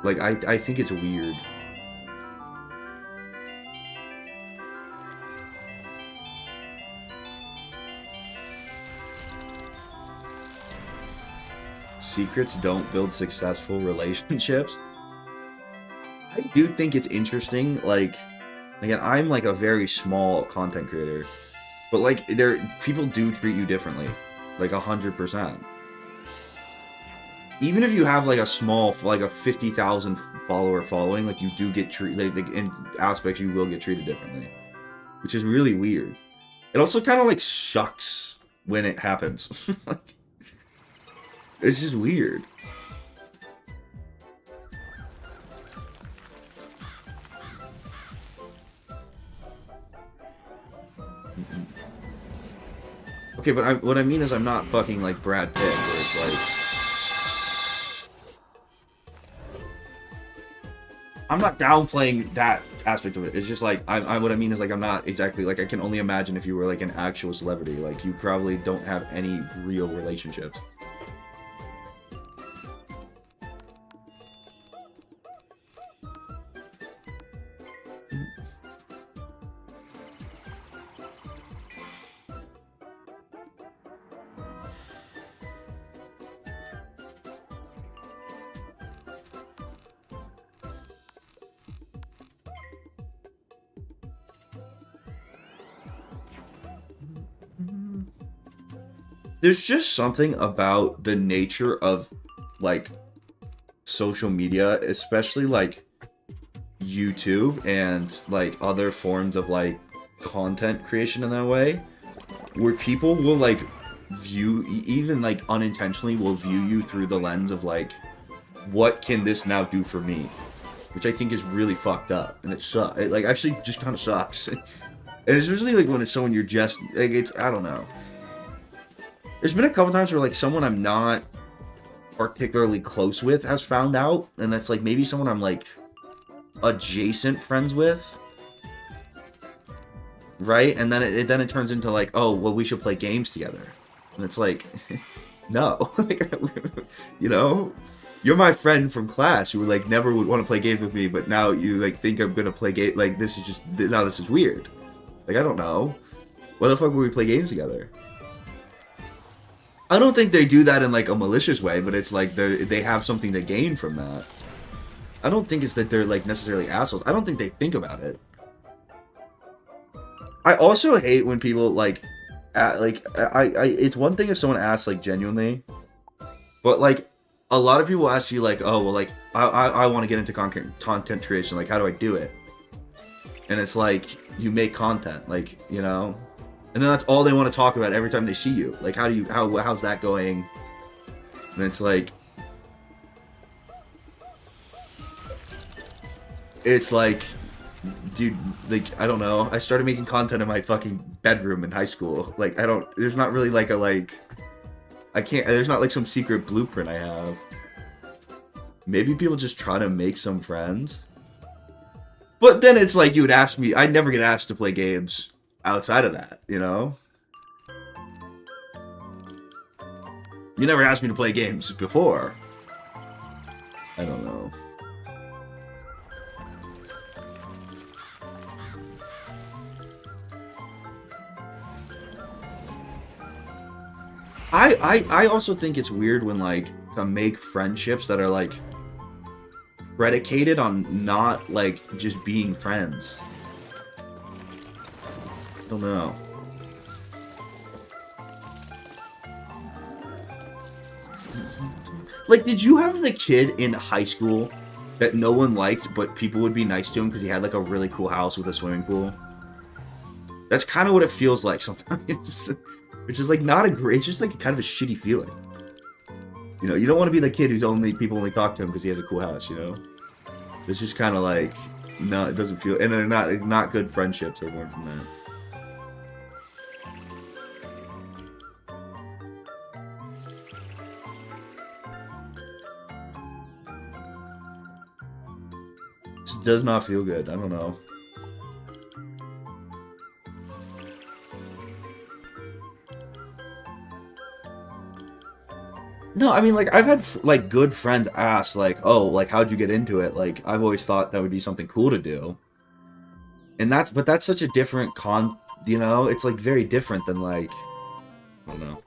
Like, I think it's weird. Secrets don't build successful relationships. I do think it's interesting, like, again, I'm like a very small content creator, but like, people do treat you differently, like 100%. Even if you have like a small, like a 50,000 follower following, like you do get treated, like in aspects you will get treated differently, which is really weird. It also kind of like sucks when it happens. Like, it's just weird. Okay, but what I mean is I'm not fucking like Brad Pitt, where it's like... I'm not downplaying that aspect of it. It's just like, what I mean is like, I'm not exactly, like, I can only imagine if you were like an actual celebrity. Like, you probably don't have any real relationships. There's just something about the nature of, like, social media, especially, like, YouTube and, like, other forms of, like, content creation in that way, where people will, like, view, even, like, unintentionally will view you through the lens of, like, what can this now do for me? Which I think is really fucked up, and it sucks. It, like, actually just kind of sucks. And especially, like, when it's someone you're just, like, it's, I don't know. There's been a couple times where, like, someone I'm not particularly close with has found out, and that's, like, maybe someone I'm, like, adjacent friends with, right? And then it turns into, like, oh, well, we should play games together. And it's like, no. You know? You're my friend from class who, like, never would want to play games with me, but now you, like, think I'm gonna play game. Like, this is just, now this is weird. Like, I don't know. Why the fuck would we play games together? I don't think they do that in, like, a malicious way, but it's like they have something to gain from that. I don't think it's that they're, like, necessarily assholes. I don't think they think about it. I also hate when people, like, it's one thing if someone asks, like, genuinely, but, like, a lot of people ask you, like, oh, well, like, I want to get into content creation, like, how do I do it? And it's like, you make content, like, you know? And then that's all they want to talk about every time they see you. Like, how's that going? And it's like... It's like... Dude, like, I don't know. I started making content in my fucking bedroom in high school. Like, there's not really, like, there's not, like, some secret blueprint I have. Maybe people just try to make some friends. But then it's like, you would ask me... I'd never get asked to play games outside of that, you know? You never asked me to play games before. I don't know. I also think it's weird when, like, to make friendships that are, like, predicated on not, like, just being friends. I don't know. Like, did you have the kid in high school that no one liked, but people would be nice to him because he had, like, a really cool house with a swimming pool? That's kind of what it feels like sometimes. Which is, like, not a great... It's just, like, kind of a shitty feeling. You know, you don't want to be the kid who's people only talk to him because he has a cool house, you know? It's just kind of like, no, it doesn't feel, and they're not good friendships or more from that. This does not feel good. I don't know. No, I mean, like, I've had, like, good friends ask, like, oh, like, how'd you get into it? Like, I've always thought that would be something cool to do. And but that's such a different you know? It's, like, very different than, like, I don't know.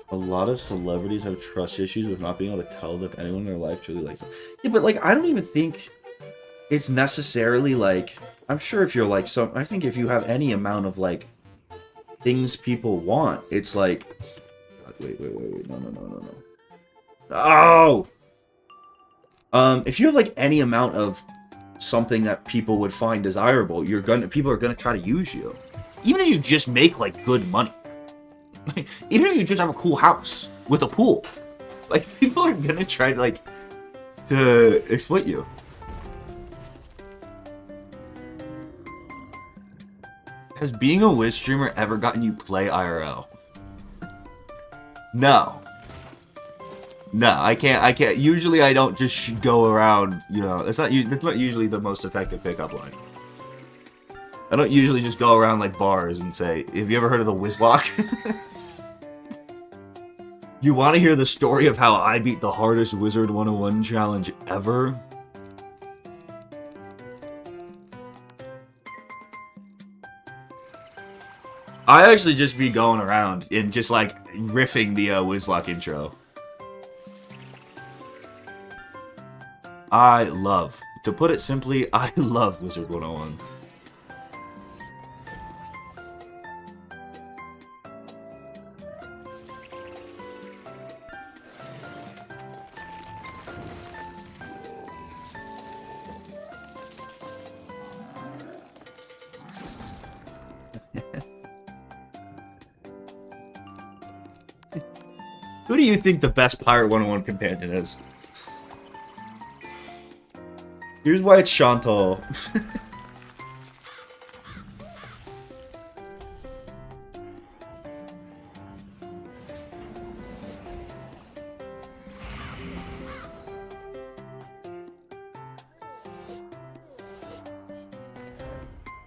A lot of celebrities have trust issues with not being able to tell if anyone in their life truly likes them. Yeah, but like, I don't even think it's necessarily like, I'm sure if you're like I think if you have any amount of like things people want, it's like, wait, no. Oh! If you have like any amount of something that people would find desirable, people are gonna try to use you. Even if you just make like good money. Even if you just have a cool house with a pool, like, people are gonna try to, like, to exploit you. Has being a Wiz streamer ever gotten you play IRL? No. No, I can't. Usually I don't just go around, you know, that's not usually the most effective pickup line. I don't usually just go around, like, bars and say, have you ever heard of the Wizlocke? You want to hear the story of how I beat the hardest Wizard 101 challenge ever? I actually just be going around and just, like, riffing the Wizlocke intro. To put it simply, I love Wizard 101. Who do you think the best Pirate 101 companion is? Here's why it's Chantal.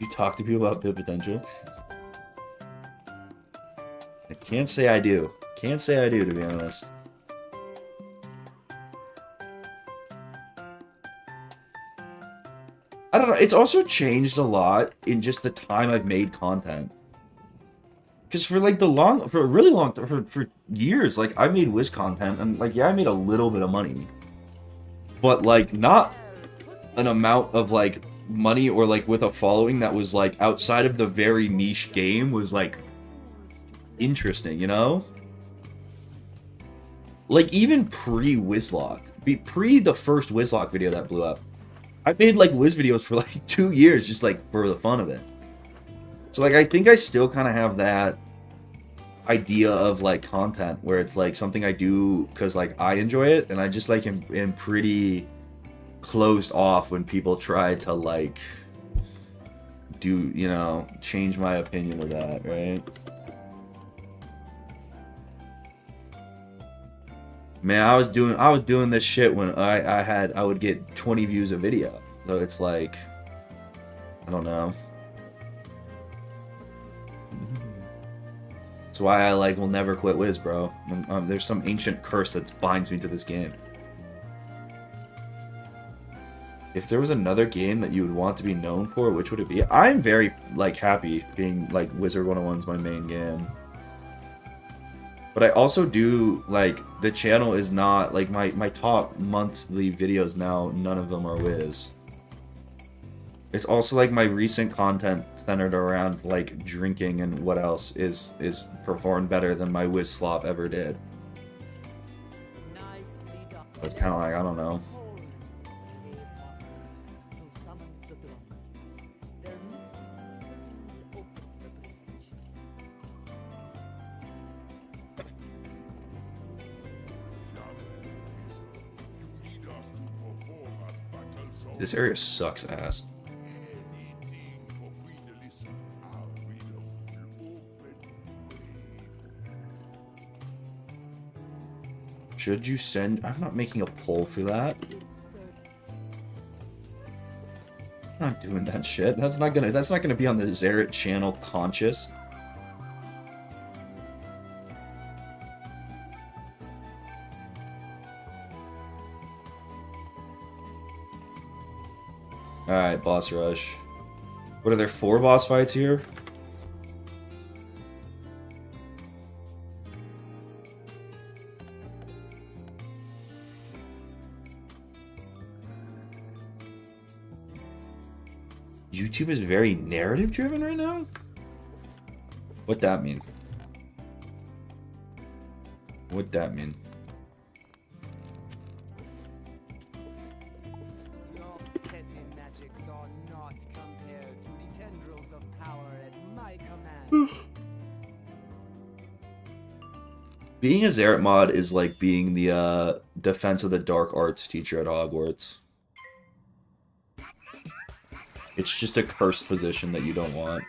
You talk to people about bit potential? I can't say I do. Can't say I do, to be honest. I don't know, it's also changed a lot in just the time I've made content. Because for like for years, like, I made Wiz content, and like, yeah, I made a little bit of money. But like, not an amount of like money or like with a following that was like outside of the very niche game was like interesting, you know? Like, even pre-Wizlocke, pre the first Wizlocke video that blew up, I made like Wiz videos for like 2 years just like for the fun of it. So like, I think I still kind of have that idea of like content where it's like something I do because like I enjoy it, and I just like am pretty closed off when people try to like do, you know, change my opinion of that, right? Man, I was doing this shit when I would get 20 views a video. So it's like, I don't know. That's why I like will never quit Wiz, bro. There's some ancient curse that binds me to this game. If there was another game that you would want to be known for, which would it be? I'm very like happy being like Wizard 101's my main game. But I also do, like, the channel is not, like, my top monthly videos now, none of them are Wiz. It's also like my recent content centered around like drinking and what else is performed better than my Wizlocke ever did. So it's kind of like, I don't know. This area sucks ass. Should you send? I'm not making a poll for that. I'm not doing that shit. That's not gonna be on the Zerit channel conscious. Alright, boss rush. What are there, 4 boss fights here? YouTube is very narrative driven right now? What'd that mean? What'd that mean? Your petty magics are not compared to the tendrils of power at my command. Being a Zerit mod is like being the Defense of the Dark Arts teacher at Hogwarts. It's just a cursed position that you don't want.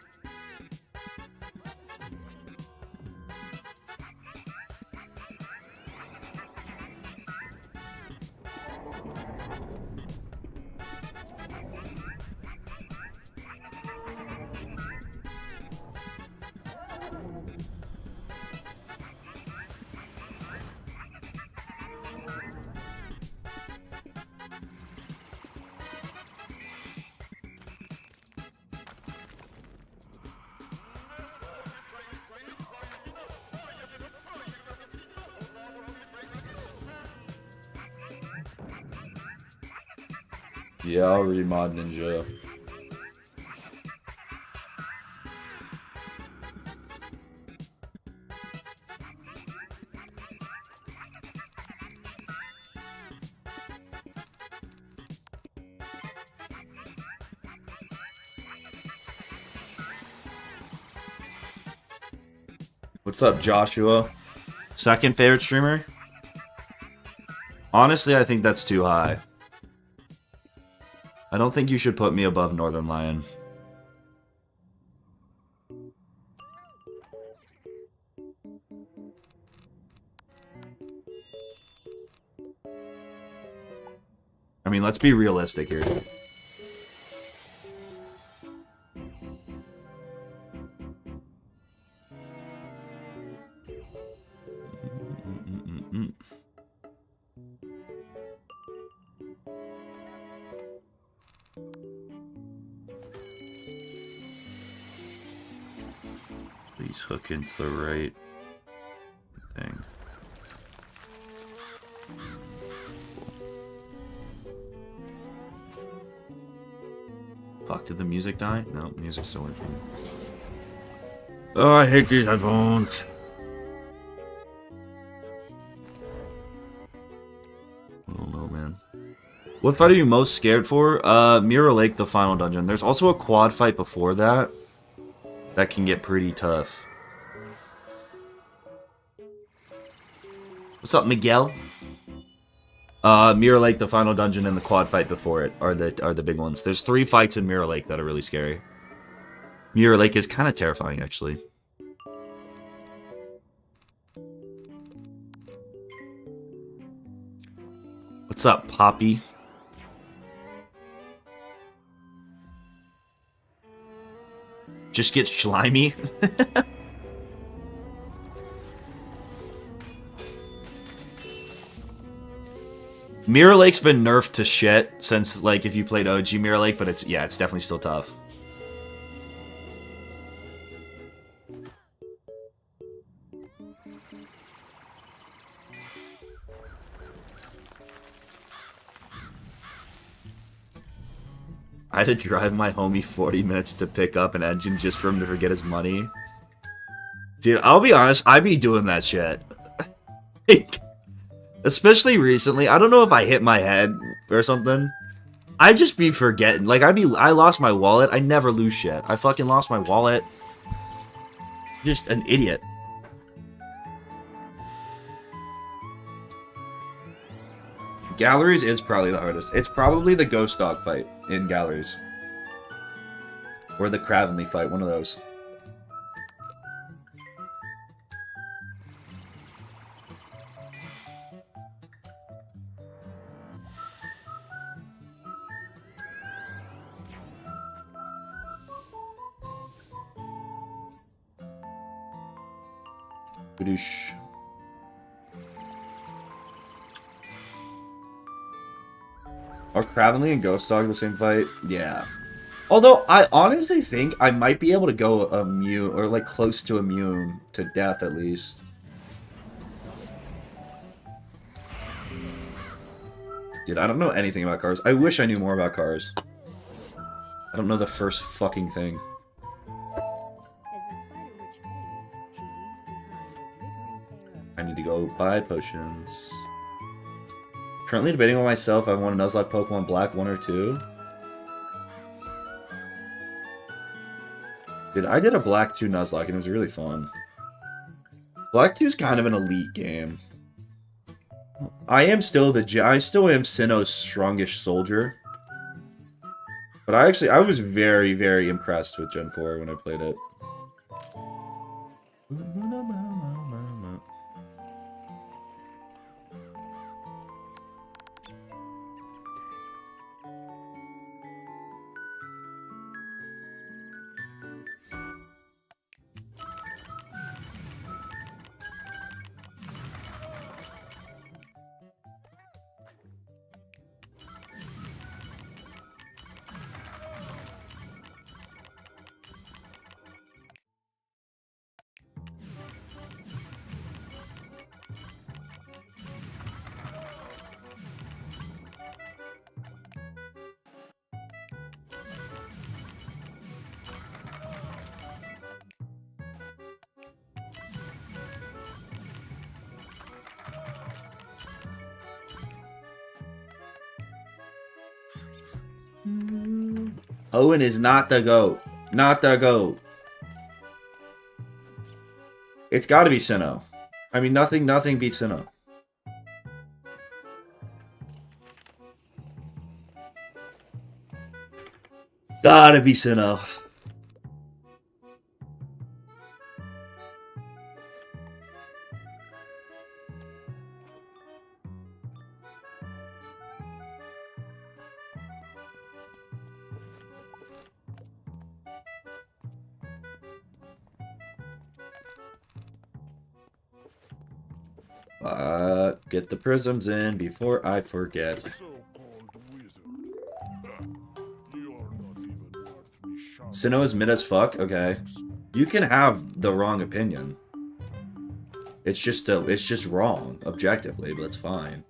Yeah, I'll remod Ninja. What's up, Joshua? Second favorite streamer? Honestly, I think that's too high. I don't think you should put me above Northern Lion. I mean, let's be realistic here. Please hook into the right thing. Fuck, did the music die? No, music's still working. Oh, I hate these headphones. I don't know, man. What fight are you most scared for? Mirror Lake, the final dungeon. There's also a quad fight before that. That can get pretty tough. What's up, Miguel? Mirror Lake, the final dungeon, and the quad fight before it are the big ones. There's 3 fights in Mirror Lake that are really scary. Mirror Lake is kind of terrifying, actually. What's up, Poppy? Just get slimy. Mirror Lake's been nerfed to shit since, like, if you played OG Mirror Lake, but it's definitely still tough. I had to drive my homie 40 minutes to pick up an engine just for him to forget his money. Dude, I'll be honest, I be doing that shit. Especially recently, I don't know if I hit my head or something. I just be forgetting. Like, I lost my wallet. I never lose shit. I fucking lost my wallet. Just an idiot. Galleries is probably the hardest. It's probably the ghost dog fight in galleries. Or the Cravenly fight, one of those. Badoosh. Are Cravenly and Ghost Dog the same fight? Yeah. Although, I honestly think I might be able to go immune, or like close to immune to death at least. Dude, I don't know anything about cars. I wish I knew more about cars. I don't know the first fucking thing. I need to go buy potions. Currently debating with myself, I want a Nuzlocke Pokemon Black 1 or 2. Dude, I did a Black 2 Nuzlocke and it was really fun. Black 2 is kind of an elite game. I still am Sinnoh's strongest soldier. But I was very, very impressed with Gen 4 when I played it. Owen is not the GOAT. Not the GOAT. It's gotta be Sinnoh. I mean, nothing beats Sinnoh. Gotta be Sinnoh. Get the prisms in before I forget. Sinnoh is mid as fuck? Okay. You can have the wrong opinion. It's just wrong, objectively, but it's fine.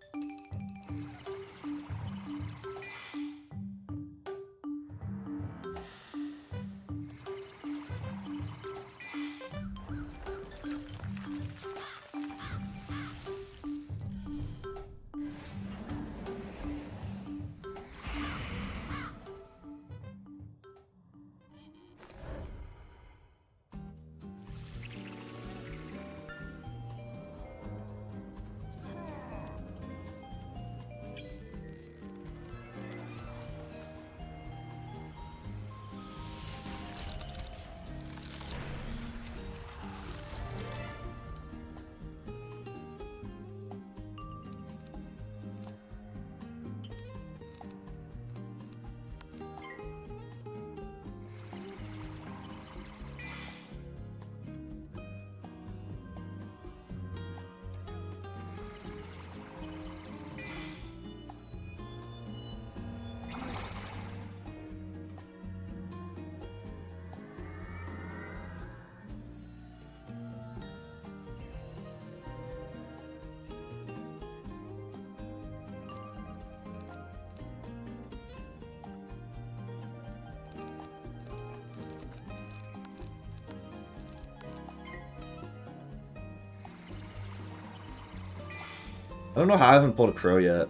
I don't know how I haven't pulled a crow yet.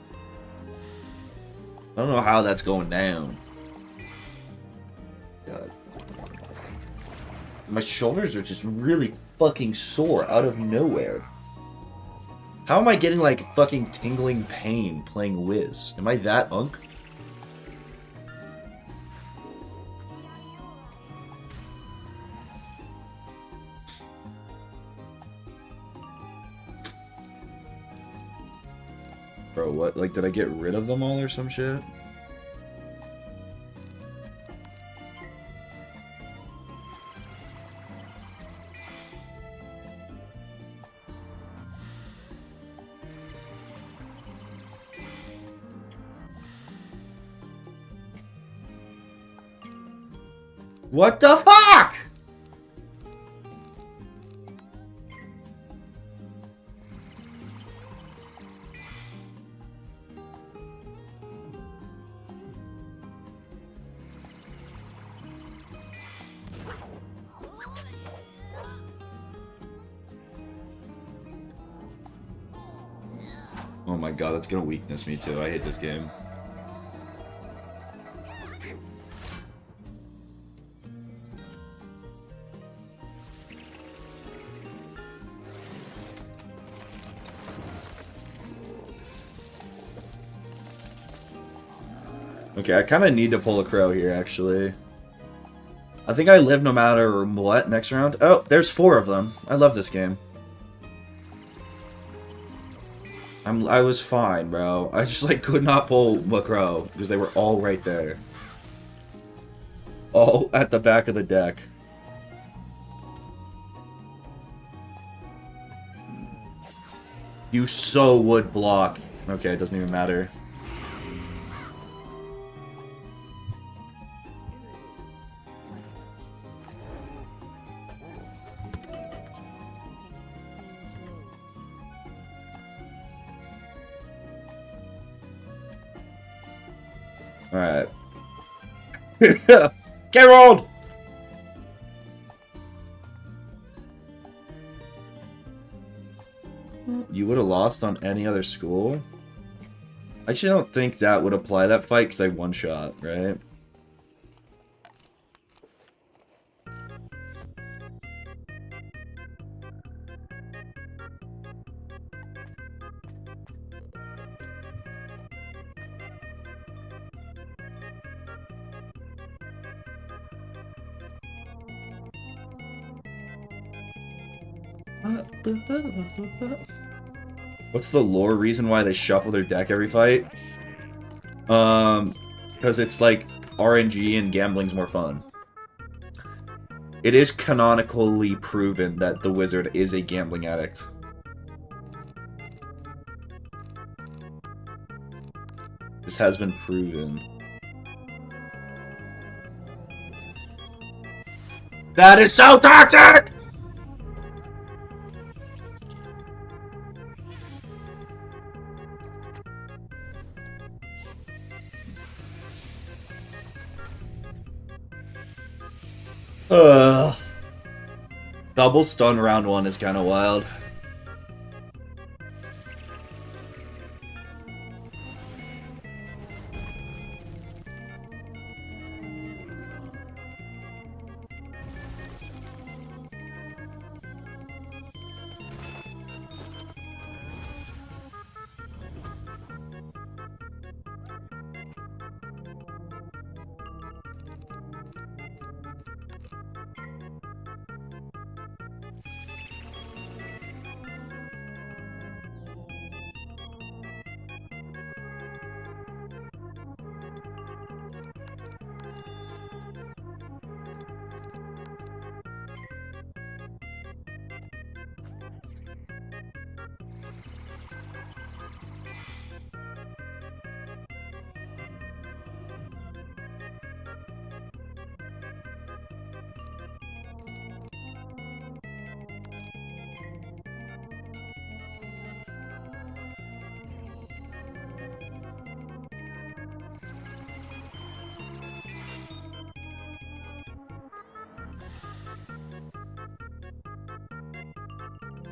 I don't know how that's going down. God. My shoulders are just really fucking sore out of nowhere. How am I getting like fucking tingling pain playing Wiz? Am I that unk? Bro, what? Like, did I get rid of them all or some shit? What the fuck? Oh my god, that's gonna weakness me too. I hate this game. Okay, I kind of need to pull a crow here, actually. I think I live no matter what next round. Oh, there's 4 of them. I love this game. I was fine, bro. I just, like, could not pull a crow because they were all right there. All at the back of the deck. You so would block. Okay, it doesn't even matter. Alright. Gerald! You would have lost on any other school? I actually don't think that would apply that fight because I one-shot, right? What's the lore reason why they shuffle their deck every fight? Because it's like RNG and gambling's more fun. It is canonically proven that the wizard is a gambling addict. This has been proven. That is so toxic! Double stun round 1 is kind of wild.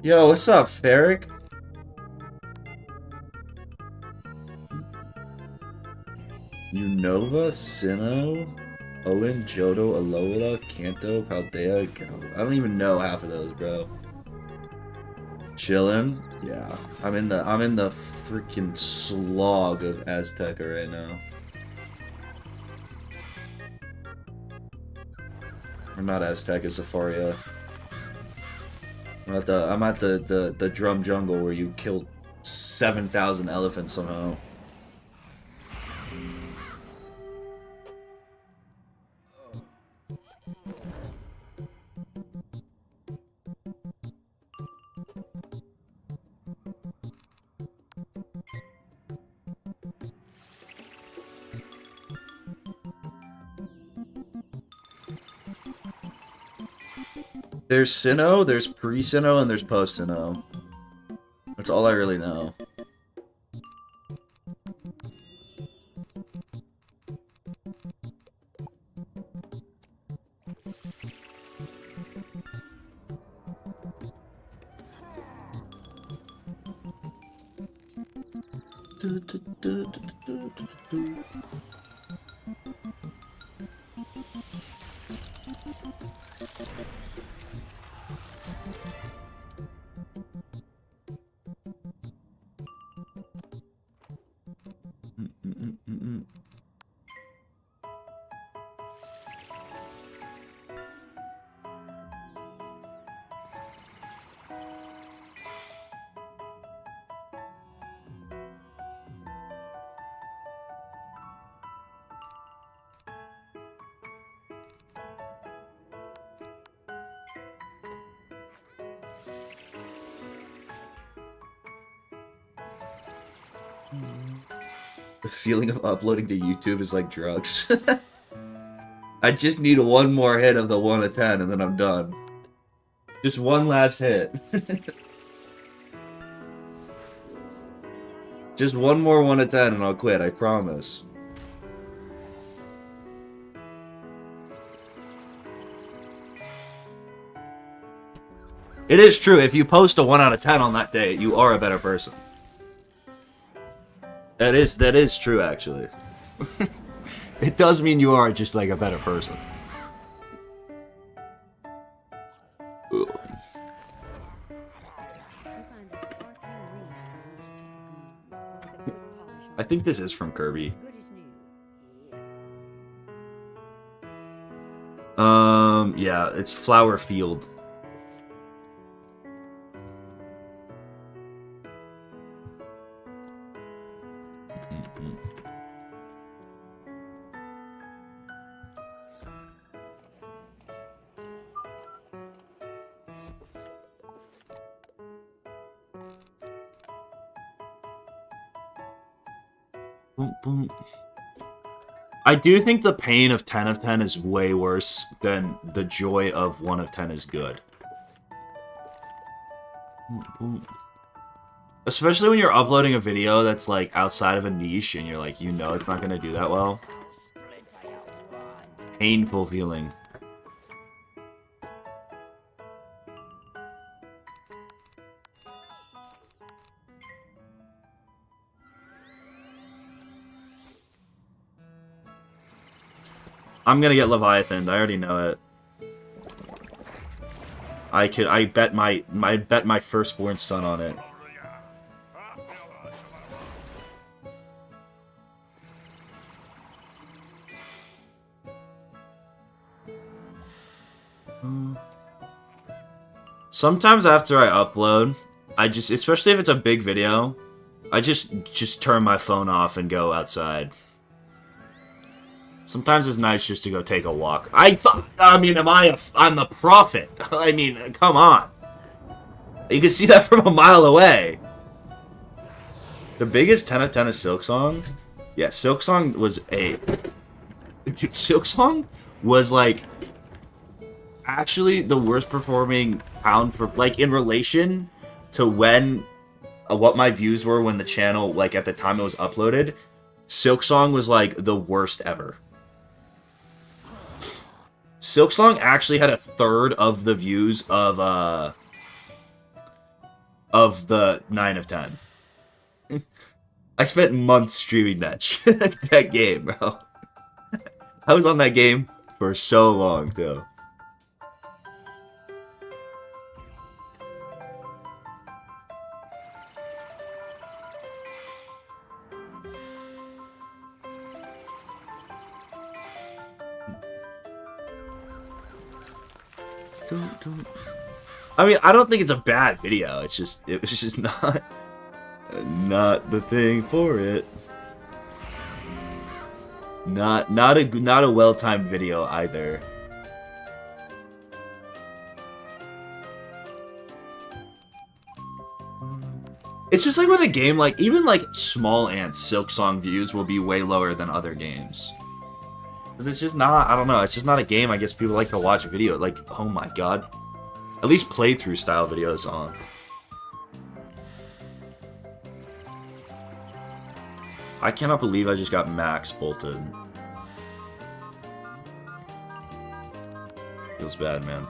Yo, what's up, Ferric? Unova, Sinnoh, Owen, Johto, Alola, Kanto, Paldea, I don't even know half of those, bro. Chillin'? Yeah. I'm in the freaking slog of Azteca right now. I'm not Azteca, Zafaria. I'm at the drum jungle where you killed 7,000 elephants somehow. There's Sinnoh, there's pre-Sinnoh, and there's post-Sinnoh. That's all I really know. The feeling of uploading to YouTube is like drugs. I just need one more hit of the 1 to 10 and then I'm done. Just one last hit. Just one more 1 to 10 and I'll quit, I promise. It is true, if you post a 1 out of 10 on that day, you are a better person. That is true, actually. It does mean you are just like a better person. Ugh. I think this is from Kirby. Yeah, it's Flower Field. I do think the pain of 10 of 10 is way worse than the joy of 1 of 10 is good. Especially when you're uploading a video that's like outside of a niche and you're like, you know it's not going to do that well. Painful feeling. I'm gonna get Leviathan. I already know it. I bet my firstborn son on it. Sometimes after I upload, I just, especially if it's a big video, I just turn my phone off and go outside. Sometimes it's nice just to go take a walk. I mean, I'm the prophet. I mean, come on. You can see that from a mile away. The biggest 10 of 10 is Silksong. Yeah, Silksong was a... Dude, Silksong was, like, actually the worst performing pound for, like, in relation to when, what my views were when the channel, like, at the time it was uploaded. Silksong was, like, the worst ever. Silksong actually had a third of the views of the 9 of 10. I spent months streaming that shit, that game, bro. I was on that game for so long, too. I mean, I don't think it's a bad video. It was just not the thing for it. Not a well-timed video either. It's just like with a game, like even like Small Ants Silksong views will be way lower than other games. Cause it's just not, I don't know, it's just not a game I guess people like to watch a video. Like, oh my god. At least playthrough style videos on. I cannot believe I just got max bolted. Feels bad, man.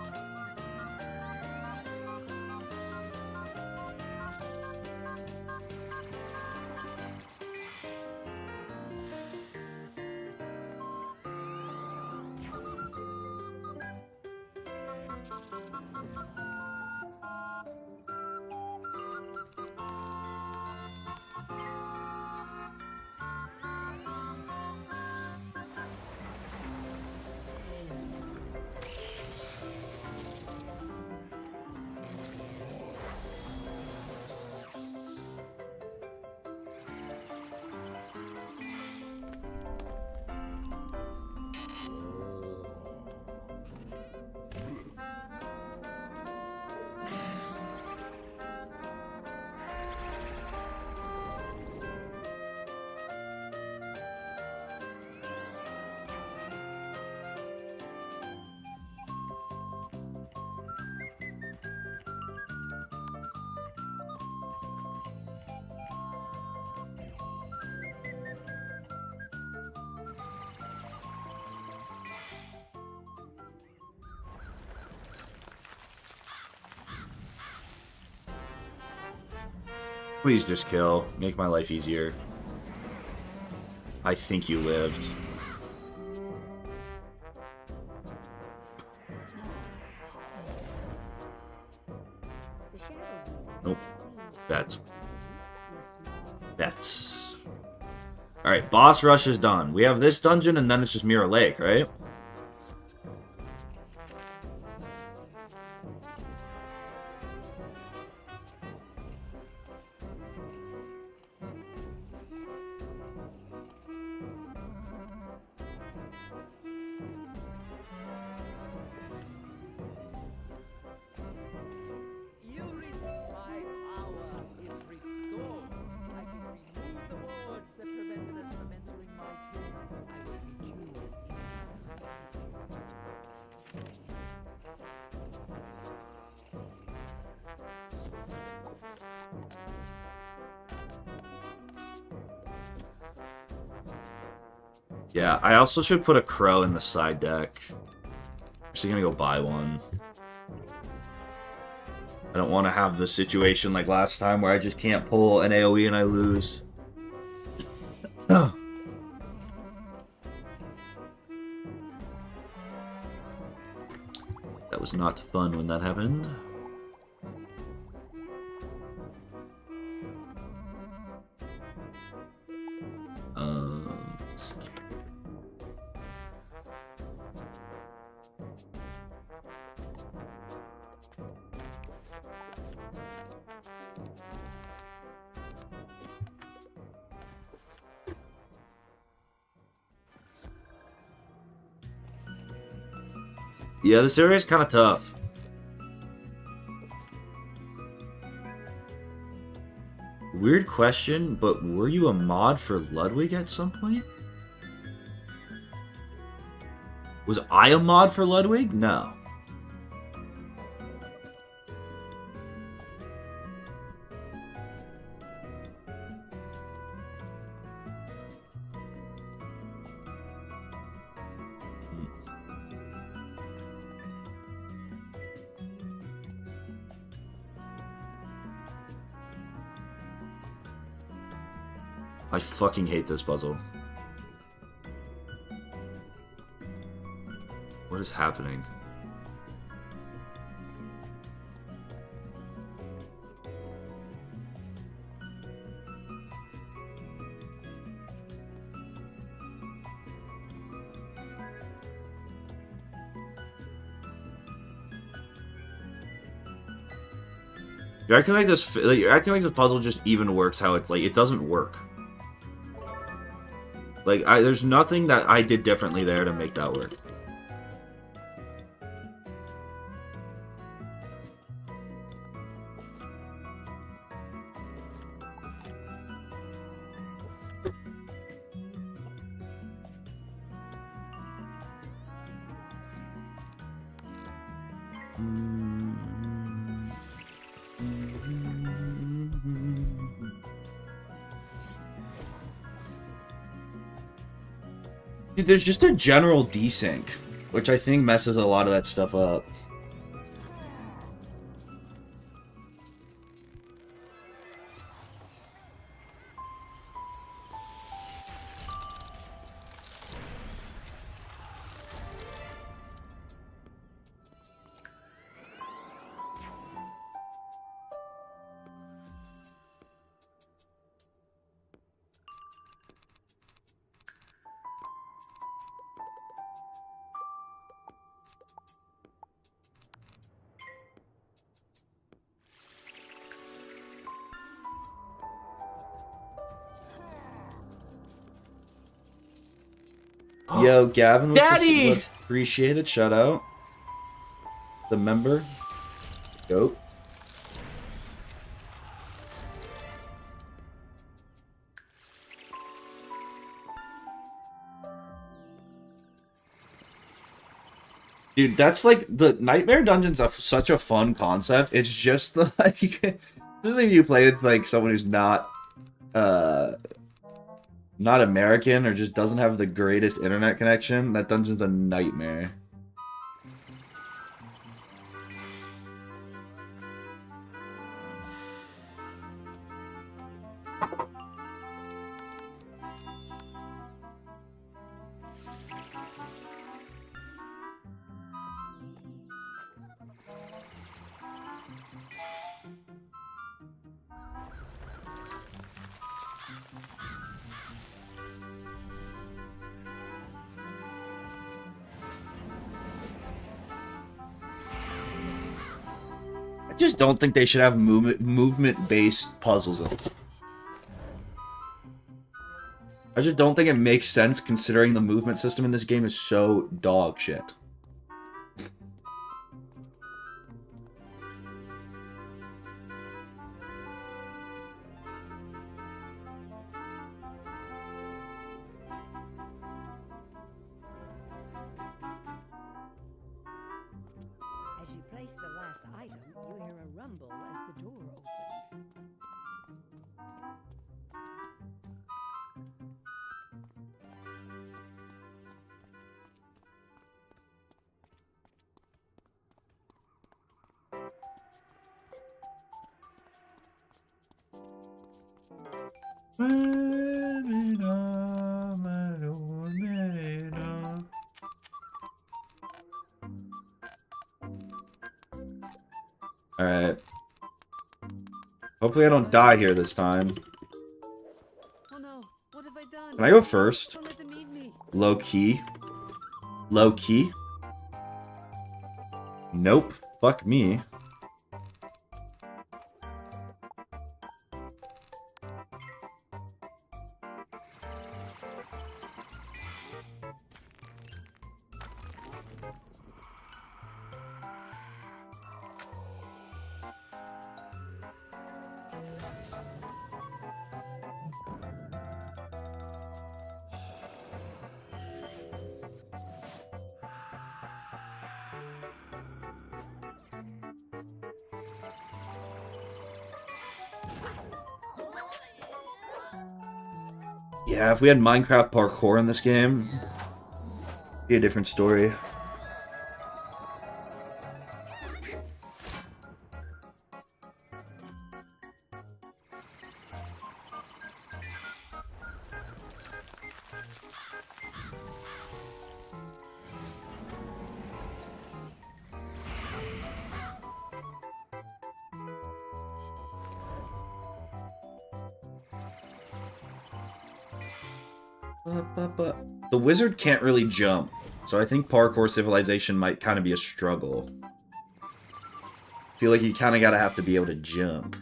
Please just kill. Make my life easier. I think you lived. Nope. Bets. Bets. Alright, boss rush is done. We have this dungeon and then it's just Mirror Lake, right? Yeah, I also should put a crow in the side deck. I'm just gonna go buy one. I don't want to have the situation like last time where I just can't pull an AoE and I lose. Oh. That was not fun when that happened. Yeah, this area is kind of tough. Weird question, but were you a mod for Ludwig at some point? Was I a mod for Ludwig? No. I fucking hate this puzzle. What is happening? You're acting like this. You're acting like this puzzle just even works. How it's like it doesn't work. Like there's nothing that I did differently there to make that work. Dude, there's just a general desync, which I think messes a lot of that stuff up. Yo, Gavin with Daddy! the appreciate it. Shout out. The member. Goat. Dude, that's like the Nightmare Dungeon's such a fun concept. It's just the, like, just if you play with like someone who's not American or just doesn't have the greatest internet connection, that dungeon's a nightmare. I just don't think they should have movement-based puzzles in it. I just don't think it makes sense considering the movement system in this game is so dog shit. As you place the last item, you hear a rumble as the door opens. Alright. Hopefully I don't die here this time. Oh no, what have I done? Can I go first? Don't let them eat me. Low key. Low key. Nope. Fuck me. Yeah, if we had Minecraft parkour in this game, it'd be a different story. The wizard can't really jump, so I think parkour civilization might kind of be a struggle. I feel like you kind of gotta have to be able to jump.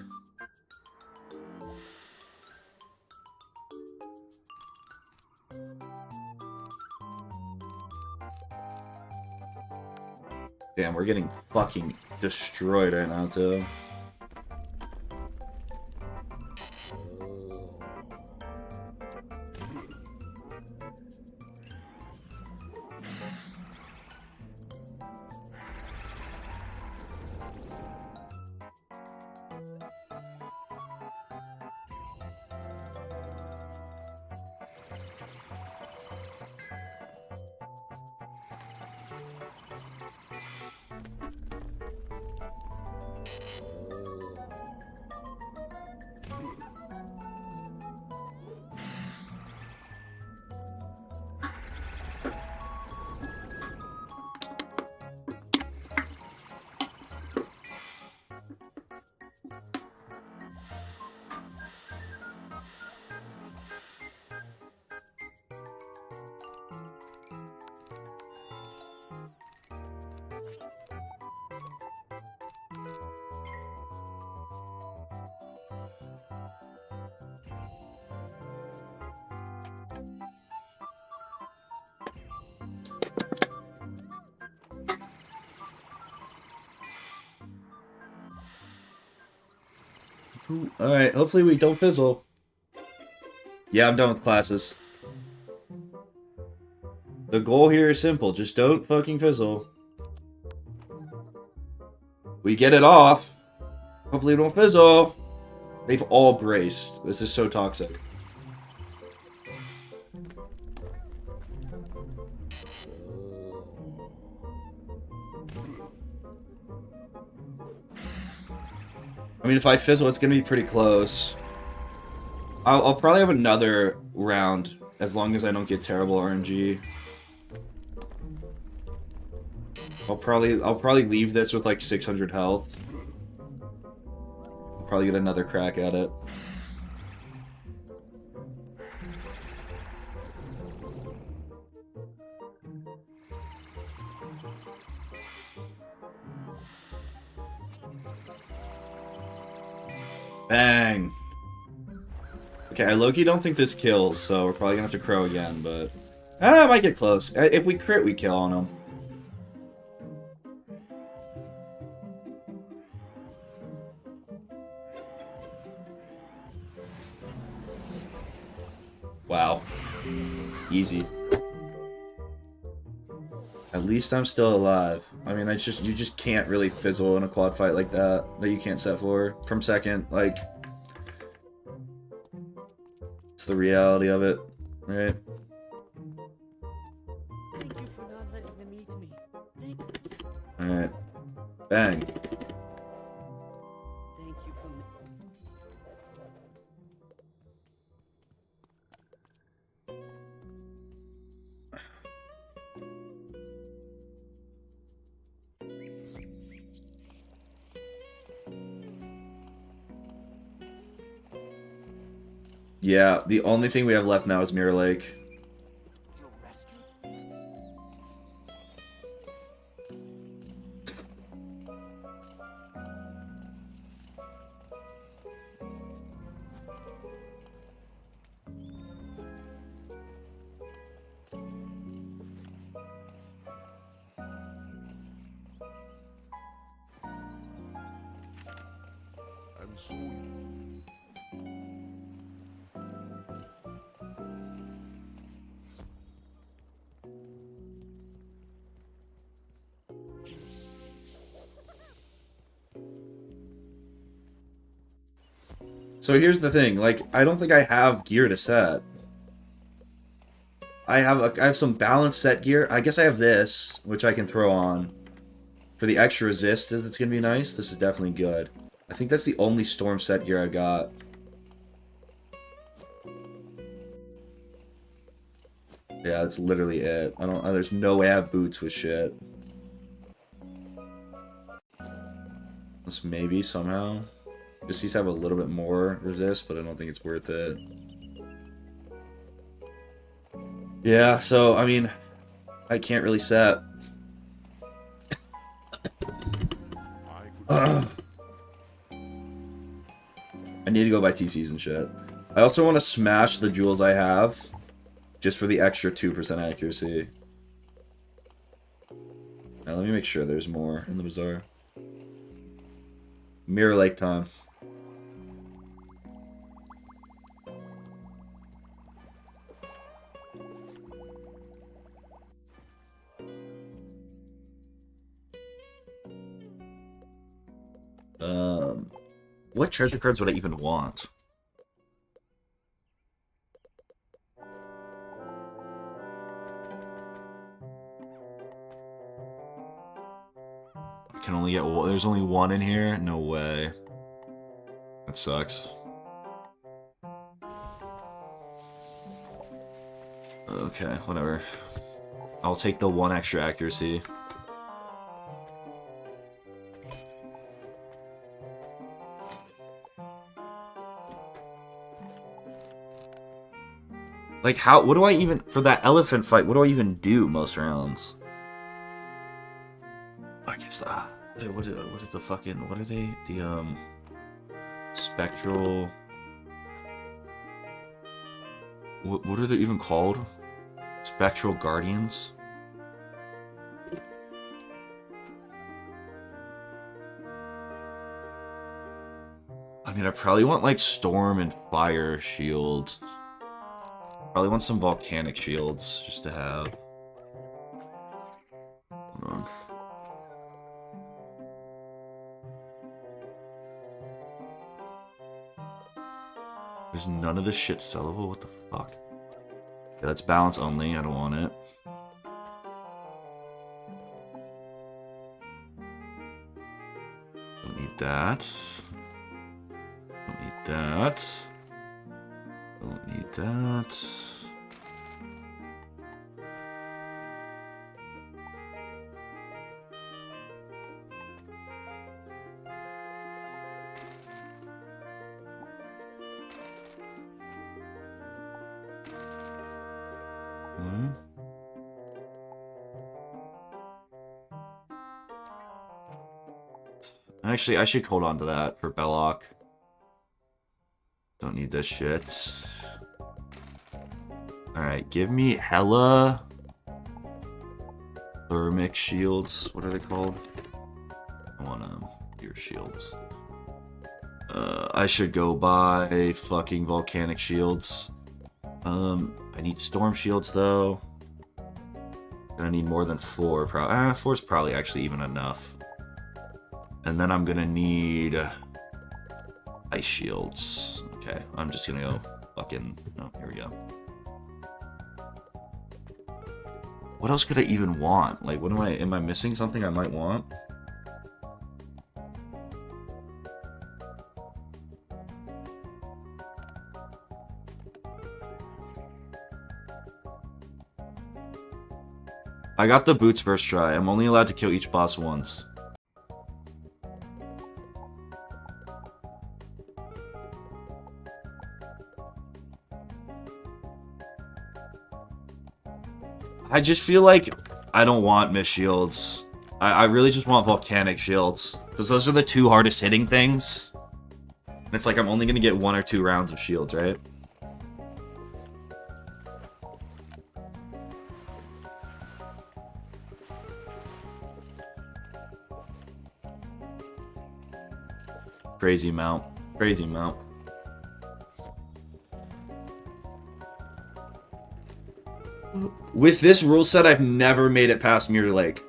Damn, we're getting fucking destroyed right now, too. Alright, hopefully we don't fizzle. Yeah, I'm done with classes. The goal here is simple, just don't fucking fizzle. We get it off. Hopefully we don't fizzle. They've all braced. This is so toxic. I mean, if I fizzle, it's gonna be pretty close. I'll probably have another round, as long as I don't get terrible RNG. I'll probably leave this with like 600 health. I'll probably get another crack at it. Bang! Okay, I low-key don't think this kills, so we're probably gonna have to crow again, but... I might get close. If we crit, we kill on him. Wow. Easy. At least I'm still alive. I mean, you just can't really fizzle in a quad fight like that you can't set for from second. Like, it's the reality of it, right? Thank you for not letting them eat me. Thank Alright. Bang. you for... Yeah, the only thing we have left now is Mirror Lake. And soon, So here's the thing, like, I don't think I have gear to set. I have some balanced set gear. I guess I have this, which I can throw on. For the extra resist, it's gonna be nice. This is definitely good. I think that's the only storm set gear I got. Yeah, that's literally it. There's no way I have boots with shit. Unless maybe somehow. Just these have a little bit more resist, but I don't think it's worth it. Yeah, so, I mean, I can't really set. I need to go buy TCs and shit. I also want to smash the jewels I have, just for the extra 2% accuracy. Now, let me make sure there's more in the bazaar. Mirror Lake time. What treasure cards would I even want? I can only get one. There's only one in here? No way. That sucks. Okay, whatever. I'll take the one extra accuracy. Like, how, what do I even, for that elephant fight, what do I even do most rounds? I guess, what is the fucking, what are they? The, spectral, what are they even called? Spectral Guardians? I mean, I probably want, like, Storm and Fire shields. Probably want some volcanic shields just to have. Hold on. There's none of this shit sellable? What the fuck? Yeah, that's balance only. I don't want it. Don't need that. Don't need that. Don't need that. Actually, I should hold on to that for Belloc. Don't need this shit. Alright, give me hella thermic shields. What are they called? I want your shields. I should go buy fucking volcanic shields. I need storm shields though. Gonna need more than 4. 4 is probably actually even enough. And then I'm gonna need ice shields. Okay, I'm just gonna go fucking. Oh, here we go. What else could I even want? Like, what am I missing something I might want? I got the boots first try. I'm only allowed to kill each boss once. I just feel like I don't want mist shields. I really just want volcanic shields. Because those are the 2 hardest hitting things. And it's like I'm only going to get 1 or 2 rounds of shields, right? Crazy amount. Crazy amount. With this rule set, I've never made it past Mirror Lake.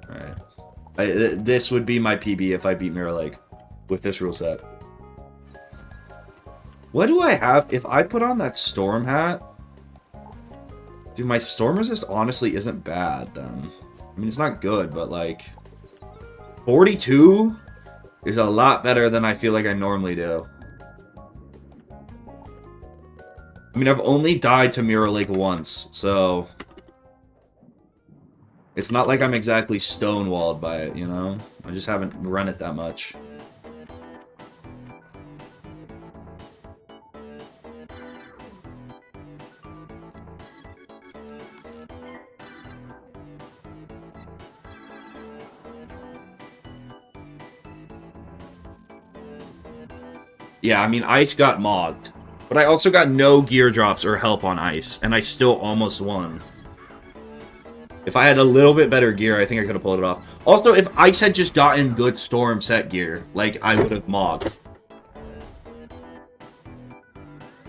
Alright. This would be my PB if I beat Mirror Lake. With this rule set. What do I have? If I put on that storm hat... Dude, my storm resist honestly isn't bad, then. I mean, it's not good, but like... 42 is a lot better than I feel like I normally do. I mean, I've only died to Mirror Lake once, so... It's not like I'm exactly stonewalled by it, you know? I just haven't run it that much. Yeah, I mean, ice got mogged. But I also got no gear drops or help on ice, and I still almost won. If I had a little bit better gear, I think I could have pulled it off. Also, if ice had just gotten good storm set gear, like, I would have mogged.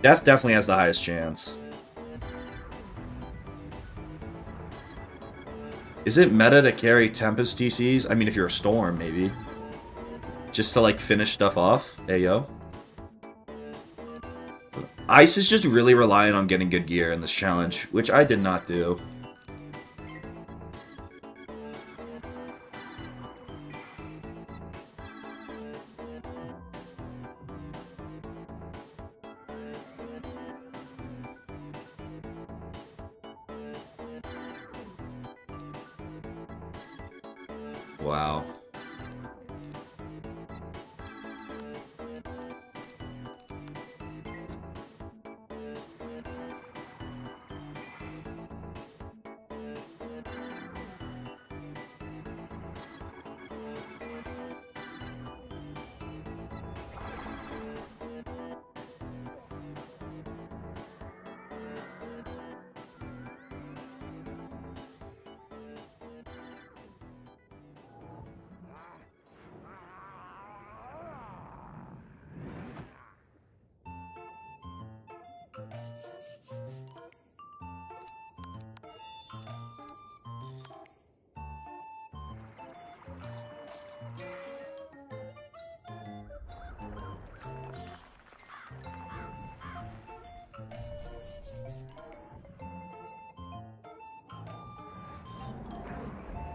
Death definitely has the highest chance. Is it meta to carry Tempest TCs? I mean, if you're a Storm, maybe. Just to, like, finish stuff off. Hey, yo. Ice is just really reliant on getting good gear in this challenge, which I did not do. Wow.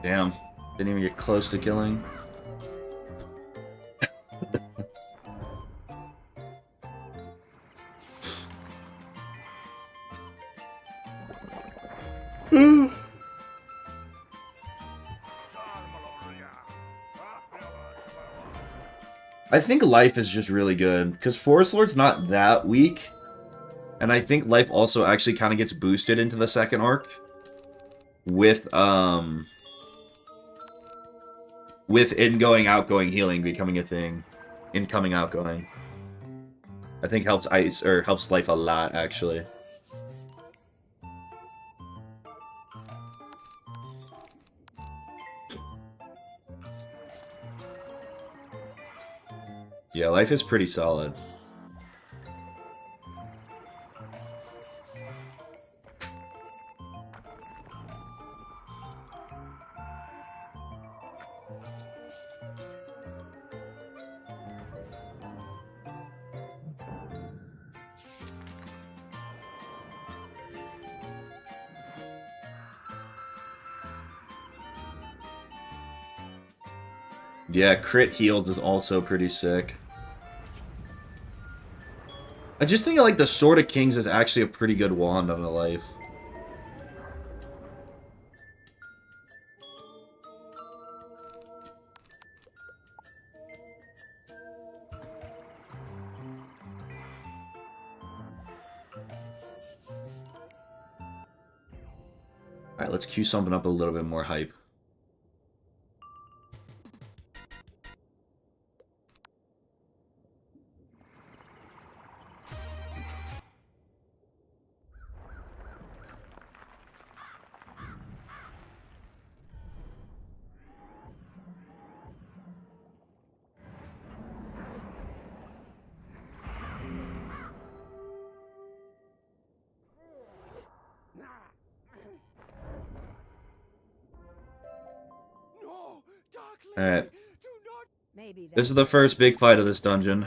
Damn. Didn't even get close to killing. I think life is just really good, because Forest Lord's not that weak, and I think life also actually kind of gets boosted into the second arc with ingoing, outgoing healing becoming a thing. Incoming, outgoing. I think helps ice, or helps life a lot, actually. Yeah, life is pretty solid. Yeah, crit heals is also pretty sick. I just think like the Sword of Kings is actually a pretty good wand on a life. Alright, let's cue something up a little bit more hype. Alright. This is the first big fight of this dungeon.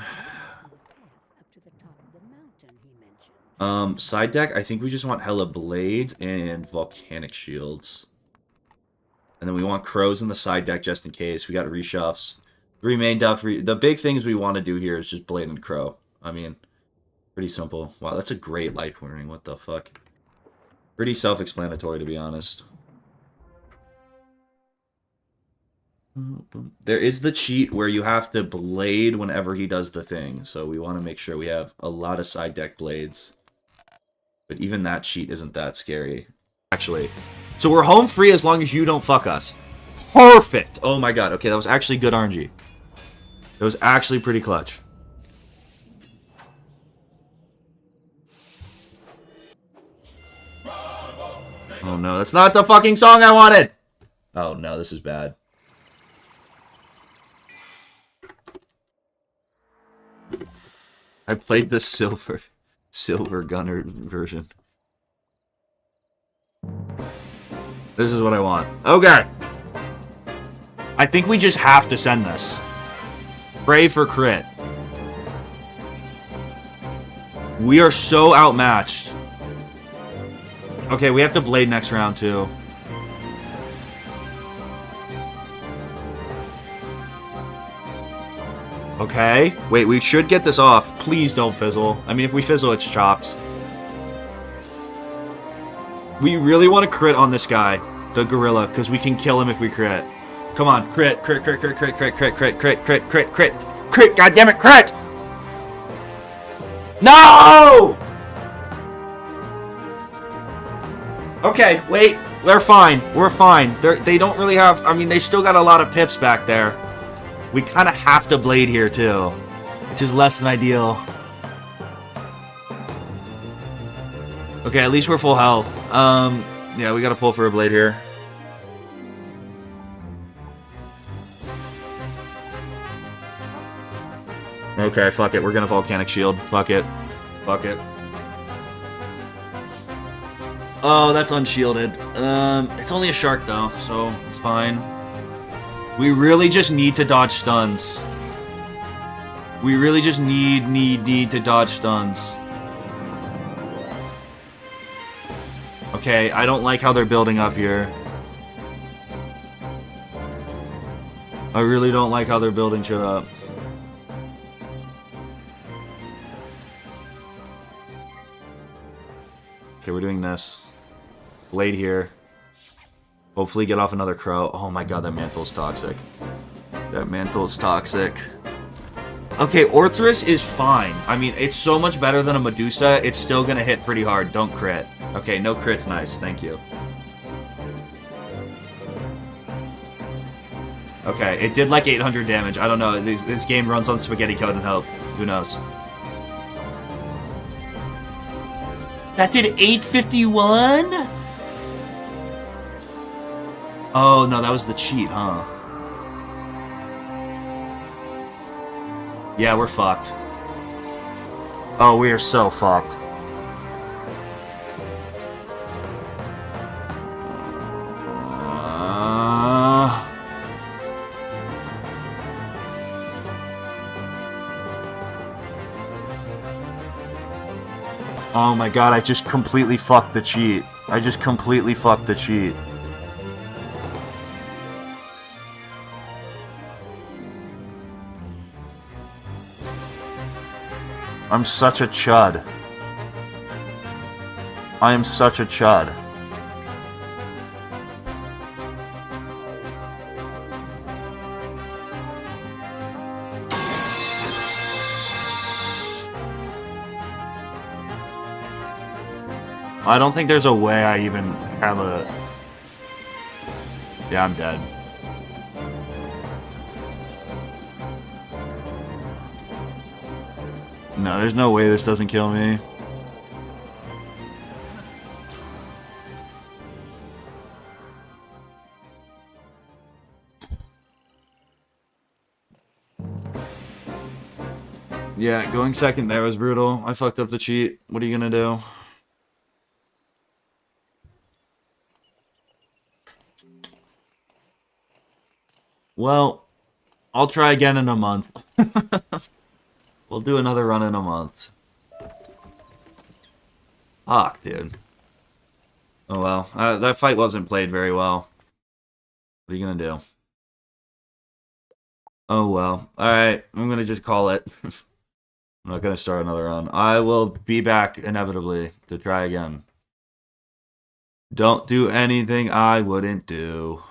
Side deck, I think we just want hella blades and volcanic shields. And then we want crows in the side deck just in case. We got reshuffs. Three main duff. The big things we want to do here is just blade and crow. I mean, pretty simple. Wow, that's a great life wearing. What the fuck? Pretty self-explanatory, to be honest. There is the cheat where you have to blade whenever he does the thing. So we want to make sure we have a lot of side deck blades. But even that cheat isn't that scary. Actually. So we're home free as long as you don't fuck us. Perfect! Oh my god. Okay, that was actually good RNG. That was actually pretty clutch. Oh no, that's not the fucking song I wanted! Oh no, this is bad. I played the silver gunner version. This is what I want. Okay. I think we just have to send this. Pray for crit. We are so outmatched. Okay, we have to blade next round too. Okay. Wait, we should get this off. Please don't fizzle. I mean, if we fizzle, it's chopped. We really want to crit on this guy, the gorilla, because we can kill him if we crit. Come on, crit, crit, crit, crit, crit, crit, crit, crit, crit, crit, crit, crit, crit, goddammit, crit! No! Okay, wait, we're fine, we're fine. They don't really have, I mean, they still got a lot of pips back there. We kind of have to blade here, too, which is less than ideal. Okay, at least we're full health. Yeah, we gotta pull for a blade here. Okay, fuck it. We're gonna volcanic shield. Fuck it. Fuck it. Oh, that's unshielded. It's only a shark though, so it's fine. We really just need to dodge stuns. We really just need to dodge stuns. Okay, I don't like how they're building up here. I really don't like how they're building shit up. Okay, we're doing this. Blade here. Hopefully get off another crow. Oh my god, that mantle's toxic. That mantle is toxic. Okay, Orthrus is fine. I mean, it's so much better than a Medusa. It's still gonna hit pretty hard. Don't crit. Okay, no crit's nice. Thank you. Okay, it did like 800 damage. I don't know. This game runs on spaghetti code and hope. Who knows? That did 851? Oh, no, that was the cheat, huh? Yeah, we're fucked. Oh, we are so fucked. Oh my god, I just completely fucked the cheat. I just completely fucked the cheat. I'm such a chud. I am such a chud. I don't think there's a way I even have a... Yeah, I'm dead. No, there's no way this doesn't kill me. Yeah, going second there was brutal. I fucked up the cheat. What are you gonna do? Well, I'll try again in a month. We'll do another run in a month. Fuck, dude. Oh well. That fight wasn't played very well. What are you gonna do? Oh well. Alright, I'm gonna just call it. I'm not gonna start another run. I will be back inevitably to try again. Don't do anything I wouldn't do.